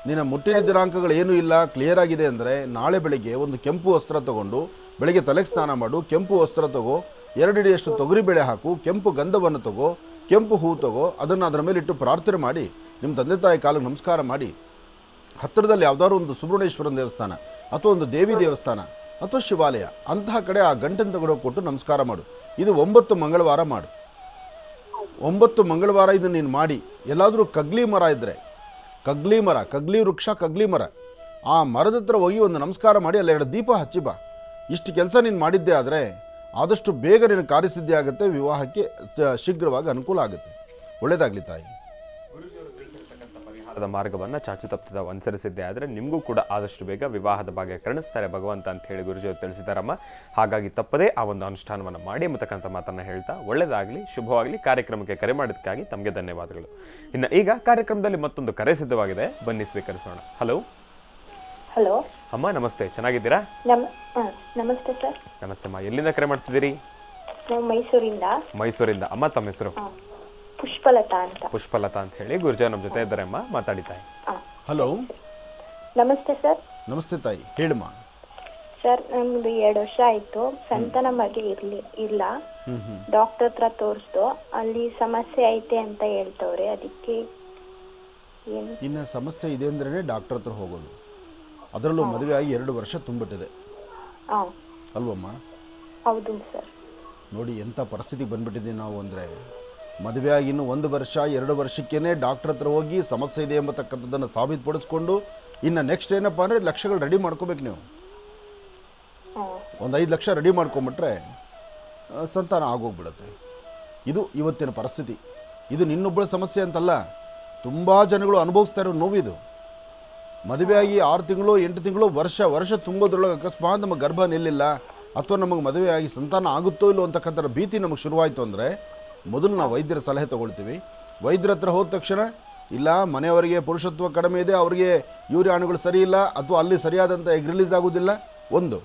ನಿನ್ನ ಮುಟ್ಟಿನ ದಿನಾಂಕಗಳು ಏನೂ ಇಲ್ಲ, ಕ್ಲಿಯರ್ ಆಗಿದೆ ಅಂದರೆ ನಾಳೆ ಬೆಳಗ್ಗೆ ಒಂದು ಕೆಂಪು ವಸ್ತ್ರ ತಗೊಂಡು ಬೆಳಗ್ಗೆ ತಲೆಗೆ ಸ್ನಾನ ಮಾಡು. ಕೆಂಪು ವಸ್ತ್ರ ತಗೋ, 2 ಹಿಡಿಯಷ್ಟು ತೊಗರಿಬೇಳೆ ಹಾಕು, ಕೆಂಪು ಗಂಧವನ್ನು ತಗೋ, ಕೆಂಪು ಹೂ ತಗೋ, ಅದನ್ನು ಅದರ ಮೇಲೆ ಇಟ್ಟು ಪ್ರಾರ್ಥನೆ ಮಾಡಿ ನಿಮ್ಮ ತಂದೆ ತಾಯಿ ಕಾಲಿಗೆ ನಮಸ್ಕಾರ ಮಾಡಿ, ಹತ್ತಿರದಲ್ಲಿ ಯಾವುದಾದ್ರು ಒಂದು ಸುಬ್ರಹ್ಮಣ್ಯೇಶ್ವರನ ದೇವಸ್ಥಾನ ಅಥವಾ ಒಂದು ದೇವಿ ದೇವಸ್ಥಾನ ಅಥವಾ ಶಿವಾಲಯ ಅಂತಹ ಕಡೆ ಆ ಗಂಟನ್ನು ತಗೊಂಡು ಕೊಟ್ಟು ನಮಸ್ಕಾರ ಮಾಡು. ಇದು 9 ಮಂಗಳವಾರ ಮಾಡು. 9 ಮಂಗಳವಾರ ಇದು ನೀನು ಮಾಡಿ. ಎಲ್ಲಾದರೂ ಕಗ್ಲಿ ಮರ ಇದ್ದರೆ, ಕಗ್ಲಿ ಮರ, ಕಗ್ಲಿ ವೃಕ್ಷ, ಕಗ್ಲಿ ಮರ, ಆ ಮರದ ಹತ್ರ ಹೋಗಿ ಒಂದು ನಮಸ್ಕಾರ ಮಾಡಿ ಅಲ್ಲಿ 2 ದೀಪ ಹಚ್ಚಿ ಬಾ. ಇಷ್ಟು ಕೆಲಸ ನೀನು ಮಾಡಿದ್ದೆ ಆದರೆ ಆದಷ್ಟು ಬೇಗ ನಿನಗೆ ಕಾರ್ಯಸಿದ್ಧಿ ಆಗುತ್ತೆ, ವಿವಾಹಕ್ಕೆ ಶೀಘ್ರವಾಗಿ ಅನುಕೂಲ ಆಗುತ್ತೆ. ಒಳ್ಳೆಯದಾಗಲಿ ತಾಯಿ. ಪರಿಹಾರದ ಮಾರ್ಗವನ್ನು ಚಾಚು ತಪ್ಪದ ಅನುಸರಿಸಿದ್ದೆ ಆದರೆ ನಿಮಗೂ ಕೂಡ ಆದಷ್ಟು ಬೇಗ ವಿವಾಹದ ಭಾಗ್ಯ ಕರುಣಿಸ್ತಾರೆ ಭಗವಂತ ಅಂತ ಹೇಳಿ ಗುರುಜಿಯವರು ತಿಳಿಸಿದಾರಮ್ಮ. ಹಾಗಾಗಿ ತಪ್ಪದೇ ಆ ಒಂದು ಅನುಷ್ಠಾನವನ್ನು ಮಾಡಿ ಎಂಬತಕ್ಕಂಥ ಮಾತನ್ನು ಹೇಳ್ತಾ ಒಳ್ಳೆಯದಾಗಲಿ, ಶುಭವಾಗಲಿ. ಕಾರ್ಯಕ್ರಮಕ್ಕೆ ಕರೆ ಮಾಡಿದ್ದಕ್ಕಾಗಿ ತಮಗೆ ಧನ್ಯವಾದಗಳು. ಇನ್ನು ಈಗ ಕಾರ್ಯಕ್ರಮದಲ್ಲಿ ಮತ್ತೊಂದು ಕರೆ ಸಿದ್ಧವಾಗಿದೆ, ಬನ್ನಿ ಸ್ವೀಕರಿಸೋಣ. ಹಲೋ ಹಲೋ ಅಮ್ಮ, ನಮಸ್ತೆ. ಚೆನ್ನಾಗಿದ್ದೀರಾ? ನಮಸ್ತೆ ಸರ್. ನಮಸ್ತೆ ಅಮ್ಮ. ಎಲ್ಲಿಂದ ಕರೆ ಮಾಡ್ತಿದ್ದೀರಿ? ನಾವು ಮೈಸೂರಿಂದ. ಮೈಸೂರಿಂದ. ಅಮ್ಮ ತಮ್ಮ ಹೆಸರು? ಪುಷ್ಪಲತಾ ಅಂತ. ಪುಷ್ಪಲತಾ ಅಂತ ಹೇಳಿ. ಗುರುಜಿ ನಮ್ಮ ಜೊತೆ ಇದ್ದಾರೆ ಅಮ್ಮ, ಮಾತಾಡಿ ತಾಯಿ. ಹಲೋ ನಮಸ್ತೆ ಸರ್. ನಮಸ್ತೆ ತಾಯಿ, ಹೇಳಮ್ಮ. ಸರ್ ನಮ್ದು 2 ವರ್ಷ ಆಯ್ತು, ಸಂತಾನ ಬಗ್ಗೆ ಇಲ್ಲ. ಡಾಕ್ಟರ್ ಹತ್ರ ತೋರಿಸ್ದು, ಅಲ್ಲಿ ಸಮಸ್ಯೆ ಐತೆ ಅಂತ ಹೇಳ್ತವ್ರೆ. ಅದಕ್ಕೆ ಏನು ಇನ್ನು ಸಮಸ್ಯೆ ಇದೆ ಅಂದ್ರೆ ಡಾಕ್ಟರ್ ಹತ್ರ ಹೋಗೋದು. ಅದರಲ್ಲೂ ಮದುವೆ ಆಗಿ 2 ವರ್ಷ ತುಂಬಿಟ್ಟಿದೆ ಅಲ್ವಮ್ಮ? ಹೌದು ಸರ್. ನೋಡಿ ಎಂಥ ಪರಿಸ್ಥಿತಿ ಬಂದ್ಬಿಟ್ಟಿದ್ದೀವಿ ನಾವು ಅಂದರೆ, ಮದುವೆ ಆಗಿ ಇನ್ನು 1 ವರ್ಷ 2 ವರ್ಷಕ್ಕೇ ಡಾಕ್ಟರ್ ಹತ್ರ ಹೋಗಿ ಸಮಸ್ಯೆ ಇದೆ ಎಂಬತಕ್ಕಂಥದ್ದನ್ನು ಸಾಬೀತುಪಡಿಸ್ಕೊಂಡು ಇನ್ನು ನೆಕ್ಸ್ಟ್ ಏನಪ್ಪ ಅಂದರೆ ಲಕ್ಷಗಳು ರೆಡಿ ಮಾಡ್ಕೋಬೇಕು. ನೀವು ಒಂದು 5 ಲಕ್ಷ ರೆಡಿ ಮಾಡ್ಕೊಂಬಿಟ್ರೆ ಸಂತಾನ ಆಗೋಗ್ಬಿಡುತ್ತೆ. ಇದು ಇವತ್ತಿನ ಪರಿಸ್ಥಿತಿ. ಇದು ನಿನ್ನೊಬ್ಬಳ ಸಮಸ್ಯೆ ಅಂತಲ್ಲ, ತುಂಬ ಜನಗಳು ಅನುಭವಿಸ್ತಾ ಇರೋ ನೋವಿದು. ಮದುವೆಯಾಗಿ 6 ತಿಂಗಳು 8 ತಿಂಗಳು ವರ್ಷ ತುಂಬೋದ್ರೊಳಗೆ ಅಕಸ್ಮಾತ್ ನಮಗೆ ಗರ್ಭ ನಿಲ್ಲಿಲ್ಲ ಅಥವಾ ನಮಗೆ ಮದುವೆಯಾಗಿ ಸಂತಾನ ಆಗುತ್ತೋ ಇಲ್ಲೋ ಅಂತಕ್ಕಂಥ ಭೀತಿ ನಮಗೆ ಶುರುವಾಯಿತು ಅಂದರೆ ಮೊದಲು ನಾವು ವೈದ್ಯರ ಸಲಹೆ ತೊಗೊಳ್ತೀವಿ. ವೈದ್ಯರ ಹತ್ರ ಹೋದ ತಕ್ಷಣ ಇಲ್ಲ ಮನೆಯವರಿಗೆ ಪುರುಷತ್ವ ಕಡಿಮೆ ಇದೆ, ಅವರಿಗೆ ಯೂರಿಯಾಣುಗಳು ಸರಿ ಇಲ್ಲ ಅಥವಾ ಅಲ್ಲಿ ಸರಿಯಾದಂಥ ಎಗ್ ರಿಲೀಸ್ ಆಗೋದಿಲ್ಲ ಒಂದು.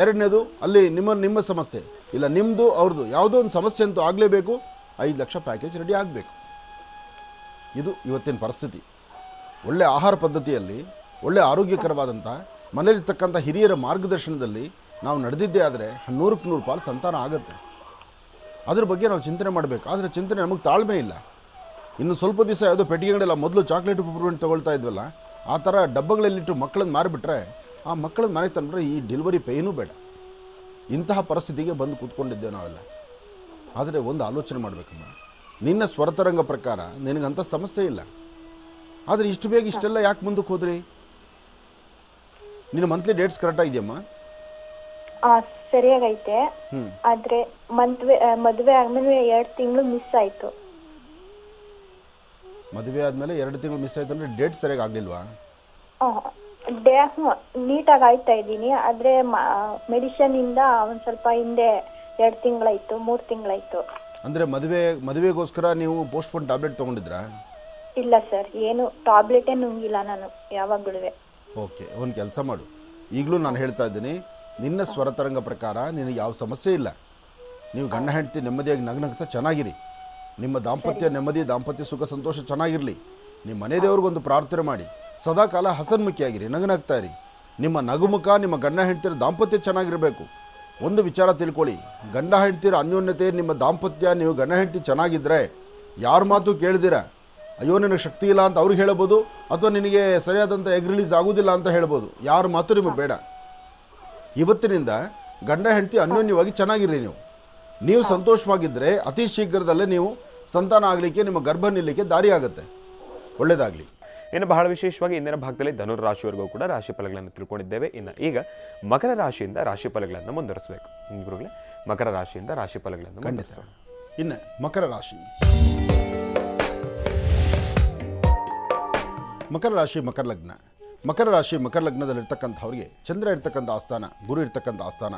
ಎರಡನೇದು ಅಲ್ಲಿ ನಿಮ್ಮ ಸಮಸ್ಯೆ ಇಲ್ಲ, ನಿಮ್ಮದು ಅವ್ರದ್ದು ಯಾವುದೋ ಒಂದು ಸಮಸ್ಯೆ ಅಂತೂ ಆಗಲೇಬೇಕು. 5 ಲಕ್ಷ ಪ್ಯಾಕೇಜ್ ರೆಡಿ ಆಗಬೇಕು. ಇದು ಇವತ್ತಿನ ಪರಿಸ್ಥಿತಿ. ಒಳ್ಳೆಯ ಆಹಾರ ಪದ್ಧತಿಯಲ್ಲಿ ಒಳ್ಳೆಯ ಆರೋಗ್ಯಕರವಾದಂಥ ಮನೆಯಲ್ಲಿರ್ತಕ್ಕಂಥ ಹಿರಿಯರ ಮಾರ್ಗದರ್ಶನದಲ್ಲಿ ನಾವು ನಡೆದಿದ್ದೇ ಆದರೆ 100ಕ್ಕೆ 100 ಪಾಲು ಸಂತಾನ ಆಗುತ್ತೆ. ಅದ್ರ ಬಗ್ಗೆ ನಾವು ಚಿಂತನೆ ಮಾಡಬೇಕು. ಆದರೆ ಚಿಂತನೆ ನಮಗೆ ತಾಳ್ಮೆ ಇಲ್ಲ. ಇನ್ನು ಸ್ವಲ್ಪ ದಿವಸ ಯಾವುದೋ ಪೆಟ್ಟಿಗೆಗಳೆಲ್ಲ ಮೊದಲು ಚಾಕ್ಲೇಟ್ ಪುಪ್ರಮೆಂಟ್ ತೊಗೊಳ್ತಾ ಇದ್ವಲ್ಲ, ಆ ಥರ ಡಬ್ಬಗಳಲ್ಲಿಟ್ಟು ಮಕ್ಕಳನ್ನು ಮಾರಿಬಿಟ್ರೆ ಆ ಮಕ್ಕಳನ್ನ ಮನೆಗೆ ತಂದರೆ ಈ ಡೆಲಿವರಿ ಪೇಯ್ನೂ ಬೇಡ. ಇಂತಹ ಪರಿಸ್ಥಿತಿಗೆ ಬಂದು ಕೂತ್ಕೊಂಡಿದ್ದೇವೆ ನಾವೆಲ್ಲ. ಆದರೆ ಒಂದು ಆಲೋಚನೆ ಮಾಡಬೇಕಮ್ಮ, ನಿನ್ನ ಸ್ವರತರಂಗ ಪ್ರಕಾರ ನಿನಗಂಥ ಸಮಸ್ಯೆ ಇಲ್ಲ. ಆದರೆ ಇಷ್ಟು ಬೇಗ ಇಷ್ಟೆಲ್ಲ ಯಾಕೆ ಮುಂದಕ್ಕೆ ಹೋದ್ರಿ? ನಿನ್ನ ಮಂತ್ಲಿ ಡೇಟ್ಸ್ ಕರೆಕ್ಟಾಗಿದೆಯಮ್ಮ? ಸರಿಯಾಗೈತೆ. ಆದ್ರೆ ಮದುವೆ ಆದ್ಮೇಲೆ 2 ತಿಂಗಳು ಮಿಸ್ ಆಯ್ತು. ಮದುವೆ ಆದ್ಮೇಲೆ 2 ತಿಂಗಳು ಮಿಸ್ ಆಯ್ತು ಅಂದ್ರೆ ಡೇಟ್ ಸರಿಯಾಗಿ ಆಗ್ಲಿಲ್ವಾ? ನೀಟಾಗಿ ಆಯ್ತಾ ಇದ್ದೀನಿ. ಆದ್ರೆ ಮೆಡಿಸಿನ್ ಇಂದ ಒಂದ್ ಸ್ವಲ್ಪ ಹಿಂದೆ 2 ತಿಂಗಳಾಯ್ತು, 3 ತಿಂಗಳಾಯ್ತು. ಅಂದ್ರೆ ಮದುವೆಗೋಸ್ಕರ ನೀವು ಪೋಸ್ಟ್ಪೋನ್ ಟ್ಯಾಬ್ಲೆಟ್ ತಗೊಂಡಿದ್ರಾ? ಇಲ್ಲ ಸರ್, ಏನು ಟ್ಯಾಬ್ಲೆಟೇ ನುಂಗಿಲ್ಲ ನಾನು ಯಾವಾಗಲೂ. ಓಕೆ, ಒಂದು ಕೆಲಸ ಮಾಡು. ಈಗಲೂ ನಾನು ಹೇಳ್ತಾ ಇದ್ದೀನಿ, ನಿನ್ನ ಸ್ವರತರಂಗ ಪ್ರಕಾರ ನಿನಗೆ ಯಾವ ಸಮಸ್ಯೆ ಇಲ್ಲ. ನೀವು ಗಂಡ ಹೆಂಡತಿ ನೆಮ್ಮದಿಯಾಗಿ ನಗ್ನಗ್ತಾ ಚೆನ್ನಾಗಿರಿ. ನಿಮ್ಮ ದಾಂಪತ್ಯ ನೆಮ್ಮದಿ, ದಾಂಪತ್ಯ ಸುಖ ಸಂತೋಷ ಚೆನ್ನಾಗಿರಲಿ. ನಿಮ್ಮ ಮನೆ ದೇವ್ರಿಗೊಂದು ಪ್ರಾರ್ಥನೆ ಮಾಡಿ ಸದಾಕಾಲ ಹಸನ್ಮುಖಿಯಾಗಿರಿ, ನಗನಗ್ತಾ ಇರಿ. ನಿಮ್ಮ ನಗುಮುಖ, ನಿಮ್ಮ ಗಂಡ ಹೆಂಡತಿರ ದಾಂಪತ್ಯ ಚೆನ್ನಾಗಿರಬೇಕು. ಒಂದು ವಿಚಾರ ತಿಳ್ಕೊಳ್ಳಿ, ಗಂಡ ಹೆಂಡತಿರ ಅನ್ಯೋನ್ಯತೆ, ನಿಮ್ಮ ದಾಂಪತ್ಯ, ನೀವು ಗಂಡ ಹೆಂಡತಿ ಚೆನ್ನಾಗಿದ್ದರೆ ಯಾರ ಮಾತು ಕೇಳಿದಿರ ಅಯ್ಯೋ ನಿನಗೆ ಶಕ್ತಿ ಇಲ್ಲ ಅಂತ ಅವ್ರಿಗೆ ಹೇಳ್ಬೋದು, ಅಥವಾ ನಿನಗೆ ಸರಿಯಾದಂಥ ಎಗ್ ರಿಲೀಸ್ ಆಗೋದಿಲ್ಲ ಅಂತ ಹೇಳ್ಬೋದು. ಯಾರ ಮಾತು ನಿಮಗೆ ಬೇಡ. ಇವತ್ತಿನಿಂದ ಗಂಡ ಹೆಂಡತಿ ಅನ್ಯೋನ್ಯವಾಗಿ ಚೆನ್ನಾಗಿರ್ರಿ. ನೀವು ಸಂತೋಷವಾಗಿದ್ದರೆ ಅತಿ ಶೀಘ್ರದಲ್ಲೇ ನೀವು ಸಂತಾನ ಆಗಲಿಕ್ಕೆ, ನಿಮ್ಮ ಗರ್ಭ ನಿಲ್ಲಕ್ಕೆ ದಾರಿ ಆಗುತ್ತೆ. ಒಳ್ಳೆಯದಾಗಲಿ. ಇನ್ನು ಬಹಳ ವಿಶೇಷವಾಗಿ ಇಂದಿನ ಭಾಗದಲ್ಲಿ ಧನುರ್ ರಾಶಿವರೆಗೂ ಕೂಡ ರಾಶಿ ಫಲಗಳನ್ನು ತಿಳ್ಕೊಂಡಿದ್ದೇವೆ. ಇನ್ನು ಈಗ ಮಕರ ರಾಶಿಯಿಂದ ರಾಶಿ ಫಲಗಳನ್ನು ಮುಂದುವರಿಸಬೇಕು. ಗುರುಗಳೇ, ಮಕರ ರಾಶಿಯಿಂದ ರಾಶಿ ಫಲಗಳನ್ನು ಖಂಡಿತ. ಇನ್ನು ಮಕರ ರಾಶಿ, ಮಕರ ರಾಶಿ ಮಕರ ಲಗ್ನ. ಮಕರ ರಾಶಿ ಮಕರ ಲಗ್ನದಲ್ಲಿರ್ತಕ್ಕಂಥವ್ರಿಗೆ ಚಂದ್ರ ಇರ್ತಕ್ಕಂಥ ಆಸ್ಥಾನ, ಗುರು ಇರ್ತಕ್ಕಂಥ ಆಸ್ಥಾನ,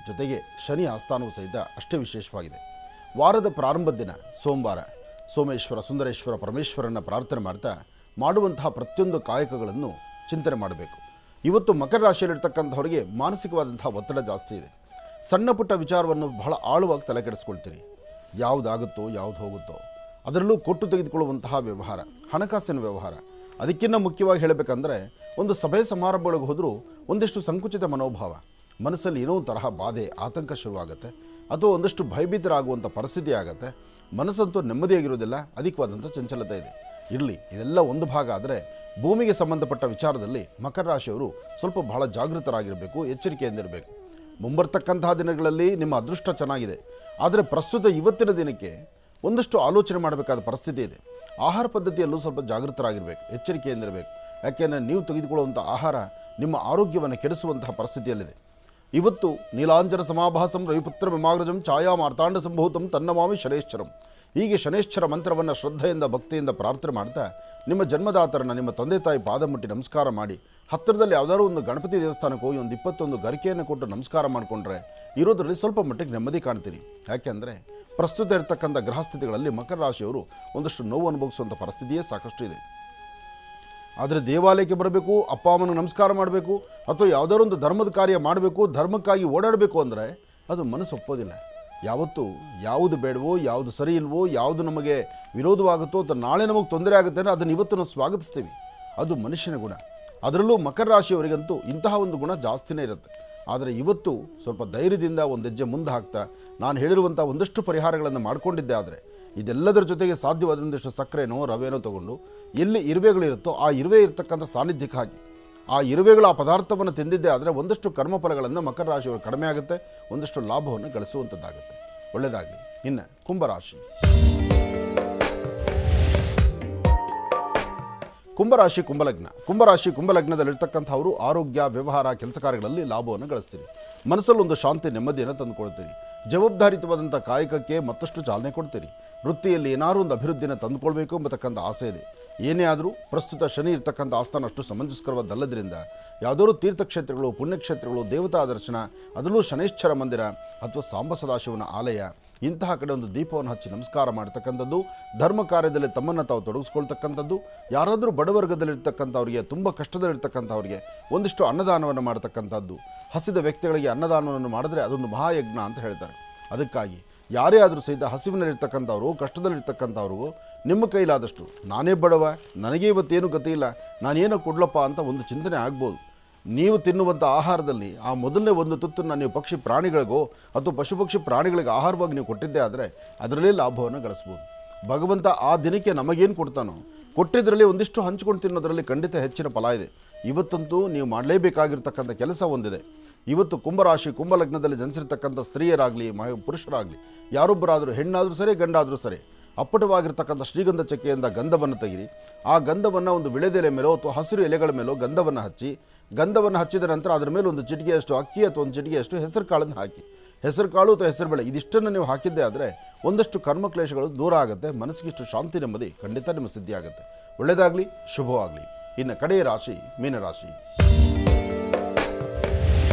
ಜೊತೆಗೆ ಶನಿ ಆಸ್ಥಾನವೂ ಸಹಿತ ಅಷ್ಟೇ ವಿಶೇಷವಾಗಿದೆ. ವಾರದ ಪ್ರಾರಂಭದ ದಿನ ಸೋಮವಾರ ಸೋಮೇಶ್ವರ, ಸುಂದರೇಶ್ವರ, ಪರಮೇಶ್ವರನ ಪ್ರಾರ್ಥನೆ ಮಾಡ್ತಾ ಮಾಡುವಂತಹ ಪ್ರತಿಯೊಂದು ಕಾಯಕಗಳನ್ನು ಚಿಂತನೆ ಮಾಡಬೇಕು. ಇವತ್ತು ಮಕರ ರಾಶಿಯಲ್ಲಿರ್ತಕ್ಕಂಥವ್ರಿಗೆ ಮಾನಸಿಕವಾದಂತಹ ಒತ್ತಡ ಜಾಸ್ತಿ ಇದೆ. ಸಣ್ಣ ಪುಟ್ಟ ವಿಚಾರವನ್ನು ಬಹಳ ಆಳವಾಗಿ ತಲೆ ಕೆಡಿಸ್ಕೊಳ್ತೀರಿ. ಯಾವುದಾಗುತ್ತೋ ಯಾವುದು ಹೋಗುತ್ತೋ, ಅದರಲ್ಲೂ ಕೊಟ್ಟು ತೆಗೆದುಕೊಳ್ಳುವಂತಹ ವ್ಯವಹಾರ, ಹಣಕಾಸಿನ ವ್ಯವಹಾರ. ಅದಕ್ಕಿಂತ ಮುಖ್ಯವಾಗಿ ಹೇಳಬೇಕಂದ್ರೆ, ಒಂದು ಸಭೆ ಸಮಾರಂಭಗಳಿಗೆ ಹೋದರೂ ಒಂದಿಷ್ಟು ಸಂಕುಚಿತ ಮನೋಭಾವ, ಮನಸ್ಸಲ್ಲಿ ಏನೋ ಒಂದು ತರಹ ಬಾಧೆ, ಆತಂಕ ಶುರುವಾಗುತ್ತೆ, ಅಥವಾ ಒಂದಷ್ಟು ಭಯಭೀತರಾಗುವಂಥ ಪರಿಸ್ಥಿತಿ ಆಗುತ್ತೆ. ಮನಸ್ಸಂತೂ ನೆಮ್ಮದಿಯಾಗಿರೋದಿಲ್ಲ, ಅಧಿಕವಾದಂಥ ಚಂಚಲತೆ ಇದೆ. ಇರಲಿ, ಇದೆಲ್ಲ ಒಂದು ಭಾಗ. ಆದರೆ ಭೂಮಿಗೆ ಸಂಬಂಧಪಟ್ಟ ವಿಚಾರದಲ್ಲಿ ಮಕರ ರಾಶಿಯವರು ಸ್ವಲ್ಪ ಬಹಳ ಜಾಗೃತರಾಗಿರಬೇಕು, ಎಚ್ಚರಿಕೆಯಿಂದಿರಬೇಕು. ಮುಂಬರ್ತಕ್ಕಂತಹ ದಿನಗಳಲ್ಲಿ ನಿಮ್ಮ ಅದೃಷ್ಟ ಚೆನ್ನಾಗಿದೆ. ಆದರೆ ಪ್ರಸ್ತುತ ಇವತ್ತಿನ ದಿನಕ್ಕೆ ಒಂದಷ್ಟು ಆಲೋಚನೆ ಮಾಡಬೇಕಾದ ಪರಿಸ್ಥಿತಿ ಇದೆ. ಆಹಾರ ಪದ್ಧತಿಯಲ್ಲೂ ಸ್ವಲ್ಪ ಜಾಗೃತರಾಗಿರಬೇಕು, ಎಚ್ಚರಿಕೆಯಿಂದಿರಬೇಕು. ಯಾಕೆಂದರೆ ನೀವು ತೆಗೆದುಕೊಳ್ಳುವಂಥ ಆಹಾರ ನಿಮ್ಮ ಆರೋಗ್ಯವನ್ನು ಕೆಡಿಸುವಂತಹ ಪರಿಸ್ಥಿತಿಯಲ್ಲಿದೆ. ಇವತ್ತು ನೀಲಾಂಜನ ಸಮಾಭಾಸಂ ರವಿಪುತ್ರ ವಿಮಾಗ್ರಜಂ ಛಾಯಾ ಮಾರ್ತಾಂಡ ಸಂಭೂತಂ ತನ್ನಮಾಮಿ ಶನೇಶ್ವರಂ. ಹೀಗೆ ಶನೇಶ್ವರ ಮಂತ್ರವನ್ನು ಶ್ರದ್ಧೆಯಿಂದ ಭಕ್ತಿಯಿಂದ ಪ್ರಾರ್ಥನೆ ಮಾಡ್ತಾ ನಿಮ್ಮ ಜನ್ಮದಾತರನ್ನು ನಿಮ್ಮ ತಂದೆ ತಾಯಿ ಪಾದ ಮುಟ್ಟಿ ನಮಸ್ಕಾರ ಮಾಡಿ, ಹತ್ತಿರದಲ್ಲಿ ಯಾವುದಾದ್ರು ಒಂದು ಗಣಪತಿ ದೇವಸ್ಥಾನಕ್ಕೆ ಹೋಗಿ ಒಂದು 21 ಗರಿಕೆಯನ್ನು ಕೊಟ್ಟು ನಮಸ್ಕಾರ ಮಾಡಿಕೊಂಡ್ರೆ ಇರೋದರಲ್ಲಿ ಸ್ವಲ್ಪ ಮಟ್ಟಿಗೆ ನೆಮ್ಮದಿ ಕಾಣ್ತೀರಿ. ಯಾಕೆಂದರೆ ಪ್ರಸ್ತುತ ಇರತಕ್ಕಂಥ ಗ್ರಹಸ್ಥಿತಿಗಳಲ್ಲಿ ಮಕರ ರಾಶಿಯವರು ಒಂದಷ್ಟು ನೋವು ಅನುಭವಿಸುವಂಥ ಪರಿಸ್ಥಿತಿಯೇ ಸಾಕಷ್ಟು ಇದೆ. ಆದರೆ ದೇವಾಲಯಕ್ಕೆ ಬರಬೇಕು, ಅಪ್ಪ ಅಮ್ಮನ ನಮಸ್ಕಾರ ಮಾಡಬೇಕು, ಅಥವಾ ಯಾವುದಾದ್ರು ಒಂದು ಧರ್ಮದ ಕಾರ್ಯ ಮಾಡಬೇಕು, ಧರ್ಮಕ್ಕಾಗಿ ಓಡಾಡಬೇಕು ಅಂದರೆ ಅದು ಮನಸ್ಸು ಒಪ್ಪೋದಿಲ್ಲ. ಯಾವತ್ತೂ ಯಾವುದು ಬೇಡವೋ, ಯಾವುದು ಸರಿ ಇಲ್ವೋ, ಯಾವುದು ನಮಗೆ ವಿರೋಧವಾಗುತ್ತೋ ಅಥವಾ ನಾಳೆ ನಮಗೆ ತೊಂದರೆ ಆಗುತ್ತೆ ಅಂದರೆ ಅದನ್ನು ಇವತ್ತು ನಾವು ಸ್ವಾಗತಿಸ್ತೀವಿ. ಅದು ಮನುಷ್ಯನ ಗುಣ. ಅದರಲ್ಲೂ ಮಕರ ರಾಶಿಯವರಿಗಂತೂ ಇಂತಹ ಒಂದು ಗುಣ ಜಾಸ್ತಿನೇ ಇರುತ್ತೆ. ಆದರೆ ಇವತ್ತು ಸ್ವಲ್ಪ ಧೈರ್ಯದಿಂದ ಒಂದು ಹೆಜ್ಜೆ ಮುಂದೆ ಹಾಕ್ತಾ ನಾನು ಹೇಳಿರುವಂಥ ಒಂದಷ್ಟು ಪರಿಹಾರಗಳನ್ನು ಮಾಡಿಕೊಂಡಿದ್ದೆ. ಆದರೆ ಇದೆಲ್ಲದರ ಜೊತೆಗೆ ಸಾಧ್ಯವಾದೊಂದಷ್ಟು ಸಕ್ಕರೆನೋ ರವೆನೋ ತೊಗೊಂಡು ಎಲ್ಲಿ ಇರುವೆಗಳಿರುತ್ತೋ ಆ ಇರುವೆ ಇರತಕ್ಕಂಥ ಸಾನ್ನಿಧ್ಯಕ್ಕೆ ಹಾಕಿ ಆ ಇರುವೆಗಳ ಆ ಪದಾರ್ಥವನ್ನು ತಿಂದಿದ್ದೆ ಆದರೆ ಒಂದಷ್ಟು ಕರ್ಮಫಲಗಳನ್ನು ಮಕರ ರಾಶಿಯವರು ಕಡಿಮೆ ಆಗುತ್ತೆ, ಒಂದಷ್ಟು ಲಾಭವನ್ನು ಗಳಿಸುವಂಥದ್ದಾಗುತ್ತೆ. ಒಳ್ಳೆಯದಾಗಲಿ. ಇನ್ನು ಕುಂಭರಾಶಿ. ಕುಂಭರಾಶಿ ಕುಂಭಲಗ್ನ. ಕುಂಭರಾಶಿ ಕುಂಭಲಗ್ನದಲ್ಲಿರ್ತಕ್ಕಂಥವರು ಆರೋಗ್ಯ, ವ್ಯವಹಾರ, ಕೆಲಸ ಕಾರ್ಯಗಳಲ್ಲಿ ಲಾಭವನ್ನು ಗಳಿಸ್ತೀರಿ. ಮನಸ್ಸಲ್ಲೊಂದು ಶಾಂತಿ, ನೆಮ್ಮದಿಯನ್ನು ತಂದುಕೊಳ್ತೀರಿ. ಜವಾಬ್ದಾರಿಯುತವಾದಂಥ ಕಾಯಕಕ್ಕೆ ಮತ್ತಷ್ಟು ಚಾಲನೆ ಕೊಡ್ತೀರಿ. ವೃತ್ತಿಯಲ್ಲಿ ಏನಾದರೂ ಒಂದು ಅಭಿವೃದ್ಧಿನ ತಂದುಕೊಳ್ಬೇಕು ಎಂಬತಕ್ಕಂಥ ಆಸೆ ಇದೆ. ಏನೇ ಆದರೂ ಪ್ರಸ್ತುತ ಶನಿ ಇರ್ತಕ್ಕಂಥ ಆಸ್ಥಾನ ಅಷ್ಟು ಸಮಂಜಸ್ಕರವಾದಲ್ಲದ್ರಿಂದ ಯಾವುದಾದ್ರು ತೀರ್ಥಕ್ಷೇತ್ರಗಳು, ಪುಣ್ಯಕ್ಷೇತ್ರಗಳು, ದೇವತಾ ದರ್ಶನ, ಅದರಲ್ಲೂ ಶನೈಶ್ಚರ ಮಂದಿರ ಅಥವಾ ಸಾಂಬ ಸದಾಶಿವನ ಆಲಯ ಇಂತಹ ಕಡೆ ಒಂದು ದೀಪವನ್ನು ಹಚ್ಚಿ ನಮಸ್ಕಾರ ಮಾಡ್ತಕ್ಕಂಥದ್ದು, ಧರ್ಮ ಕಾರ್ಯದಲ್ಲಿ ತಮ್ಮನ್ನು ತಾವು ತೊಡಗಿಸ್ಕೊಳ್ತಕ್ಕಂಥದ್ದು, ಯಾರಾದರೂ ಬಡವರ್ಗದಲ್ಲಿರ್ತಕ್ಕಂಥವ್ರಿಗೆ, ತುಂಬ ಕಷ್ಟದಲ್ಲಿರ್ತಕ್ಕಂಥವ್ರಿಗೆ ಒಂದಿಷ್ಟು ಅನ್ನದಾನವನ್ನು ಮಾಡ್ತಕ್ಕಂಥದ್ದು. ಹಸಿದ ವ್ಯಕ್ತಿಗಳಿಗೆ ಅನ್ನದಾನವನ್ನು ಮಾಡಿದ್ರೆ ಅದೊಂದು ಮಹಾಯಜ್ಞ ಅಂತ ಹೇಳ್ತಾರೆ. ಅದಕ್ಕಾಗಿ ಯಾರೇ ಆದರೂ ಸಹಿತ ಹಸಿವಿನಲ್ಲಿರ್ತಕ್ಕಂಥವ್ರು, ಕಷ್ಟದಲ್ಲಿರ್ತಕ್ಕಂಥವ್ರಿಗೂ ನಿಮ್ಮ ಕೈಲಾದಷ್ಟು ನಾನೇ ಬಡವ, ನನಗೆ ಇವತ್ತೇನು ಗತಿ ಇಲ್ಲ, ನಾನೇನೋ ಕೊಡ್ಲಪ್ಪ ಅಂತ ಒಂದು ಚಿಂತನೆ ಆಗ್ಬೋದು. ನೀವು ತಿನ್ನುವಂಥ ಆಹಾರದಲ್ಲಿ ಆ ಮೊದಲನೇ ಒಂದು ತುತ್ತನ್ನು ನೀವು ಪಕ್ಷಿ ಪ್ರಾಣಿಗಳಿಗೋ ಅಥವಾ ಪಶು ಪ್ರಾಣಿಗಳಿಗೆ ಆಹಾರವಾಗಿ ನೀವು ಕೊಟ್ಟಿದ್ದೇ ಆದರೆ ಅದರಲ್ಲೇ ಲಾಭವನ್ನು ಗಳಿಸ್ಬೋದು. ಭಗವಂತ ಆ ದಿನಕ್ಕೆ ನಮಗೇನು ಕೊಡ್ತಾನೋ ಕೊಟ್ಟಿದ್ದರಲ್ಲಿ ಒಂದಿಷ್ಟು ಹಂಚ್ಕೊಂಡು ತಿನ್ನೋದರಲ್ಲಿ ಖಂಡಿತ ಹೆಚ್ಚಿನ ಫಲ ಇದೆ. ಇವತ್ತಂತೂ ನೀವು ಮಾಡಲೇಬೇಕಾಗಿರ್ತಕ್ಕಂಥ ಕೆಲಸ ಒಂದಿದೆ. ಇವತ್ತು ಕುಂಭರಾಶಿ ಕುಂಭಲಗ್ನದಲ್ಲಿ ಜನಿಸಿರ್ತಕ್ಕಂಥ ಸ್ತ್ರೀಯರಾಗಲಿ ಪುರುಷರಾಗಲಿ ಯಾರೊಬ್ಬರಾದರೂ, ಹೆಣ್ಣಾದರೂ ಸರಿ ಗಂಡಾದರೂ ಸರಿ, ಅಪ್ಪಟವಾಗಿರ್ತಕ್ಕಂಥ ಶ್ರೀಗಂಧ ಚಕ್ಕೆಯಿಂದ ಗಂಧವನ್ನು ತೆಗಿರಿ. ಆ ಗಂಧವನ್ನು ಒಂದು ವಿಳೆದೆಲೆ ಮೇಲೋ ಅಥವಾ ಹಸಿರು ಎಲೆಗಳ ಮೇಲೋ ಗಂಧವನ್ನು ಹಚ್ಚಿ, ಗಂಧವನ್ನು ಹಚ್ಚಿದ ನಂತರ ಅದರ ಮೇಲೆ ಒಂದು ಚಿಟಿಕೆಯಷ್ಟು ಅಕ್ಕಿ ಅಥವಾ ಒಂದು ಚಿಟಿಕೆಯಷ್ಟು ಹೆಸರು ಕಾಳನ್ನು ಹಾಕಿ, ಹೆಸರು ಕಾಳು ಅಥವಾ ಹೆಸರುಬೇಳೆ ಇದಿಷ್ಟನ್ನು ನೀವು ಹಾಕಿದ್ದೆ ಆದರೆ ಒಂದಷ್ಟು ಕರ್ಮಕ್ಲೇಶಗಳು ದೂರ ಆಗುತ್ತೆ. ಮನಸ್ಸಿಗಿಷ್ಟು ಶಾಂತಿ, ನೆಮ್ಮದಿ ಖಂಡಿತ ನಿಮ್ಮ ಸಿದ್ಧಿ ಆಗುತ್ತೆ. ಒಳ್ಳೆಯದಾಗಲಿ, ಶುಭವಾಗಲಿ. ಇನ್ನು ಕಡೆಯ ರಾಶಿ ಮೀನರಾಶಿ.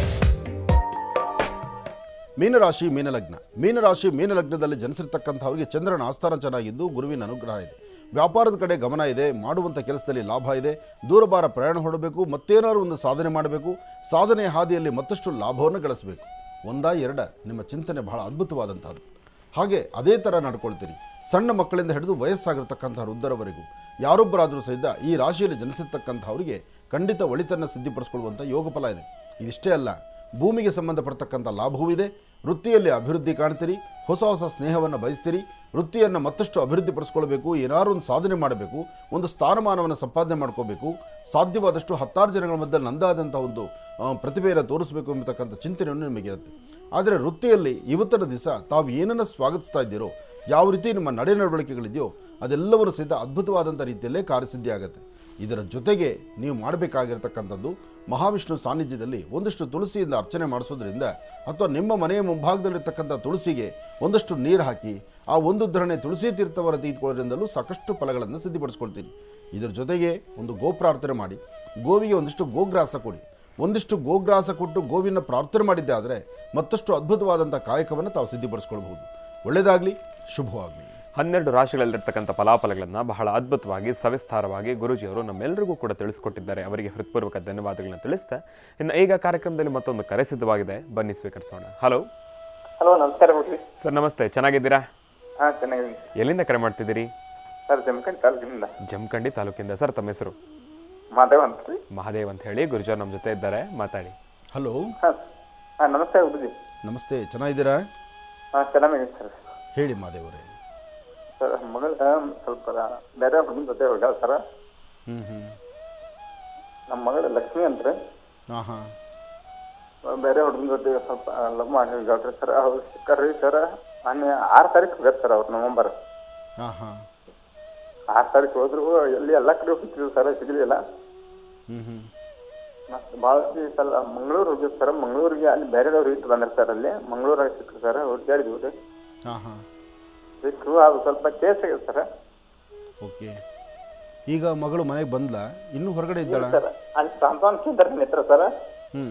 ಮೀನರಾಶಿ ಮೀನಲಗ್ನ. ಮೀನಲಗ್ನದಲ್ಲಿ ಜನಿಸಿರ್ತಕ್ಕಂಥವ್ರಿಗೆ ಚಂದ್ರನ ಆಸ್ಥಾನ ಚೆನ್ನಾಗಿದ್ದು ಗುರುವಿನ ಅನುಗ್ರಹ ಇದೆ. ವ್ಯಾಪಾರದ ಕಡೆ ಗಮನ ಇದೆ. ಮಾಡುವಂಥ ಕೆಲಸದಲ್ಲಿ ಲಾಭ ಇದೆ. ದೂರಭಾರ ಪ್ರಯಾಣ ಹೊರಡಬೇಕು, ಮತ್ತೇನಾದ್ರು ಒಂದು ಸಾಧನೆ ಮಾಡಬೇಕು. ಸಾಧನೆಯ ಹಾದಿಯಲ್ಲಿ ಮತ್ತಷ್ಟು ಲಾಭವನ್ನು ಗಳಿಸಬೇಕು. ಒಂದ ಎರಡ ನಿಮ್ಮ ಚಿಂತನೆ ಬಹಳ ಅದ್ಭುತವಾದಂಥದ್ದು. ಹಾಗೆ ಅದೇ ಥರ ನಡ್ಕೊಳ್ತೀರಿ. ಸಣ್ಣ ಮಕ್ಕಳಿಂದ ಹಿಡಿದು ವಯಸ್ಸಾಗಿರ್ತಕ್ಕಂಥ ವೃದ್ಧರವರೆಗೂ ಯಾರೊಬ್ಬರಾದರೂ ಸಹಿತ ಈ ರಾಶಿಯಲ್ಲಿ ಜನಿಸಿರ್ತಕ್ಕಂಥವರಿಗೆ ಖಂಡಿತ ಒಳಿತನ್ನು ಸಿದ್ಧಿಪಡಿಸ್ಕೊಳ್ಳುವಂಥ ಯೋಗ ಫಲ ಇದೆ. ಇದಿಷ್ಟೇ ಅಲ್ಲ, ಭೂಮಿಗೆ ಸಂಬಂಧಪಡ್ತಕ್ಕಂಥ ಲಾಭವೂ ಇದೆ. ವೃತ್ತಿಯಲ್ಲಿ ಅಭಿವೃದ್ಧಿ ಕಾಣ್ತೀರಿ. ಹೊಸ ಹೊಸ ಸ್ನೇಹವನ್ನು ಬಯಸ್ತೀರಿ. ವೃತ್ತಿಯನ್ನು ಮತ್ತಷ್ಟು ಅಭಿವೃದ್ಧಿಪಡಿಸ್ಕೊಳ್ಬೇಕು, ಏನಾದ್ರು ಒಂದು ಸಾಧನೆ ಮಾಡಬೇಕು, ಒಂದು ಸ್ಥಾನಮಾನವನ್ನು ಸಂಪಾದನೆ ಮಾಡ್ಕೋಬೇಕು, ಸಾಧ್ಯವಾದಷ್ಟು 10 ಜನಗಳ ಮಧ್ಯೆ ನಂದಾದಂಥ ಒಂದು ಪ್ರತಿಭೆಯನ್ನು ತೋರಿಸಬೇಕು ಎಂಬತಕ್ಕಂಥ ಚಿಂತನೆಯನ್ನು ನಿಮಗಿರುತ್ತೆ. ಆದರೆ ವೃತ್ತಿಯಲ್ಲಿ ಇವತ್ತಿನ ದಿವಸ ತಾವು ಏನನ್ನು ಸ್ವಾಗತಿಸ್ತಾ ಇದ್ದೀರೋ, ಯಾವ ರೀತಿ ನಿಮ್ಮ ನಡವಳಿಕೆಗಳಿದೆಯೋ ಅದೆಲ್ಲವೂ ಸಹಿತ ಅದ್ಭುತವಾದಂಥ ರೀತಿಯಲ್ಲೇ ಕಾರ್ಯಸಿದ್ಧಿ ಆಗುತ್ತೆ. ಇದರ ಜೊತೆಗೆ ನೀವು ಮಾಡಬೇಕಾಗಿರ್ತಕ್ಕಂಥದ್ದು ಮಹಾವಿಷ್ಣು ಸಾನ್ನಿಧ್ಯದಲ್ಲಿ ಒಂದಷ್ಟು ತುಳಸಿಯಿಂದ ಅರ್ಚನೆ ಮಾಡಿಸೋದ್ರಿಂದ ಅಥವಾ ನಿಮ್ಮ ಮನೆಯ ಮುಂಭಾಗದಲ್ಲಿರ್ತಕ್ಕಂಥ ತುಳಸಿಗೆ ಒಂದಷ್ಟು ನೀರು ಹಾಕಿ ಆ ಒಂದು ಧರಣೆ ತುಳಸಿ ತೀರ್ಥವನ್ನು ತೆಗೆದುಕೊಳ್ಳೋದ್ರಿಂದಲೂ ಸಾಕಷ್ಟು ಫಲಗಳನ್ನು ಸಿದ್ಧಿಪಡಿಸ್ಕೊಳ್ತೀನಿ. ಇದರ ಜೊತೆಗೆ ಒಂದು ಗೋಪ್ರಾರ್ಥನೆ ಮಾಡಿ, ಗೋವಿಗೆ ಒಂದಿಷ್ಟು ಗೋಗ್ರಾಸ ಕೊಡಿ. ಒಂದಿಷ್ಟು ಗೋಗ್ರಾಸ ಕೊಟ್ಟು ಗೋವಿನ ಪ್ರಾರ್ಥನೆ ಮಾಡಿದ್ದೆ ಆದರೆ ಮತ್ತಷ್ಟು ಅದ್ಭುತವಾದಂಥ ಕಾಯಕವನ್ನು ತಾವು ಸಿದ್ಧಿಪಡಿಸ್ಕೊಳ್ಬಹುದು. ಒಳ್ಳೆಯದಾಗಲಿ, ಶುಭವಾಗಲಿ. 12 ರಾಶಿಗಳಲ್ಲಿರ್ತಕ್ಕಂಥ ಫಲಾಫಲಗಳನ್ನು ಬಹಳ ಅದ್ಭುತವಾಗಿ ಸವಿಸ್ತಾರವಾಗಿ ಗುರೂಜಿಯವರು ನಮ್ಮೆಲ್ಲರಿಗೂ ಕೂಡ ತಿಳಿಸ್ಕೊಟ್ಟಿದ್ದಾರೆ. ಅವರಿಗೆ ಹೃತ್ಪೂರ್ವಕ ಧನ್ಯವಾದಗಳನ್ನ ತಿಳಿಸ್ತಾ ಇನ್ನು ಈಗ ಕಾರ್ಯಕ್ರಮದಲ್ಲಿ ಮತ್ತೊಂದು ಕರೆ ಸಿದ್ಧವಾಗಿದೆ, ಬನ್ನಿ ಸ್ವೀಕರಿಸೋಣ. ಹಲೋ ನಮಸ್ಕಾರ ಗುರುಜಿ. ಸರ್ ನಮಸ್ತೆ, ಚೆನ್ನಾಗಿದ್ದೀರಾ? ಹಾಂ ಚೆನ್ನಾಗಿದ್ದೀನಿ. ಎಲ್ಲಿಂದ ಕರೆ ಮಾಡ್ತಿದ್ದೀರಿ? ಸರ್ ಜಮಖಂಡಿ ತಾಲೂಕಿನಿಂದ. ಜಮಖಂಡಿ ತಾಲೂಕಿಂದ. ಸರ್ ತಮ್ಮ ಹೆಸರು? ಮಾದೇವ್ ಅಂತ ರೀ. ಮಹಾದೇವ್ ಅಂತ ಹೇಳಿ. ಗುರುಜಿ ನಮ್ಮ ಜೊತೆ ಇದ್ದಾರೆ, ಮಾತಾಡಿ. ಹಲೋ. ಹಾಂ ನಮಸ್ತೆ ಗುರುಜಿ. ನಮಸ್ತೆ, ಚೆನ್ನಾಗಿದ್ದೀರಾ? ಹಾಂ ಚೆನ್ನಾಗಿದೆ ಸರ್. ಹೇಳಿ ಮಾದೇವರೇ. ಸರ್ ಮಗಳ ಸ್ವಲ್ಪ ಬೇರೆ ಹುಡುಗನ ಜೊತೆ ಹೋಗ್ಯಾಳ ಸರ್. ನಮ್ಮ ಮಗಳು ಲಕ್ಷ್ಮಿ ಅಂತ ರೀ. ಹಾಂ. ಬೇರೆ ಹುಡುಗನ ಜೊತೆ ಸ್ವಲ್ಪ ಲವ್ ಮಾಡಿ ಹೋಗ್ಯಾಳ್ರಿ ಸರ್. ಅವ್ರು ಸಿಕ್ಕಾರ್ರಿ ಸರ್. ಮೊನ್ನೆ 6 ತಾರೀಕು ಹೋಗ್ಯಾರ ಸರ್ ಅವ್ರು, ನವಂಬರ್. ಹಾಂ. 6 ತಾರೀಕು ಹೋದ್ರು. ಎಲ್ಲಿ ಎಲ್ಲ ಕಡೆ ಹೋಗ್ತಿದ್ರು ಸರ್, ಸಿಗಲಿಲ್ಲ. ಮತ್ತೆ ಭಾಳ ಸಲ ಮಂಗಳೂರು ಹೋಗಿದ್ದು ಸರ್. ಮಂಗಳೂರಿಗೆ ಅಲ್ಲಿ ಬೇರೆದವ್ರು ಇಟ್ಟು ಬಂದ್ರೆ ಸರ್, ಅಲ್ಲಿ ಮಂಗಳೂರಾಗ ಸಿಕ್ಕು ಸರ್, ಹುಡ್ಕಾಡಿದ್ವಿ ರೀ. ಹಾಂ ಹಾಂ, ಸಿಕ್ಕರು, ಅದು ಸ್ವಲ್ಪ ಕೇಸ್ ಆಗಿದೆ ಸರ್. ಓಕೆ. ಈಗ ಮಗಳು ಮನೆಗೆ ಬಂದ್ಲ, ಇನ್ನೂ ಹೊರಗಡೆ ಇದ್ದಾಳ? ಸರ್ ಅಲ್ಲಿ ಸಾಂತ್ವನ ಕೇಂದ್ರ ನಿತ್ರ ಸರ್. ಹ್ಞೂ.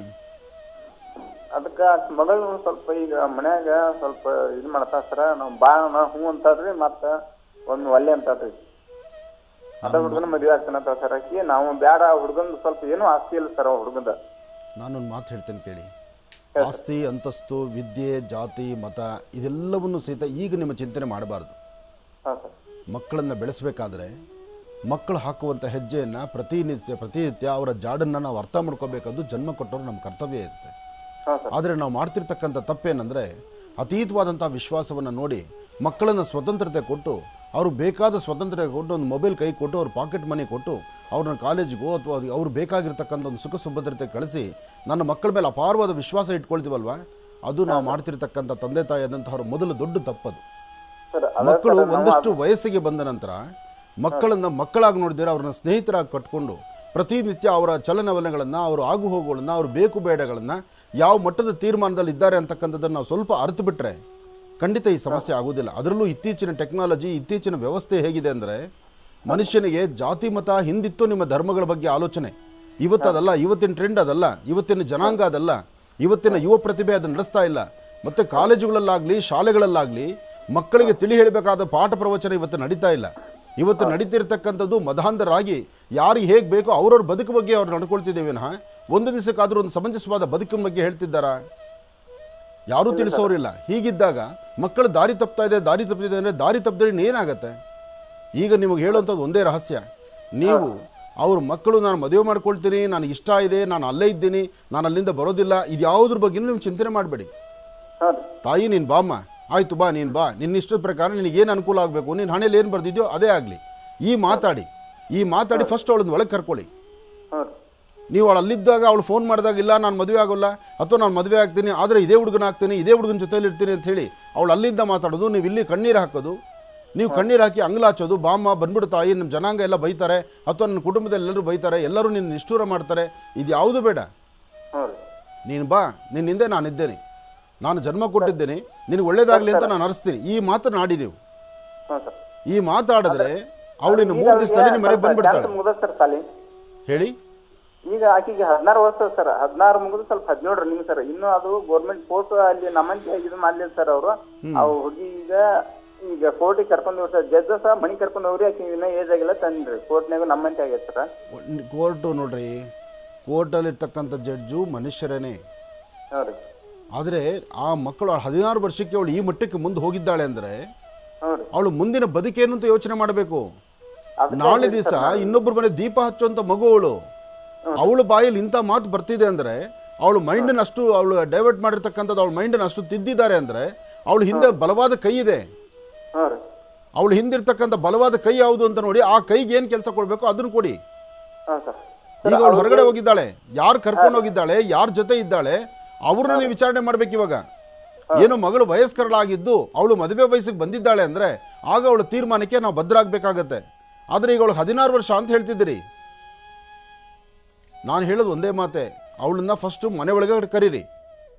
ಅದಕ್ಕೆ ಮಗಳು ಸ್ವಲ್ಪ ಈಗ ಮನ್ಯಾಗ ಸ್ವಲ್ಪ ಇದು ಮಾಡ್ತಾ ಸರ. ನಾವು ಹ್ಞೂ ಅಂತದ್ರಿ, ಮತ್ತು ಒಂದು ಒಲ್ಲೆ ಅಂತದ್ರಿ. ಅದ ಹುಡುಗನ ಮದುವೆ ಆಗ್ತಾನಂತ ಸರ್ ಆಕಿ. ನಾವು ಬೇಡ, ಹುಡುಗಂದು ಸ್ವಲ್ಪ ಏನೂ ಆಸ್ತಿ ಇಲ್ಲ ಸರ್ ಹುಡುಗಂದ. ನಾನೊಂದು ಮಾತು ಹೇಳ್ತೇನೆ ಕೇಳಿ. ಆಸ್ತಿ, ಅಂತಸ್ತು, ವಿದ್ಯೆ, ಜಾತಿ, ಮತ ಇದೆಲ್ಲವನ್ನು ಸಹಿತ ಈಗ ನಿಮ್ಮ ಚಿಂತನೆ ಮಾಡಬಾರ್ದು. ಹಾಂ ಸರ್. ಮಕ್ಕಳನ್ನು ಬೆಳೆಸಬೇಕಾದ್ರೆ ಮಕ್ಕಳು ಹಾಕುವಂಥ ಹೆಜ್ಜೆಯನ್ನು ಪ್ರತಿನಿತ್ಯ ಅವರ ಜಾಡನ್ನು ನಾವು ಅರ್ಥ ಮಾಡ್ಕೋಬೇಕಾದ್ದು ಜನ್ಮ ಕೊಟ್ಟವರು ನಮ್ಮ ಕರ್ತವ್ಯ ಇರುತ್ತೆ. ಆದರೆ ನಾವು ಮಾಡ್ತಿರ್ತಕ್ಕಂಥ ತಪ್ಪೇನೆಂದರೆ ಅತೀತವಾದಂಥ ವಿಶ್ವಾಸವನ್ನು ನೋಡಿ ಮಕ್ಕಳನ್ನು ಸ್ವತಂತ್ರತೆ ಕೊಟ್ಟು, ಅವರು ಬೇಕಾದ ಸ್ವತಂತ್ರತೆ ಕೊಟ್ಟು, ಒಂದು ಮೊಬೈಲ್ ಕೈ ಕೊಟ್ಟು, ಅವ್ರ ಪಾಕೆಟ್ ಮನಿ ಕೊಟ್ಟು, ಅವ್ರನ್ನ ಕಾಲೇಜಿಗೋ ಅಥವಾ ಅವ್ರು ಬೇಕಾಗಿರ್ತಕ್ಕಂಥ ಒಂದು ಸುಖ ಸುಭದ್ರತೆ ಕಳಿಸಿ ನನ್ನ ಮಕ್ಕಳ ಮೇಲೆ ಅಪಾರವಾದ ವಿಶ್ವಾಸ ಇಟ್ಕೊಳ್ತೀವಲ್ವ, ಅದು ನಾವು ಮಾಡ್ತಿರ್ತಕ್ಕಂಥ ತಂದೆ ತಾಯಿಯಾದಂಥವ್ರ ಮೊದಲು ದೊಡ್ಡ ತಪ್ಪದು. ಮಕ್ಕಳು ಒಂದಷ್ಟು ವಯಸ್ಸಿಗೆ ಬಂದ ನಂತರ ಮಕ್ಕಳನ್ನು ಮಕ್ಕಳಾಗಿ ನೋಡಿದರೆ ಅವ್ರನ್ನ ಸ್ನೇಹಿತರಾಗಿ ಕಟ್ಕೊಂಡು ಪ್ರತಿನಿತ್ಯ ಅವರ ಚಲನವಲನಗಳನ್ನು, ಅವರ ಆಗು ಹೋಗುಗಳನ್ನು, ಅವ್ರ ಬೇಕು ಬೇಡಗಳನ್ನು, ಯಾವ ಮಟ್ಟದ ತೀರ್ಮಾನದಲ್ಲಿ ಇದ್ದಾರೆ ಅಂತಕ್ಕಂಥದ್ದನ್ನು ನಾವು ಸ್ವಲ್ಪ ಅರ್ತು ಬಿಟ್ಟರೆ ಖಂಡಿತ ಈ ಸಮಸ್ಯೆ ಆಗೋದಿಲ್ಲ. ಅದರಲ್ಲೂ ಇತ್ತೀಚಿನ ಟೆಕ್ನಾಲಜಿ, ಇತ್ತೀಚಿನ ವ್ಯವಸ್ಥೆ ಹೇಗಿದೆ ಅಂದರೆ ಮನುಷ್ಯನಿಗೆ ಜಾತಿ ಮತ ಹಿಂದಿತ್ತು ನಿಮ್ಮ ಧರ್ಮಗಳ ಬಗ್ಗೆ ಆಲೋಚನೆ. ಇವತ್ತದಲ್ಲ, ಇವತ್ತಿನ ಟ್ರೆಂಡ್ ಅದಲ್ಲ, ಇವತ್ತಿನ ಜನಾಂಗ ಅದಲ್ಲ, ಇವತ್ತಿನ ಯುವ ಪ್ರತಿಭೆ ಅದನ್ನು ನಡೆಸ್ತಾ ಇಲ್ಲ. ಮತ್ತು ಕಾಲೇಜುಗಳಲ್ಲಾಗಲಿ ಶಾಲೆಗಳಲ್ಲಾಗಲಿ ಮಕ್ಕಳಿಗೆ ತಿಳಿ ಹೇಳಬೇಕಾದ ಪಾಠ ಪ್ರವಚನ ಇವತ್ತು ನಡೀತಾ ಇಲ್ಲ. ಇವತ್ತು ನಡೀತಿರ್ತಕ್ಕಂಥದ್ದು ಮಧಾಂಧರಾಗಿ ಯಾರಿಗೆ ಹೇಗೆ ಬೇಕೋ ಅವ್ರವ್ರ ಬದುಕು ಬಗ್ಗೆ ಅವ್ರು ನಡ್ಕೊಳ್ತಿದ್ದೇವೆ ವಿನಃ ಒಂದು ದಿವಸಕ್ಕಾದರೂ ಒಂದು ಸಮಂಜಸವಾದ ಬದುಕಿನ ಬಗ್ಗೆ ಹೇಳ್ತಿದ್ದಾರಾ? ಯಾರೂ ತಿಳಿಸೋರಿಲ್ಲ. ಹೀಗಿದ್ದಾಗ ಮಕ್ಕಳು ದಾರಿ ತಪ್ಪಿದೆ ಅಂದರೆ ದಾರಿ ತಪ್ಪಿದ್ರೆ ಏನಾಗತ್ತೆ? ಈಗ ನಿಮಗೆ ಹೇಳುವಂಥದ್ದು ಒಂದೇ ರಹಸ್ಯ. ನೀವು ಅವ್ರ ಮಕ್ಕಳು ನಾನು ಮದುವೆ ಮಾಡ್ಕೊಳ್ತೀನಿ, ನನಗೆ ಇಷ್ಟ ಇದೆ, ನಾನು ಅಲ್ಲೇ ಇದ್ದೀನಿ, ನಾನು ಅಲ್ಲಿಂದ ಬರೋದಿಲ್ಲ, ಇದು ಯಾವುದ್ರ ಬಗ್ಗೆನೂ ನೀವು ಚಿಂತನೆ ಮಾಡಬೇಡಿ. ತಾಯಿ ನೀನು ಬಾಮ್ಮ, ಆಯಿತು ಬಾ, ನೀನು ಬಾ, ನಿನ್ನ ಇಷ್ಟದ ಪ್ರಕಾರ ನಿನಗೇನು ಅನುಕೂಲ ಆಗಬೇಕು, ನೀನು ಹಣೆಯಲ್ಲಿ ಏನು ಬರ್ದಿದ್ಯೋ ಅದೇ ಆಗಲಿ, ಈ ಮಾತಾಡಿ ಫಸ್ಟ್ ಅವಳನ್ನ ಒಳಗೆ ಕರ್ಕೊಳ್ಳಿ. ನೀವು ಅವಳು ಅಲ್ಲಿದ್ದಾಗ ಅವಳು ಫೋನ್ ಮಾಡಿದಾಗ ಇಲ್ಲ ನಾನು ಮದುವೆ ಆಗೋಲ್ಲ ಅಥವಾ ನಾನು ಮದುವೆ ಆಗ್ತೀನಿ ಆದರೆ ಇದೇ ಹುಡುಗನ ಆಗ್ತೀನಿ, ಇದೇ ಹುಡುಗನ ಜೊತೆಯಲ್ಲಿ ಇರ್ತೀನಿ ಅಂತ ಹೇಳಿ ಅವಳು ಅಲ್ಲಿಂದ ಮಾತಾಡೋದು, ನೀವು ಇಲ್ಲಿ ಕಣ್ಣೀರು ಹಾಕೋದು, ನೀವು ಕಣ್ಣೀರು ಹಾಕಿ ಅಂಗ್ಲಾಚೋದು, ಬಾಮ್ಮ ಬಂದ್ಬಿಡು ತಾಯಿ, ನಮ್ಮ ಜನಾಂಗ ಎಲ್ಲ ಬೈತಾರೆ ಅಥವಾ ನನ್ನ ಕುಟುಂಬದಲ್ಲಿ ಎಲ್ಲರೂ ಬೈತಾರೆ, ಎಲ್ಲರೂ ನಿನ್ನ ನಿಷ್ಠೂರ ಮಾಡ್ತಾರೆ, ಇದು ಯಾವುದು ಬೇಡ. ನೀನು ಬಾ, ನಿನ್ನ ಹಿಂದೆ ನಾನಿದ್ದೇನೆ, ನಾನು ಜನ್ಮ ಕೊಟ್ಟಿದ್ದೇನೆ, ನಿನಗೆ ಒಳ್ಳೇದಾಗಲಿ ಅಂತ ನಾನು ಅನಿಸ್ತೀನಿ. ಈ ಮಾತನ್ನು ಆಡಿ ನೀವು. ಈ ಮಾತಾಡಿದ್ರೆ ಅವಳಿನ 3 ದಿವಸದಲ್ಲಿ ನಿಮ್ಮ ಮನೆಗೆ ಬಂದ್ಬಿಡ್ತಾಳೆ. ಹೇಳಿ. ಈಗ ಆಕೆಗೆ 16 ವರ್ಷ ಸರ್, 16 ಮುಗಿದು ಸ್ವಲ್ಪ 17 ರನ್ನಿಂಗ್ ಸರ್. ಇನ್ನು ಅದು ಗೌರ್ಮೆಂಟ್ ಪೋಸ್ಟ್ ಅಲ್ಲಿ ನಮ್ಮಂತೆ ಇದು ಮಾಡ್ಲಿಲ್ಲ ಸರ್ ಅವರು. ಅವು ಹುಡುಗಿ ಈಗ ಕೋರ್ಟಿಗೆ ಕರ್ಕೊಂಡು ಸರ್, ಜಡ್ಜ್ ಸಹ ಮನಿ ಕರ್ಕೊಂಡು ಹೋಗ್ರಿ, ಆಕೆ ಇನ್ನೂ ಏಜ್ ಆಗಿಲ್ಲ ತಂದ್ರಿ ಕೋರ್ಟ್ನಾಗ ನಮ್ಮಂತೆ ಆಗೈತೆ ಸರ್. ಕೋರ್ಟು ನೋಡ್ರಿ, ಕೋರ್ಟಲ್ಲಿರ್ತಕ್ಕಂಥ ಜಡ್ಜು ಮನುಷ್ಯರೇನೆ. ಆದರೆ ಆ ಮಕ್ಕಳು 16 ವರ್ಷಕ್ಕೆ ಅವಳು ಈ ಮಟ್ಟಕ್ಕೆ ಮುಂದೆ ಹೋಗಿದ್ದಾಳೆ ಅಂದರೆ ಅವಳು ಮುಂದಿನ ಬದುಕೇನು ಅಂತ ಯೋಚನೆ ಮಾಡಬೇಕು. ನಾಳೆ ದಿವಸ ಇನ್ನೊಬ್ಬರ ಮನೆ ದೀಪ ಹಚ್ಚುವಂಥ ಮಗು ಅವಳು ಬಾಯಲ್ಲಿ ಇಂಥ ಮಾತು ಬರ್ತಿದೆ ಅಂದರೆ ಅವಳು ಮೈಂಡನ್ನು ಅಷ್ಟು ಅವಳು ಡೈವರ್ಟ್ ಮಾಡಿರ್ತಕ್ಕಂಥದ್ದು, ಅವಳು ಮೈಂಡನ್ನು ಅಷ್ಟು ತಿದ್ದಿದ್ದಾರೆ ಅಂದರೆ ಅವಳು ಹಿಂದೆ ಬಲವಾದ ಕೈ ಇದೆ. ಅವಳು ಹಿಂದಿರ್ತಕ್ಕಂಥ ಬಲವಾದ ಕೈ ಯಾವುದು ಅಂತ ನೋಡಿ ಆ ಕೈಗೆ ಏನು ಕೆಲಸ ಕೊಡಬೇಕು ಅದನ್ನು ಕೊಡಿ. ಈಗ ಅವಳು ಹೊರಗಡೆ ಹೋಗಿದ್ದಾಳೆ, ಯಾರು ಕರ್ಕೊಂಡು ಹೋಗಿದ್ದಾಳೆ, ಯಾರ ಜೊತೆ ಇದ್ದಾಳೆ ಅವ್ರನ್ನ ನೀವು ವಿಚಾರಣೆ ಮಾಡ್ಬೇಕು. ಇವಾಗ ಏನು ಮಗಳು ವಯಸ್ಕರಳಾಗಿದ್ದು ಅವಳು ಮದುವೆ ವಯಸ್ಸಿಗೆ ಬಂದಿದ್ದಾಳೆ ಅಂದರೆ ಆಗ ಅವಳ ತೀರ್ಮಾನಕ್ಕೆ ನಾವು ಬದ್ಧರಾಗಬೇಕಾಗತ್ತೆ. ಆದರೆ ಈಗ ಅವಳು 16 ವರ್ಷ ಅಂತ ಹೇಳ್ತಿದ್ದೀರಿ. ನಾನು ಹೇಳೋದು ಒಂದೇ ಮಾತೆ, ಅವಳನ್ನ ಫಸ್ಟು ಮನೆ ಒಳಗಡೆ ಕರೀರಿ,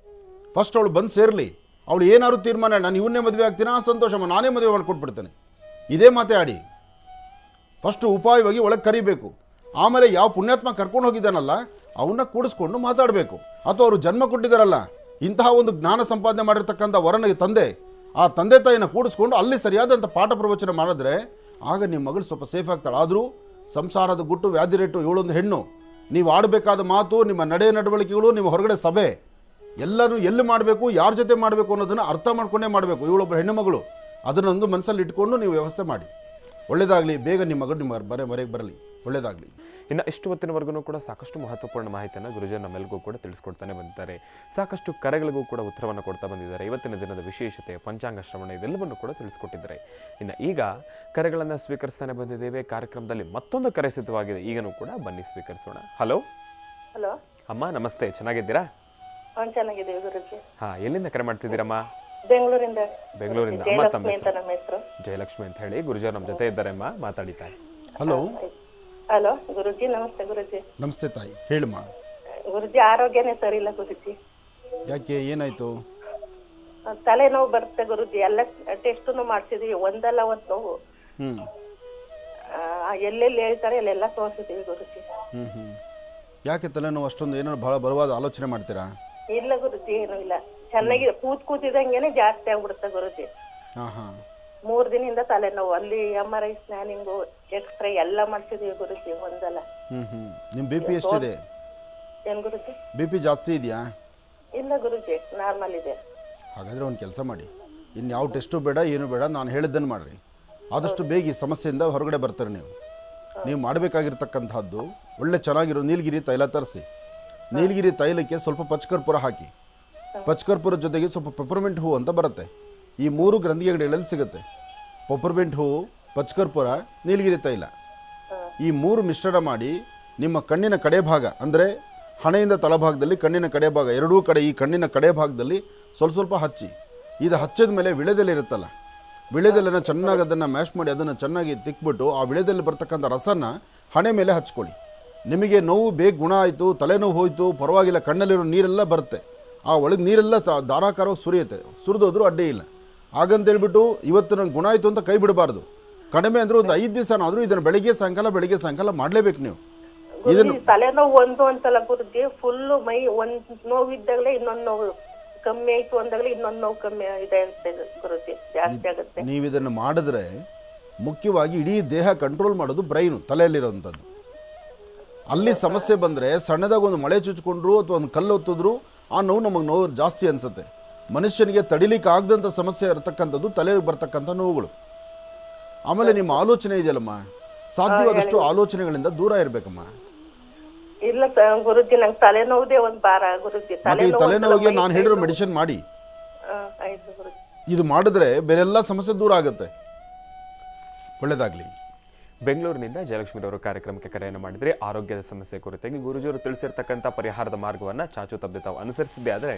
ಫಸ್ಟ್ ಅವಳು ಬಂದು ಸೇರಲಿ. ಅವಳು ಏನಾದ್ರು ತೀರ್ಮಾನ ನಾನು ಇವನ್ನೇ ಮದುವೆ ಆಗ್ತೀನಿ, ಸಂತೋಷಮ್ಮ ನಾನೇ ಮದುವೆ ಮಾಡಿಕೊಟ್ಬಿಡ್ತೇನೆ, ಇದೇ ಮಾತೆ ಆಡಿ. ಫಸ್ಟು ಉಪಾಯವಾಗಿ ಒಳಗೆ ಕರಿಬೇಕು. ಆಮೇಲೆ ಯಾವ ಪುಣ್ಯಾತ್ಮ ಕರ್ಕೊಂಡು ಹೋಗಿದ್ದಾನಲ್ಲ ಅವನ್ನ ಕೂಡಿಸ್ಕೊಂಡು ಮಾತಾಡಬೇಕು. ಅಥವಾ ಅವರು ಜನ್ಮ ಕೊಟ್ಟಿದ್ದಾರಲ್ಲ ಇಂತಹ ಒಂದು ಜ್ಞಾನ ಸಂಪಾದನೆ ಮಾಡಿರ್ತಕ್ಕಂಥ ವರನಿಗೆ ತಂದೆ, ಆ ತಂದೆ ತಾಯಿನ ಕೂಡಿಸ್ಕೊಂಡು ಅಲ್ಲಿ ಸರಿಯಾದಂಥ ಪಾಠ ಪ್ರವಚನ ಮಾಡಿದ್ರೆ ಆಗ ನಿಮ್ಮ ಮಗಳು ಸ್ವಲ್ಪ ಸೇಫ್ ಆಗ್ತಾಳೆ. ಆದರೂ ಸಂಸಾರದ ಗುಟ್ಟು ವ್ಯಾಧಿ ರೇಟು ಇವಳೊಂದು ಹೆಣ್ಣು. ನೀವು ಆಡಬೇಕಾದ ಮಾತು, ನಿಮ್ಮ ನಡೆ ನಡವಳಿಕೆಗಳು, ನಿಮ್ಮ ಹೊರಗಡೆ ಸಭೆ ಎಲ್ಲನೂ ಎಲ್ಲಿ ಮಾಡಬೇಕು, ಯಾರ ಜೊತೆ ಮಾಡಬೇಕು ಅನ್ನೋದನ್ನು ಅರ್ಥ ಮಾಡ್ಕೊಂಡೇ ಮಾಡಬೇಕು. ಇವಳೊಬ್ಬ ಹೆಣ್ಣು ಮಗಳು, ಅದನ್ನೊಂದು ಮನಸ್ಸಲ್ಲಿ ಇಟ್ಕೊಂಡು ನೀವು ವ್ಯವಸ್ಥೆ ಮಾಡಿ. ಒಳ್ಳೆಯದಾಗಲಿ. ಬೇಗ ನಿಮ್ಮ ಮಗಳು ನಿಮ್ಮ ಮರೆಗೆ ಬರಲಿ. ಒಳ್ಳೆಯದಾಗಲಿ. ಇನ್ನು ಇಷ್ಟು ಹೊತ್ತಿನವರೆಗೂ ಕೂಡ ಸಾಕಷ್ಟು ಮಹತ್ವಪೂರ್ಣ ಮಾಹಿತಿಯನ್ನು ಗುರುಜಿ ನಮ್ಮೆಲ್ಲರಿಗೂ ಕೂಡ ತಿಳಿಸ್ಕೊಡ್ತಾನೆ ಬಂದಿದ್ದಾರೆ. ಸಾಕಷ್ಟು ಕರೆಗಳಿಗೂ ಕೂಡ ಉತ್ತರವನ್ನು ಕೊಡ್ತಾ ಬಂದಿದ್ದಾರೆ. ಇವತ್ತಿನ ದಿನದ ವಿಶೇಷತೆ, ಪಂಚಾಂಗ ಶ್ರವಣ ಇದೆಲ್ಲವನ್ನು ಕೂಡ ತಿಳಿಸ್ಕೊಟ್ಟಿದ್ದಾರೆ. ಇನ್ನು ಈಗ ಕರೆಗಳನ್ನು ಸ್ವೀಕರಿಸ್ತಾನೆ ಬಂದಿದ್ದೇವೆ. ಕಾರ್ಯಕ್ರಮದಲ್ಲಿ ಮತ್ತೊಂದು ಕರೆ ಸಿದ್ಧವಾಗಿದೆ, ಈಗನೂ ಕೂಡ ಬನ್ನಿ ಸ್ವೀಕರಿಸೋಣ. ಹಲೋ. ಹಲೋ ಅಮ್ಮ, ನಮಸ್ತೆ. ಚೆನ್ನಾಗಿದ್ದೀರಾ? ಚೆನ್ನಾಗಿದ್ದೀವಿ ಗುರುಜಿ. ಎಲ್ಲಿಂದ ಕರೆ ಮಾಡ್ತಿದ್ದೀರಮ್ಮ? ಬೆಂಗಳೂರಿಂದ. ಅಮ್ಮ, ತಮ್ಮ ಹೆಸರು? ಜಯಲಕ್ಷ್ಮಿ ಅಂತ ಹೇಳಿ. ಗುರುಜಿ ನಮ್ಮ ಜೊತೆ ಇದ್ದಾರೆ ಅಮ್ಮ, ಮಾತಾಡಿತಾರೆ. ಹಲೋ. ಹಲೋ ಗುರುಜಿ. ನಮಸ್ತೆ ಗುರುಜಿ. ನಮಸ್ತೆ ತಾಯಿ, ಹೇಳಮ್ಮ. ಗುರುಜಿ ಆರೋಗ್ಯನೇ ಸರಿ ಇಲ್ಲ ಗುರುಜಿ. ಯಾಕೆ ಏನಾಯಿತು? ತಲೆನೋವು ಬರುತ್ತೆ ಗುರುಜಿ. ಎಲ್ಲ ಟೆಸ್ಟನ್ನು ಮಾಡ್ಸಿದೀವಿ, ಒಂದಲ್ಲ ಒಂದು ನೋವು. ಎಲ್ಲೆಲ್ಲಿ ಹೇಳ್ತಾರೆ ಅಲ್ಲೆಲ್ಲ ತೋರಿಸಿದೀವಿ ಗುರುಜಿ. ಯಾಕೆ ತಲೆನೋವು ಅಷ್ಟೊಂದು? ಏನಾದ್ರು ಭಾಳ ಬಲವಾದ ಆಲೋಚನೆ ಮಾಡ್ತೀರಾ? ಇಲ್ಲ ಗುರುಜಿ, ಏನು ಇಲ್ಲ. ಚೆನ್ನಾಗಿ ಕೂತಿದಂಗೆನೆ ಜಾಸ್ತಿ ಆಗ್ಬಿಡುತ್ತೆ ಗುರುಜಿ. 3 ದಿನದಿಂದ ತಲೆನೋವು. ಅಲ್ಲಿ MRI ಸ್ಕ್ಯಾನಿಂಗು ಎಕ್ಸ್ರೇ ಎಲ್ಲ ಮಾಡ್ಸಿದೀವಿ ಗುರುಜಿ, ಒಂದಲ್ಲ. ನಿಮ್ಮ BP ಎಷ್ಟಿದೆ? ಏನ್ ಗುರುಜಿ? BP ಜಾಸ್ತಿ ಇದೆಯಾ? ಇಲ್ಲ ಗುರುಜಿ, ನಾರ್ಮಲ್ ಇದೆ. ಹಾಗಾದರೆ ಒಂದು ಕೆಲಸ ಮಾಡಿ, ಇನ್ನು ಯಾವ ಟೆಸ್ಟು ಬೇಡ, ಏನು ಬೇಡ, ನಾನು ಹೇಳಿದ್ದನ್ನು ಮಾಡಿರಿ. ಆದಷ್ಟು ಬೇಗ ಈ ಸಮಸ್ಯೆಯಿಂದ ಹೊರಗಡೆ ಬರ್ತಾರೆ. ನೀವು ಮಾಡಬೇಕಾಗಿರ್ತಕ್ಕಂಥದ್ದು ಒಳ್ಳೆ ಚೆನ್ನಾಗಿರೋ ನೀಲಗಿರಿ ತೈಲ ತರಿಸಿ. ನೀಲಗಿರಿ ತೈಲಕ್ಕೆ ಸ್ವಲ್ಪ ಪಚ್ಕರ್ಪುರ ಹಾಕಿ. ಪಚ್ಕರ್ಪುರದ ಜೊತೆಗೆ ಸ್ವಲ್ಪ ಪೆಪರ್ಮೆಂಟ್ ಹೂವು ಅಂತ ಬರುತ್ತೆ. ಈ 3 ಗ್ರಂಥಿ ಅಂಗಡಿಗಳಲ್ಲಿ ಸಿಗುತ್ತೆ. ಪೆಪರ್ಮೆಂಟ್ ಹೂವು, ಪಚ್ಕರ್ಪುರ, ನೀಲಗಿರಿ ತೈಲ, ಈ 3 ಮಿಶ್ರಣ ಮಾಡಿ ನಿಮ್ಮ ಕಣ್ಣಿನ ಕಡೆ ಭಾಗ, ಅಂದರೆ ಹಣೆಯಿಂದ ತಳಭಾಗದಲ್ಲಿ ಕಣ್ಣಿನ ಕಡೆ ಭಾಗ, ಎರಡೂ ಕಡೆ ಈ ಕಣ್ಣಿನ ಕಡೆ ಭಾಗದಲ್ಲಿ ಸ್ವಲ್ಪ ಹಚ್ಚಿ. ಇದು ಹಚ್ಚಿದ ಮೇಲೆ ವಿಳೆದೆಲೆ ಇರುತ್ತಲ್ಲ, ವಿಳೆದೆಲೆನ ಚೆನ್ನಾಗಿ ಅದನ್ನು ಮ್ಯಾಶ್ ಮಾಡಿ ಅದನ್ನು ಚೆನ್ನಾಗಿ ತಿಕ್ಬಿಟ್ಟು ಆ ವಿಳೆದೆಲೆ ಬರ್ತಕ್ಕಂಥ ರಸನ ಹಣೆ ಮೇಲೆ ಹಚ್ಕೊಳ್ಳಿ. ನಿಮಗೆ ನೋವು ಬೇಗ ಗುಣ ಆಯಿತು, ತಲೆನೋವು ಹೋಯಿತು, ಪರವಾಗಿಲ್ಲ, ಕಣ್ಣಲ್ಲಿರೋ ನೀರೆಲ್ಲ ಬರುತ್ತೆ, ಆ ಒಳಗೆ ನೀರೆಲ್ಲ ಧಾರಾಕಾರವಾಗಿ ಸುರಿಯುತ್ತೆ. ಸುರಿದೋದ್ರೂ ಅಡ್ಡಿ ಇಲ್ಲ. ಹಾಗಂತೇಳ್ಬಿಟ್ಟು ಇವತ್ತು ನಂಗೆ ಗುಣ ಆಯಿತು ಅಂತ ಕೈ ಬಿಡಬಾರ್ದು. ಕಡಿಮೆ ಅಂದರೆ ಒಂದು 5 ದಿವಸನಾದರೂ ಇದನ್ನು ಬೆಳಗ್ಗೆ ಸಾಯಂಕಾಲ ಮಾಡಲೇಬೇಕು ನೀವು. ಇದನ್ನು ತಲೆನೋವು ಒಂದು ಅಂತಲ್ಲ ಗುರುಜಿ, ಫುಲ್ ಮೈ ಒಂದು ನೋವು ಇದ್ದಾಗಲೇ ಇನ್ನೊಂದು ನೋವು ಕಮ್ಮಿ ಆಯ್ತು ಅಂದಾಗಲೇ ಇನ್ನೊಂದು ನೋವು ಕಮ್ಮಿ ಇದೆ ಅಂತ ಗುರುಜಿ, ಜಾಸ್ತಿ ಆಗುತ್ತೆ. ನೀವು ಇದನ್ನು ಮಾಡಿದ್ರೆ ಮುಖ್ಯವಾಗಿ ಇಡೀ ದೇಹ ಕಂಟ್ರೋಲ್ ಮಾಡೋದು ಬ್ರೈನು, ತಲೆಯಲ್ಲಿರೋವಂಥದ್ದು. ಅಲ್ಲಿ ಸಮಸ್ಯೆ ಬಂದರೆ ಸಣ್ಣದಾಗ ಒಂದು ಮಳೆ ಚುಚ್ಕೊಂಡ್ರು ಅಥವಾ ಒಂದು ಕಲ್ಲು ಹೊತ್ತಿದ್ರು ಆ ನೋವು ಜಾಸ್ತಿ ಅನಿಸುತ್ತೆ. ಮನುಷ್ಯನಿಗೆ ತಡಿಲಿಕ್ಕೆ ಆಗದಂಥ ಸಮಸ್ಯೆ ಇರತಕ್ಕಂಥದ್ದು ತಲೆಗೆ ಬರ್ತಕ್ಕಂಥ ನೋವುಗಳು. ಆಮೇಲೆ ನಿಮ್ಮ ಆಲೋಚನೆ ಇದೆಯಲ್ಲಮ್ಮ, ಸಾಧ್ಯವಾದಷ್ಟು ಆಲೋಚನೆಗಳಿಂದ ದೂರ ಇರಬೇಕಮ್ಮ. ಇಲ್ಲ ಗುರುಜಿ, ನಂಗೆ ತಲೆನೋವುದೇ ಒಂದು ಭಾರ ಗುರುಜಿ. ಈ ತಲೆನೋವಿಗೆ ನಾನು ಹೇಳಿರೋ ಮೆಡಿಸಿನ್ ಮಾಡಿ. ಇದು ಮಾಡಿದ್ರೆ ಬೇರೆಲ್ಲ ಸಮಸ್ಯೆ ದೂರ ಆಗುತ್ತೆ. ಒಳ್ಳೆಯದಾಗಲಿ. ಬೆಂಗಳೂರಿನಿಂದ ಜಯಲಕ್ಷ್ಮಿರವರು ಕಾರ್ಯಕ್ರಮಕ್ಕೆ ಕರೆಯನ್ನು ಮಾಡಿದರೆ ಆರೋಗ್ಯದ ಸಮಸ್ಯೆ ಕುರಿತಾಗಿ ಗುರುಜಿಯವರು ತಿಳಿಸಿರ್ತಕ್ಕಂಥ ಪರಿಹಾರದ ಮಾರ್ಗವನ್ನು ಚಾಚು ತಪ್ಪದೆ ತಾವು ಅನುಸರಿಸಿದ್ದೆ ಆದರೆ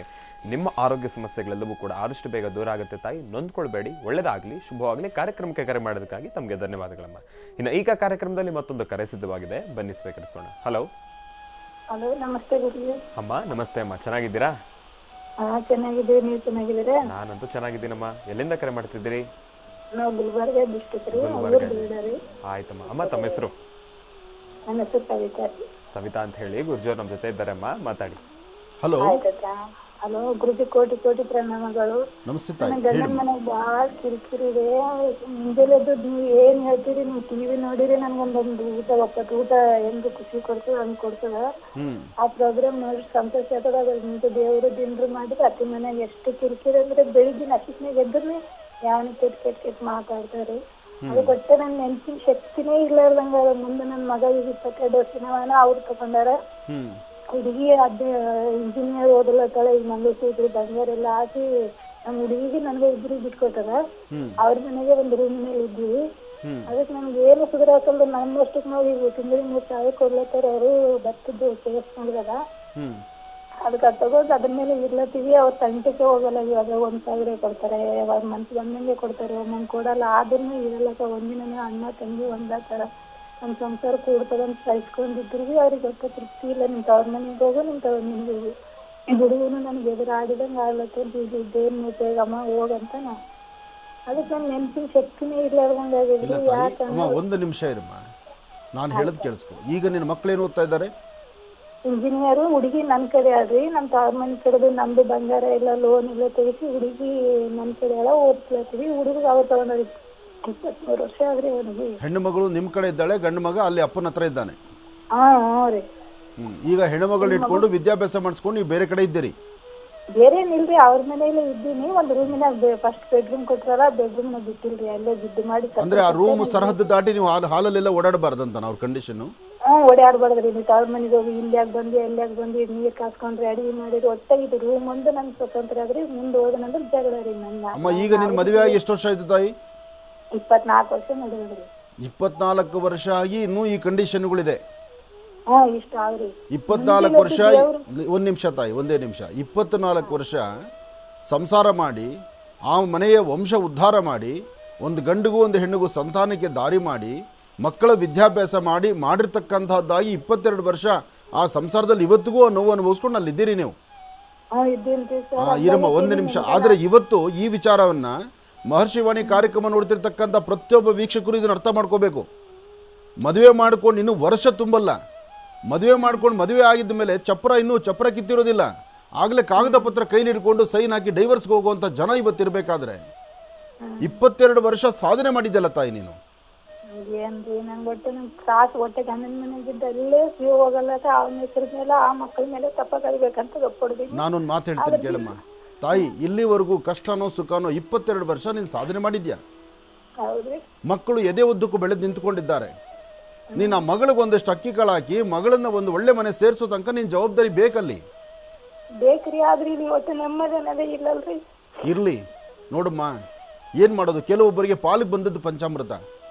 ನಿಮ್ಮ ಆರೋಗ್ಯ ಸಮಸ್ಯೆಗಳೆಲ್ಲವೂ ಕೂಡ ಆದಷ್ಟು ಬೇಗ ದೂರ ಆಗುತ್ತೆ. ತಾಯಿ, ನೊಂದ್ಕೊಳ್ಬೇಡಿ, ಒಳ್ಳೆಯದಾಗಲಿ, ಶುಭವಾಗಲಿ. ಕಾರ್ಯಕ್ರಮಕ್ಕೆ ಕರೆ ಮಾಡೋದಕ್ಕಾಗಿ ತಮಗೆ ಧನ್ಯವಾದಗಳಮ್ಮ. ಇನ್ನು ಈಗ ಕಾರ್ಯಕ್ರಮದಲ್ಲಿ ಮತ್ತೊಂದು ಕರೆ ಸಿದ್ಧವಾಗಿದೆ, ಬನ್ನಿ ಸ್ವೀಕರಿಸೋಣ. ಹಲೋ. ಹಲೋ, ನಮಸ್ತೆ ಗುರುಜಿ. ಅಮ್ಮ ನಮಸ್ತೆ ಅಮ್ಮ, ಚೆನ್ನಾಗಿದ್ದೀರಾ? ಚೆನ್ನಾಗಿದ್ದೀವಿ, ನೀವು ಚೆನ್ನಾಗಿದ್ದೀರಾ? ನಾನಂತೂ ಚೆನ್ನಾಗಿದ್ದೀನಮ್ಮ. ಎಲ್ಲಿಂದ ಕರೆ ಮಾಡ್ತಿದ್ದೀರಿ? ನಾವು ಗುಲ್ಬರ್ಗ ಡಿಸ್ಟ್ರಿಕ್ಟ್ ರೀ. ಆಯ್ತಮ್ಮ. ಅಮ್ಮ ತಮ್ಮ ಹೆಸರು? ನನ್ನ ಹೆಸರು ಸವಿತಾ. ಸವಿತಾ ಅಂತ ಹೇಳಿ. ಗುರುಜಿಯವ್ರು ನಮ್ಮ ಜೊತೆ ಇದ್ದಾರೆ ಅಮ್ಮ, ಮಾತಾಡಿ. ಹಲೋ. ಹಲೋ ಗುರುಜಿ, ಕೋಟಿ ಕೋಟಿ ಪ್ರಣಾಮಗಳು. ನಮಸ್ತೆ. ನನ್ನ ಗಂಡನ ಮನೆಗೆ ಭಾಳ ಕಿರಿಕಿರಿ ಇದೆ. ಮುಂಜಾನೆದ್ದು ನೀವು ಏನು ಹೇಳ್ತೀರಿ, ನೀವು TV ನೋಡಿರಿ, ನನ್ಗೊಂದೊಂದು ಒಪ್ಪತ್ತು ಊಟ ಹೆಂಗ್ ಖುಷಿ ಕೊಡ್ತದ ಹಂಗೆ ಕೊಡ್ತದ. ಆ ಪ್ರೋಗ್ರಾಮ್ ನೋಡಿ ಸಂತೋಷ ಆಗ್ತದ. ಅದ್ರ ದೇವರು ದಿನರು ಮಾಡಿದ್ರೆ ಅತಿ ಮನೆಯಾಗ ಎಷ್ಟು ಕಿರಿಕಿರಿ ಅಂದ್ರೆ ಬೆಳಿಗ್ಗೆ ನಶಿಕ್ನಾಗ ಎದ್ರೂ ಯಾವನ ಕೆಟ್ಟ ಮಾತಾಡ್ತಾರೆ. ಅದು ಕೊಟ್ಟೆ ನನ್ನ ನೆನಪಿನ ಶಕ್ತಿನೇ ಇರ್ಲಾರ್ದಂಗ. ಮುಂದೆ ನನ್ನ ಮಗ ಈಗ 22 ವರ್ಷನವನ, ಅವ್ರು ತಗೊಂಡಾರ. ಹುಡುಗಿ ಅದೇ ಇಂಜಿನಿಯರ್ ಓದಲತ್ತಾಳೆ. ಈಗ ಮಂಗಳಸೂತ್ರ ಬಂಗಾರ ಎಲ್ಲ ಹಾಕಿ ನಮ್ಮ ಹುಡುಗಿಗೆ ನನಗೆ ಇಬ್ರಿಗೆ ಬಿಟ್ಕೊಟ್ಟಾರ. ಅವ್ರ ಮನೆಗೆ ಒಂದು ರೂಮಿನಲ್ಲಿ ಇದ್ವಿ. ಅದಕ್ಕೆ ನಮ್ಗೆ ಏನು ಸುಧಾರಿಸಲ್ದು. ನಮ್ಮಷ್ಟಕ್ಕೆ ನಾವು ಈಗ ತಿಂಗಳಿಗೆ 3,000 ಕೊಡ್ಲತ್ತಾರ. ಅವರು ಭತ್ತದ್ದು ಸೇರ್ಸ್ ಮಾಡಿದಾಗ ಅದಕ್ಕೆ ತಗೊಂಡು ಅದ್ರ ಮೇಲೆ ಇರ್ಲತ್ತೀವಿ. ಅವ್ರ ತಂಟಕ್ಕೆ ಹೋಗಲ್ಲ. ಇವಾಗ 1,000 ಕೊಡ್ತಾರೆ, ಮಂತ್ ಒಂದಂಗೆ ಕೊಡ್ತಾರೆ, ಒಮ್ಮೊಂದು ಕೊಡಲ್ಲ. ಆದ್ರೂ ಇರಲ್ಲಕ್ಕ. ಒಂದಿನ ಅಣ್ಣ ತಂಗಿ ಒಂದಾತರ ನಮ್ಮ ಸಂಸಾರ ಕೂಡ್ತದಂತ ಸಹಿಸ್ಕೊಂಡಿದ್ರು ಅವ್ರಿಗೆ ಗೊತ್ತ ತೃಪ್ತಿ ಇಲ್ಲ. ನಿಮ್ ತವ್ರ ಮನೆಗೆ ಹೋಗು, ನಿಮ್ ತವ್ರ ಮನೆಗೆ ಹೋಗು. ಈ ಹುಡುಗನು ನನಗೆ ಎದುರಾಡಿದಂಗೆ ಆಗ್ಲತ್ತೆ. ಇದೇನು ಬೇಗಮ್ಮ ಹೋಗಂತ ನಾ. ಅದಕ್ಕೆ ನನ್ನ ನೆನಪಿನ ಶಕ್ತಿನೇ ಇರ್ಲಾರ್ದಂಗೆ ಆಗಿದ್ರು. ಯಾಕಂದ್ರೆ ಒಂದು ನಿಮಿಷ ಇರಮ್ಮ, ನಾನು ಹೇಳೋದು ಕೇಳಿಸ್ಕೊ. ಈಗ ನಿನ್ನ ಮಕ್ಳು ಏನು ಓದ್ತಾ ಇದ್ದಾರೆ? ಇಂಜಿನಿಯರು. ಹುಡುಗಿ ನನ್ನ ಕಡೆ ಆದ್ರಿ. ನಮ್ಮ ತವ್ರ ಮನೆ ಕಡೆದು ನಮ್ದು ಬಂಗಾರ ಎಲ್ಲ ಲೋನ್ ಎಲ್ಲ ತೆಗಿಸಿ ಹುಡುಗಿ ನನ್ನ ಕಡೆ ಎಲ್ಲ ಓದ್ಸ್ಲತ್ತೀವಿ. ಹುಡುಗಿಗೆ ಅವ್ರು ತಗೊಂಡ್ರಿ 23 ವರ್ಷ ಆದ್ರಿ ಅವನಿಗೆ. ಹೆಣ್ಣು ಮಗಳು ನಿಮ್ಮ ಕಡೆ ಇದ್ದಾಳೆ, ಗಂಡು ಮಗ ಅಲ್ಲಿ ಅಪ್ಪನ ಹತ್ರ ಇದ್ದಾನೆ. ರೀ. ಈಗ ಹೆಣ್ಣು ಮಗಳನ್ನ ಇಟ್ಕೊಂಡು ವಿದ್ಯಾಭ್ಯಾಸ ಮಾಡಿಸ್ಕೊಂಡು ನೀವು ಬೇರೆ ಕಡೆ ಇದ್ದೀರಿ? ಬೇರೆ ಏನಿಲ್ರಿ, ಅವ್ರ ಮನೆಯಲ್ಲೇ ಇದ್ದೀನಿ. ಒಂದು ರೂಮಿನಾಗ ಫಸ್ಟ್ ಬೆಡ್ರೂಮ್ ಕೊಟ್ಟಾರ, ಬೆಡ್ರೂಮ್ ನ ಬಿಟ್ಟಿಲ್ರಿ, ಅಲ್ಲೇ ಜಿದ್ದು ಮಾಡಿ. ಅಂದ್ರೆ ಆ ರೂಮ್ ಸರಹದ್ದು ದಾಟಿ ನೀವು ಹಾಲಲ್ಲೆಲ್ಲ ಓಡಾಡಬಾರ್ದಂತ ಅವ್ರ ಕಂಡೀಷನ್? ಓಡಾಡಬಾರ್ದ್ರಿ. ನೀವು ತವ್ರ ಮನೆಗೆ ಹೋಗಿ ಇಲ್ಲಾಗ ಬಂದು ಎಲ್ಲಾಗ ಬಂದು ನೀರು ಕಾಸ್ಕೊಂಡ್ರಿ, ಅಡಿಗೆ ಮಾಡಿರಿ, ಒಟ್ಟಾಗಿದ್ದು ರೂಮ್ ಒಂದು ನನ್ಗೆ ಸ್ವತಂತ್ರ ಆದ್ರಿ. ಮುಂದೆ ಹೋದನಂದ್ರೆ ಜಗಳ ರೀ ನನ್ನ. ಅಮ್ಮ ಈಗ ನಿನ್ನ ಮದುವೆ ಆಗಿ ಎಷ್ಟು ವರ್ಷ ಆಯ್ತು ತಾಯಿ? 24 ವರ್ಷ ನಡೆದ್ರಿ. 24 ವರ್ಷ ಆಗಿ ಇನ್ನೂ ಈ ಕಂಡೀಷನ್ಗಳಿದೆ? ಇಷ್ಟ ಆಗ್ರಿ. 24 ವರ್ಷ. ಒಂದು ನಿಮಿಷ ತಾಯಿ, ಒಂದೇ ನಿಮಿಷ. 24 ವರ್ಷ ಸಂಸಾರ ಮಾಡಿ ಆ ಮನೆಯ ವಂಶ ಉದ್ಧಾರ ಮಾಡಿ ಒಂದು ಗಂಡಿಗೂ ಒಂದು ಹೆಣ್ಣಿಗೂ ಸಂತಾನಕ್ಕೆ ದಾರಿ ಮಾಡಿ ಮಕ್ಕಳ ವಿದ್ಯಾಭ್ಯಾಸ ಮಾಡಿರ್ತಕ್ಕಂಥದ್ದಾಗಿ 22 ವರ್ಷ ಆ ಸಂಸಾರದಲ್ಲಿ ಇವತ್ತಿಗೂ ಆ ನೋವು ಅನುಭವಿಸ್ಕೊಂಡು ಅಲ್ಲಿದ್ದೀರಿ ನೀವು. ಇದ್ದೀನ್ರಿ ಸರ್. ಇರಮ್ಮ ಒಂದು ನಿಮಿಷ. ಆದರೆ ಇವತ್ತು ಈ ವಿಚಾರವನ್ನು ಮಹರ್ಷಿವಾಣಿ ಕಾರ್ಯಕ್ರಮ ನೋಡ್ತಿರ್ತಕ್ಕಂಥ ಪ್ರತಿಯೊಬ್ಬ ವೀಕ್ಷಕರು ಇದನ್ನು ಅರ್ಥ ಮಾಡ್ಕೋಬೇಕು. ಮದುವೆ ಮಾಡ್ಕೊಂಡು ಇನ್ನೂ ವರ್ಷ ತುಂಬಲ್ಲ, ಮದುವೆ ಮಾಡ್ಕೊಂಡು ಮದುವೆ ಆಗಿದ್ದ ಮೇಲೆ ಇನ್ನೂ ಚಪ್ರ ಕಿತ್ತಿರೋದಿಲ್ಲ, ಆಗಲೇ ಕಾಗದ ಪತ್ರ ಕೈಲಿ ಹಿಡ್ಕೊಂಡು ಸೈನ್ ಹಾಕಿ ಡೈವರ್ಸ್ಗೆ ಹೋಗುವಂಥ ಜನ ಇವತ್ತಿರಬೇಕಾದ್ರೆ 22 ವರ್ಷ ಸಾಧನೆ ಮಾಡಿದ್ದಲ್ಲ ತಾಯಿ ನೀನು. ಏನ್ರಿ ನಂಗೆ ಹೊಟ್ಟೆ ಗಂಡನ ಮನೆಗಿದ್ದ ಅಲ್ಲೇ ಸಿಹಿ ಹೋಗಲ್ಲ, ಅವನ ಹೆಸರ ಮೇಲೆ ಆ ಮಕ್ಕಳ ಮೇಲೆ ತಪ್ಪ ಕಲಿಬೇಕಂತ ಗೊಪ್ಪಿಡ್ಬೇಕು. ನಾನೊಂದು ಮಾತು ಹೇಳ್ತೀನಿ ಕೇಳಮ್ಮ ತಾಯಿ, ಇಲ್ಲಿವರೆಗೂ ಕಷ್ಟನೋ ಸುಖನೋ 22 ವರ್ಷ ನೀನು ಸಾಧನೆ ಮಾಡಿದ್ಯಾ. ಮಕ್ಕಳು ಎದೆ ಉದ್ದಕ್ಕೂ ಬೆಳೆದು ನಿಂತ್ಕೊಂಡಿದ್ದಾರೆ. ನೀನು ಆ ಮಗಳಿಗೆ ಒಂದಷ್ಟು ಅಕ್ಕಿ ಕಾಳು ಹಾಕಿ ಮಗಳನ್ನ ಒಂದು ಒಳ್ಳೆ ಮನೆ ಸೇರಿಸೋ ತನಕ ನಿನ್ನ ಜವಾಬ್ದಾರಿ ಬೇಕಲ್ಲಿ. ಬೇಕ್ರಿ, ಆದ್ರೆ ಇಲ್ಲಿ ಒಟ್ಟು ನೆಮ್ಮದಿ ಅನ್ನೋದೇ ಇಲ್ಲಲ್ರಿ. ಇರಲಿ ನೋಡಮ್ಮ, ಏನು ಮಾಡೋದು, ಕೆಲವೊಬ್ಬರಿಗೆ ಪಾಲಿಗೆ ಬಂದದ್ದು ಪಂಚಾಮೃತ.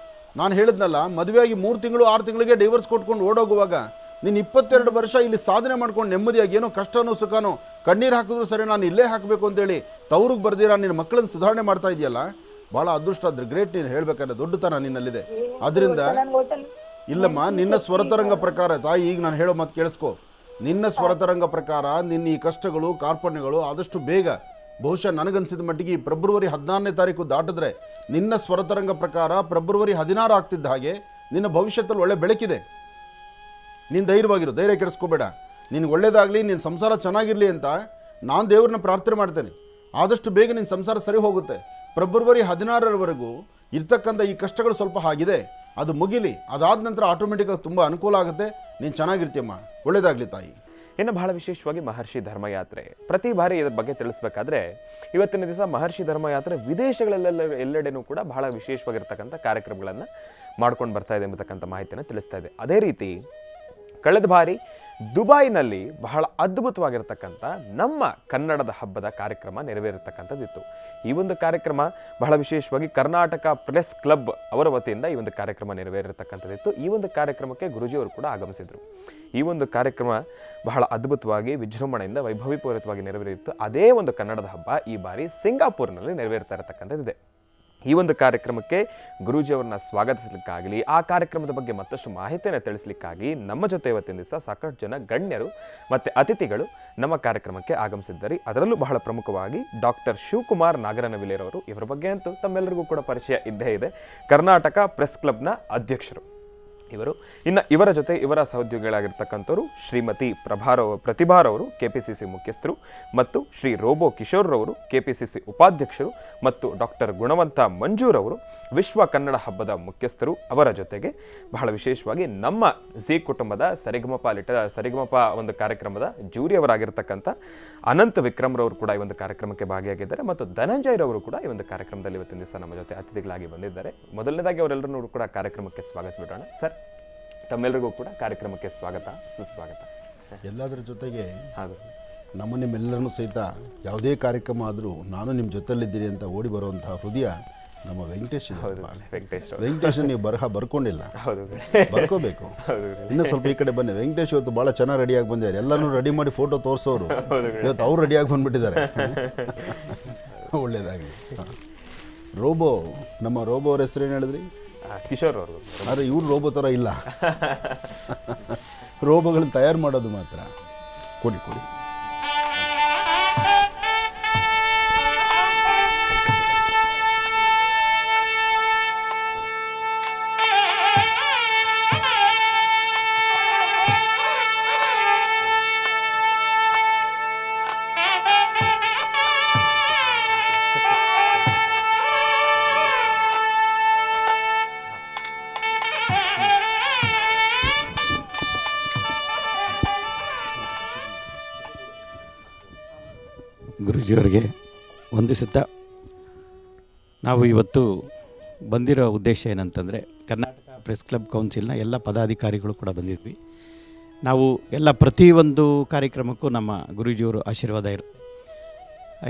ನಾನು ಹೇಳಿದ್ನಲ್ಲ, ಮದುವೆಯಾಗಿ 3 ತಿಂಗಳು 6 ತಿಂಗಳಿಗೆ ಡೈವರ್ಸ್ ಕೊಟ್ಕೊಂಡು ಓಡೋಗುವಾಗ ನೀನು 22 ವರ್ಷ ಇಲ್ಲಿ ಸಾಧನೆ ಮಾಡ್ಕೊಂಡು ನೆಮ್ಮದಿಯಾಗಿ ಏನೋ ಕಷ್ಟನೋ ಸುಖನೋ ಕಣ್ಣೀರು ಹಾಕಿದ್ರು ಸರಿ ನಾನು ಇಲ್ಲೇ ಹಾಕಬೇಕು ಅಂತೇಳಿ ತವ್ರಿಗೆ ಬರ್ದಿರಾ ನಿನ್ನ ಮಕ್ಕಳನ್ನ ಸುಧಾರಣೆ ಮಾಡ್ತಾ ಇದೆಯಲ್ಲ, ಭಾಳ ಅದೃಷ್ಟ. ಅದ್ರ ಗ್ರೇಟ್. ನೀನು ಹೇಳ್ಬೇಕಂದ್ರೆ ದೊಡ್ಡತನ ನಿನ್ನಲ್ಲಿದೆ. ಅದರಿಂದ ಇಲ್ಲಮ್ಮ, ನಿನ್ನ ಸ್ವರತರಂಗ ಪ್ರಕಾರ ತಾಯಿ, ಈಗ ನಾನು ಹೇಳೋ ಮಾತು ಕೇಳಿಸ್ಕೊ. ನಿನ್ನ ಸ್ವರತರಂಗ ಪ್ರಕಾರ ನಿನ್ನ ಈ ಕಷ್ಟಗಳು ಕಾರ್ಪಣ್ಯಗಳು ಆದಷ್ಟು ಬೇಗ, ಬಹುಶಃ ನನಗನ್ಸಿದ ಮಟ್ಟಿಗೆ ಈ ಫೆಬ್ರವರಿ 14ನೇ ತಾರೀಕು ದಾಟಿದ್ರೆ ನಿನ್ನ ಸ್ವರತರಂಗ ಪ್ರಕಾರ ಫೆಬ್ರವರಿ 16 ಆಗ್ತಿದ್ದ ಹಾಗೆ ನಿನ್ನ ಭವಿಷ್ಯದಲ್ಲಿ ಒಳ್ಳೆ ಬೆಳಕಿದೆ. ನೀನು ಧೈರ್ಯವಾಗಿರು, ಧೈರ್ಯ ಕೆಡಿಸ್ಕೋಬೇಡ. ನಿನಗೆ ಒಳ್ಳೇದಾಗಲಿ, ನಿನ್ನ ಸಂಸಾರ ಚೆನ್ನಾಗಿರಲಿ ಅಂತ ನಾನು ದೇವ್ರನ್ನ ಪ್ರಾರ್ಥನೆ ಮಾಡ್ತೇನೆ. ಆದಷ್ಟು ಬೇಗ ನಿನ್ನ ಸಂಸಾರ ಸರಿ ಹೋಗುತ್ತೆ. ಫೆಬ್ರವರಿ 16ರವರೆಗೂ ಇರ್ತಕ್ಕಂಥ ಈ ಕಷ್ಟಗಳು ಸ್ವಲ್ಪ ಆಗಿದೆ, ಅದು ಮುಗಿಲಿ. ಅದಾದ ನಂತರ ಆಟೋಮೆಟಿಕ್ಕಾಗಿ ತುಂಬ ಅನುಕೂಲ ಆಗುತ್ತೆ. ನೀನು ಚೆನ್ನಾಗಿರ್ತೀಯಮ್ಮ. ಒಳ್ಳೇದಾಗಲಿ ತಾಯಿ. ಇನ್ನು ಬಹಳ ವಿಶೇಷವಾಗಿ ಮಹರ್ಷಿ ಧರ್ಮಯಾತ್ರೆ, ಪ್ರತಿ ಬಾರಿ ಇದ್ರ ಬಗ್ಗೆ ತಿಳಿಸ್ಬೇಕಾದ್ರೆ ಇವತ್ತಿನ ದಿವಸ ಮಹರ್ಷಿ ಧರ್ಮಯಾತ್ರೆ ಎಲ್ಲೆಡೆನೂ ಕೂಡ ಬಹಳ ವಿಶೇಷವಾಗಿರ್ತಕ್ಕಂಥ ಕಾರ್ಯಕ್ರಮಗಳನ್ನು ಮಾಡ್ಕೊಂಡು ಬರ್ತಾ ಇದೆ ಎಂಬತಕ್ಕಂಥ ಮಾಹಿತಿಯನ್ನು ತಿಳಿಸ್ತಾ ಇದೆ. ಅದೇ ರೀತಿ ಕಳೆದ ಬಾರಿ ದುಬೈನಲ್ಲಿ ಬಹಳ ಅದ್ಭುತವಾಗಿರ್ತಕ್ಕಂಥ ನಮ್ಮ ಕನ್ನಡದ ಹಬ್ಬದ ಕಾರ್ಯಕ್ರಮ ನೆರವೇರಿರ್ತಕ್ಕಂಥದ್ದಿತ್ತು. ಈ ಒಂದು ಕಾರ್ಯಕ್ರಮ ಬಹಳ ವಿಶೇಷವಾಗಿ ಕರ್ನಾಟಕ ಪ್ರೆಸ್ ಕ್ಲಬ್ ಅವರ ವತಿಯಿಂದ ಈ ಒಂದು ಕಾರ್ಯಕ್ರಮ ನೆರವೇರಿರ್ತಕ್ಕಂಥದ್ದಿತ್ತು. ಈ ಒಂದು ಕಾರ್ಯಕ್ರಮಕ್ಕೆ ಗುರುಜಿಯವರು ಕೂಡ ಆಗಮಿಸಿದರು. ಈ ಒಂದು ಕಾರ್ಯಕ್ರಮ ಬಹಳ ಅದ್ಭುತವಾಗಿ ವಿಜೃಂಭಣೆಯಿಂದ ವೈಭವೀಪೂರಿತವಾಗಿ ನೆರವೇರಿತ್ತು. ಅದೇ ಒಂದು ಕನ್ನಡದ ಹಬ್ಬ ಈ ಬಾರಿ ಸಿಂಗಾಪುರ್ನಲ್ಲಿ ನೆರವೇರ್ತಾ ಇರತಕ್ಕಂಥದ್ದಿದೆ. ಈ ಒಂದು ಕಾರ್ಯಕ್ರಮಕ್ಕೆ ಗುರೂಜಿಯವರನ್ನ ಸ್ವಾಗತಿಸಲಿಕ್ಕಾಗಲಿ, ಆ ಕಾರ್ಯಕ್ರಮದ ಬಗ್ಗೆ ಮತ್ತಷ್ಟು ಮಾಹಿತಿಯನ್ನು ತಿಳಿಸಲಿಕ್ಕಾಗಿ ನಮ್ಮ ಜೊತೆ ಇವತ್ತಿನ ದಿವಸ ಸಾಕಷ್ಟು ಜನ ಗಣ್ಯರು ಮತ್ತು ಅತಿಥಿಗಳು ನಮ್ಮ ಕಾರ್ಯಕ್ರಮಕ್ಕೆ ಆಗಮಿಸಿದ್ದಾರೆ. ಅದರಲ್ಲೂ ಬಹಳ ಪ್ರಮುಖವಾಗಿ ಡಾಕ್ಟರ್ ಶಿವಕುಮಾರ್ ನಾಗರನವಿಲೇರವರು. ಇವರ ಬಗ್ಗೆ ಅಂತೂ ತಮ್ಮೆಲ್ಲರಿಗೂ ಕೂಡ ಪರಿಚಯ ಇದ್ದೇ ಇದೆ. ಕರ್ನಾಟಕ ಪ್ರೆಸ್ ಕ್ಲಬ್ನ ಅಧ್ಯಕ್ಷರು ಇವರು. ಇನ್ನು ಇವರ ಜೊತೆ ಇವರ ಸಹೋದ್ಯೋಗಿಗಳಾಗಿರ್ತಕ್ಕಂಥವರು ಶ್ರೀಮತಿ ಪ್ರತಿಭಾರವರು ಕೆಪಿಸಿಸಿ ಮುಖ್ಯಸ್ಥರು, ಮತ್ತು ಶ್ರೀ ರೋಬೋ ಕಿಶೋರ್ರವರು ಕೆಪಿಸಿಸಿ ಉಪಾಧ್ಯಕ್ಷರು, ಮತ್ತು ಡಾಕ್ಟರ್ ಗುಣವಂತ ಮಂಜೂರವರು ವಿಶ್ವ ಕನ್ನಡ ಹಬ್ಬದ ಮುಖ್ಯಸ್ಥರು. ಅವರ ಜೊತೆಗೆ ಬಹಳ ವಿಶೇಷವಾಗಿ ನಮ್ಮ ಜಿ ಕುಟುಂಬದ ಸರಿಗಮಪ ಒಂದು ಕಾರ್ಯಕ್ರಮದ ಜೂರಿಯವರಾಗಿರ್ತಕ್ಕಂಥ ಅನಂತ ವಿಕ್ರಮ್ರವರು ಕೂಡ ಈ ಒಂದು ಕಾರ್ಯಕ್ರಮಕ್ಕೆ ಭಾಗಿಯಾಗಿದ್ದಾರೆ, ಮತ್ತು ಧನಂಜಯರವರು ಕೂಡ ಈ ಒಂದು ಕಾರ್ಯಕ್ರಮದಲ್ಲಿ ಇವತ್ತಿನ ದಿವಸ ನಮ್ಮ ಜೊತೆ ಅತಿಥಿಗಳಾಗಿ ಬಂದಿದ್ದಾರೆ. ಮೊದಲನೇದಾಗಿ ಅವರೆಲ್ಲರೂ ಕೂಡ ಕಾರ್ಯಕ್ರಮಕ್ಕೆ ಸ್ವಾಗತಿಸಿಬಿಡೋಣ. ಸರ್, ತಮ್ಮೆಲ್ಲರಿಗೂ ಕೂಡ ಕಾರ್ಯಕ್ರಮಕ್ಕೆ ಸ್ವಾಗತ, ಸುಸ್ವಾಗತ. ಎಲ್ಲದರ ಜೊತೆಗೆ ನಿಮ್ಮೆಲ್ಲರನ್ನೂ ಸಹಿತ ಯಾವುದೇ ಕಾರ್ಯಕ್ರಮ ಆದರೂ ನಾನು ನಿಮ್ಮ ಜೊತೆಲಿದ್ದೀನಿ ಅಂತ ಓಡಿ ಬರುವಂತಹ ಹೃದಯ ನಮ್ಮ ವೆಂಕಟೇಶ್. ವೆಂಕಟೇಶ್ ನೀವು ಬರ್ಕೊಂಡಿಲ್ಲ, ಬರ್ಕೋಬೇಕು. ಇನ್ನೂ ಸ್ವಲ್ಪ ಈ ಕಡೆ ಬನ್ನಿ. ವೆಂಕಟೇಶ್ ಇವತ್ತು ಭಾಳ ಚೆನ್ನಾಗಿ ರೆಡಿಯಾಗಿ ಬಂದಿದ್ದಾರೆ. ಎಲ್ಲರೂ ರೆಡಿ ಮಾಡಿ ಫೋಟೋ ತೋರಿಸೋರು ಇವತ್ತು ಅವ್ರು ರೆಡಿಯಾಗಿ ಬಂದ್ಬಿಟ್ಟಿದ್ದಾರೆ. ಒಳ್ಳೇದಾಗಲಿ. ರೋಬೋ, ನಮ್ಮ ರೋಬೋ ಅವ್ರ ಹೆಸರು ಏನು ಹೇಳಿದ್ರಿ? ಕಿಶೋರ್ ಅವರು. ಆದರೆ ಇವ್ರು ರೋಬೋ ಥರ ಇಲ್ಲ, ರೋಬೋಗಳನ್ನ ತಯಾರು ಮಾಡೋದು ಮಾತ್ರ. ಕೊಡಿ. ಗುರೂಜಿಯವರಿಗೆ ವಂದಿಸುತ್ತಾ, ನಾವು ಇವತ್ತು ಬಂದಿರೋ ಉದ್ದೇಶ ಏನಂತಂದರೆ, ಕರ್ನಾಟಕ ಪ್ರೆಸ್ ಕ್ಲಬ್ ಕೌನ್ಸಿಲ್ನ ಎಲ್ಲ ಪದಾಧಿಕಾರಿಗಳು ಕೂಡ ಬಂದಿದ್ವಿ. ನಾವು ಎಲ್ಲ ಪ್ರತಿಯೊಂದು ಕಾರ್ಯಕ್ರಮಕ್ಕೂ ನಮ್ಮ ಗುರೂಜಿಯವರು ಆಶೀರ್ವಾದ ಇರುತ್ತೆ.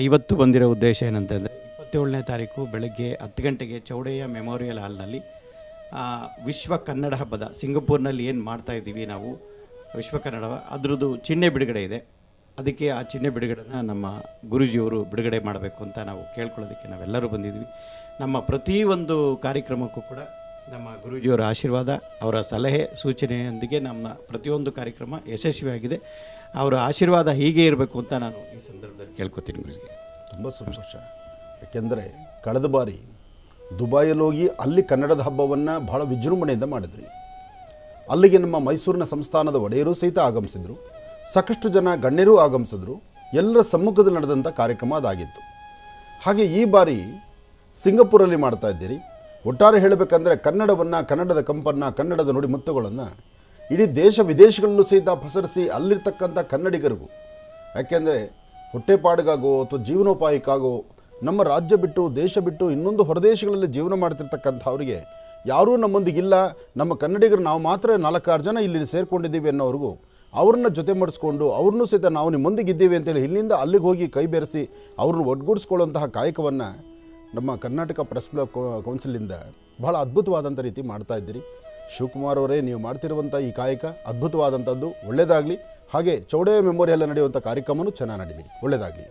ಇವತ್ತು ಬಂದಿರೋ ಉದ್ದೇಶ ಏನಂತಂದರೆ, 27ನೇ ತಾರೀಕು ಬೆಳಗ್ಗೆ 10 ಗಂಟೆಗೆ ಚೌಡಯ್ಯ ಮೆಮೋರಿಯಲ್ ಹಾಲ್ನಲ್ಲಿ ವಿಶ್ವ ಕನ್ನಡ ಹಬ್ಬದ ಸಿಂಗಪೂರ್ನಲ್ಲಿ ಏನು ಮಾಡ್ತಾಯಿದ್ದೀವಿ ನಾವು ವಿಶ್ವ ಕನ್ನಡ, ಅದರದ್ದು ಚಿಹ್ನೆ ಬಿಡುಗಡೆ ಇದೆ. ಅದಕ್ಕೆ ಆ ಚಿಹ್ನೆ ಬಿಡುಗಡೆನ ನಮ್ಮ ಗುರೂಜಿಯವರು ಬಿಡುಗಡೆ ಮಾಡಬೇಕು ಅಂತ ನಾವು ಕೇಳ್ಕೊಳ್ಳೋದಕ್ಕೆ ನಾವೆಲ್ಲರೂ ಬಂದಿದ್ವಿ. ನಮ್ಮ ಪ್ರತಿಯೊಂದು ಕಾರ್ಯಕ್ರಮಕ್ಕೂ ಕೂಡ ನಮ್ಮ ಗುರೂಜಿಯವರ ಆಶೀರ್ವಾದ, ಅವರ ಸಲಹೆ ಸೂಚನೆಯೊಂದಿಗೆ ನಮ್ಮ ಪ್ರತಿಯೊಂದು ಕಾರ್ಯಕ್ರಮ ಯಶಸ್ವಿಯಾಗಿದೆ. ಅವರ ಆಶೀರ್ವಾದ ಹೀಗೆ ಇರಬೇಕು ಅಂತ ನಾನು ಈ ಸಂದರ್ಭದಲ್ಲಿ ಕೇಳ್ಕೊತೀನಿ ಗುರುಜಿಗೆ. ತುಂಬ ಸಂತೋಷ. ಯಾಕೆಂದರೆ ಕಳೆದ ಬಾರಿ ದುಬೈಯಲ್ಲಿ ಹೋಗಿ ಅಲ್ಲಿ ಕನ್ನಡದ ಹಬ್ಬವನ್ನು ಬಹಳ ವಿಜೃಂಭಣೆಯಿಂದ ಮಾಡಿದ್ರಿ. ಅಲ್ಲಿಗೆ ನಮ್ಮ ಮೈಸೂರಿನ ಸಂಸ್ಥಾನದ ಒಡೆಯರೂ ಸಹಿತ ಆಗಮಿಸಿದರು, ಸಾಕಷ್ಟು ಜನ ಗಣ್ಯರೂ ಆಗಮಿಸಿದ್ರು. ಎಲ್ಲರ ಸಮ್ಮುಖದಲ್ಲಿ ನಡೆದಂಥ ಕಾರ್ಯಕ್ರಮ ಅದಾಗಿತ್ತು. ಹಾಗೆ ಈ ಬಾರಿ ಸಿಂಗಪುರಲ್ಲಿ ಮಾಡ್ತಾ ಇದ್ದೀರಿ. ಒಟ್ಟಾರೆ ಹೇಳಬೇಕಂದ್ರೆ ಕನ್ನಡವನ್ನು, ಕನ್ನಡದ ಕಂಪನ್ನು, ಕನ್ನಡದ ನುಡಿ ಮುತ್ತುಗಳನ್ನು ಇಡೀ ದೇಶ ವಿದೇಶಗಳಲ್ಲೂ ಸಹಿತ ಪಸರಿಸಿ ಅಲ್ಲಿರ್ತಕ್ಕಂಥ ಕನ್ನಡಿಗರಿಗೂ, ಯಾಕೆಂದರೆ ಹೊಟ್ಟೆಪಾಡಿಗಾಗೋ ಅಥವಾ ಜೀವನೋಪಾಯಕ್ಕಾಗೋ ನಮ್ಮ ರಾಜ್ಯ ಬಿಟ್ಟು ದೇಶ ಬಿಟ್ಟು ಇನ್ನೊಂದು ಹೊರದೇಶಗಳಲ್ಲಿ ಜೀವನ ಮಾಡ್ತಿರ್ತಕ್ಕಂಥವ್ರಿಗೆ ಯಾರೂ ನಮ್ಮೊಂದಿಗಿಲ್ಲ, ನಮ್ಮ ಕನ್ನಡಿಗರು ನಾವು ಮಾತ್ರ 4-6 ಜನ ಇಲ್ಲಿ ಸೇರಿಕೊಂಡಿದ್ದೀವಿ ಅನ್ನೋರಿಗೂ ಅವ್ರನ್ನ ಜೊತೆ ಮಾಡಿಸ್ಕೊಂಡು ಅವ್ರನ್ನೂ ಸಹಿತ ನಾವು ನಿಮ್ಮೊಂದಿಗಿದ್ದೀವಿ ಅಂತೇಳಿ ಇಲ್ಲಿಂದ ಅಲ್ಲಿಗೆ ಹೋಗಿ ಕೈ ಬೆರೆಸಿ ಅವ್ರನ್ನ ಒಗ್ಗೂಡಿಸ್ಕೊಳ್ಳುವಂತಹ ಕಾಯಕವನ್ನು ನಮ್ಮ ಕರ್ನಾಟಕ ಪ್ರೆಸ್ ಕ್ಲಬ್ ಕೌನ್ಸಿಲಿಂದ ಬಹಳ ಅದ್ಭುತವಾದಂಥ ರೀತಿ ಮಾಡ್ತಾ ಇದ್ದೀರಿ. ಶಿವಕುಮಾರ್ ಅವರೇ, ನೀವು ಮಾಡ್ತಿರುವಂಥ ಈ ಕಾಯಕ ಅದ್ಭುತವಾದಂಥದ್ದು. ಒಳ್ಳೆಯದಾಗಲಿ. ಹಾಗೆ ಚೌಡಯ್ಯ ಮೆಮೋರಿಯಲ್ ನಡೆಯುವಂಥ ಕಾರ್ಯಕ್ರಮವೂ ಚೆನ್ನಾಗಿ ನಡೀಲಿ. ಒಳ್ಳೆಯದಾಗಲಿ.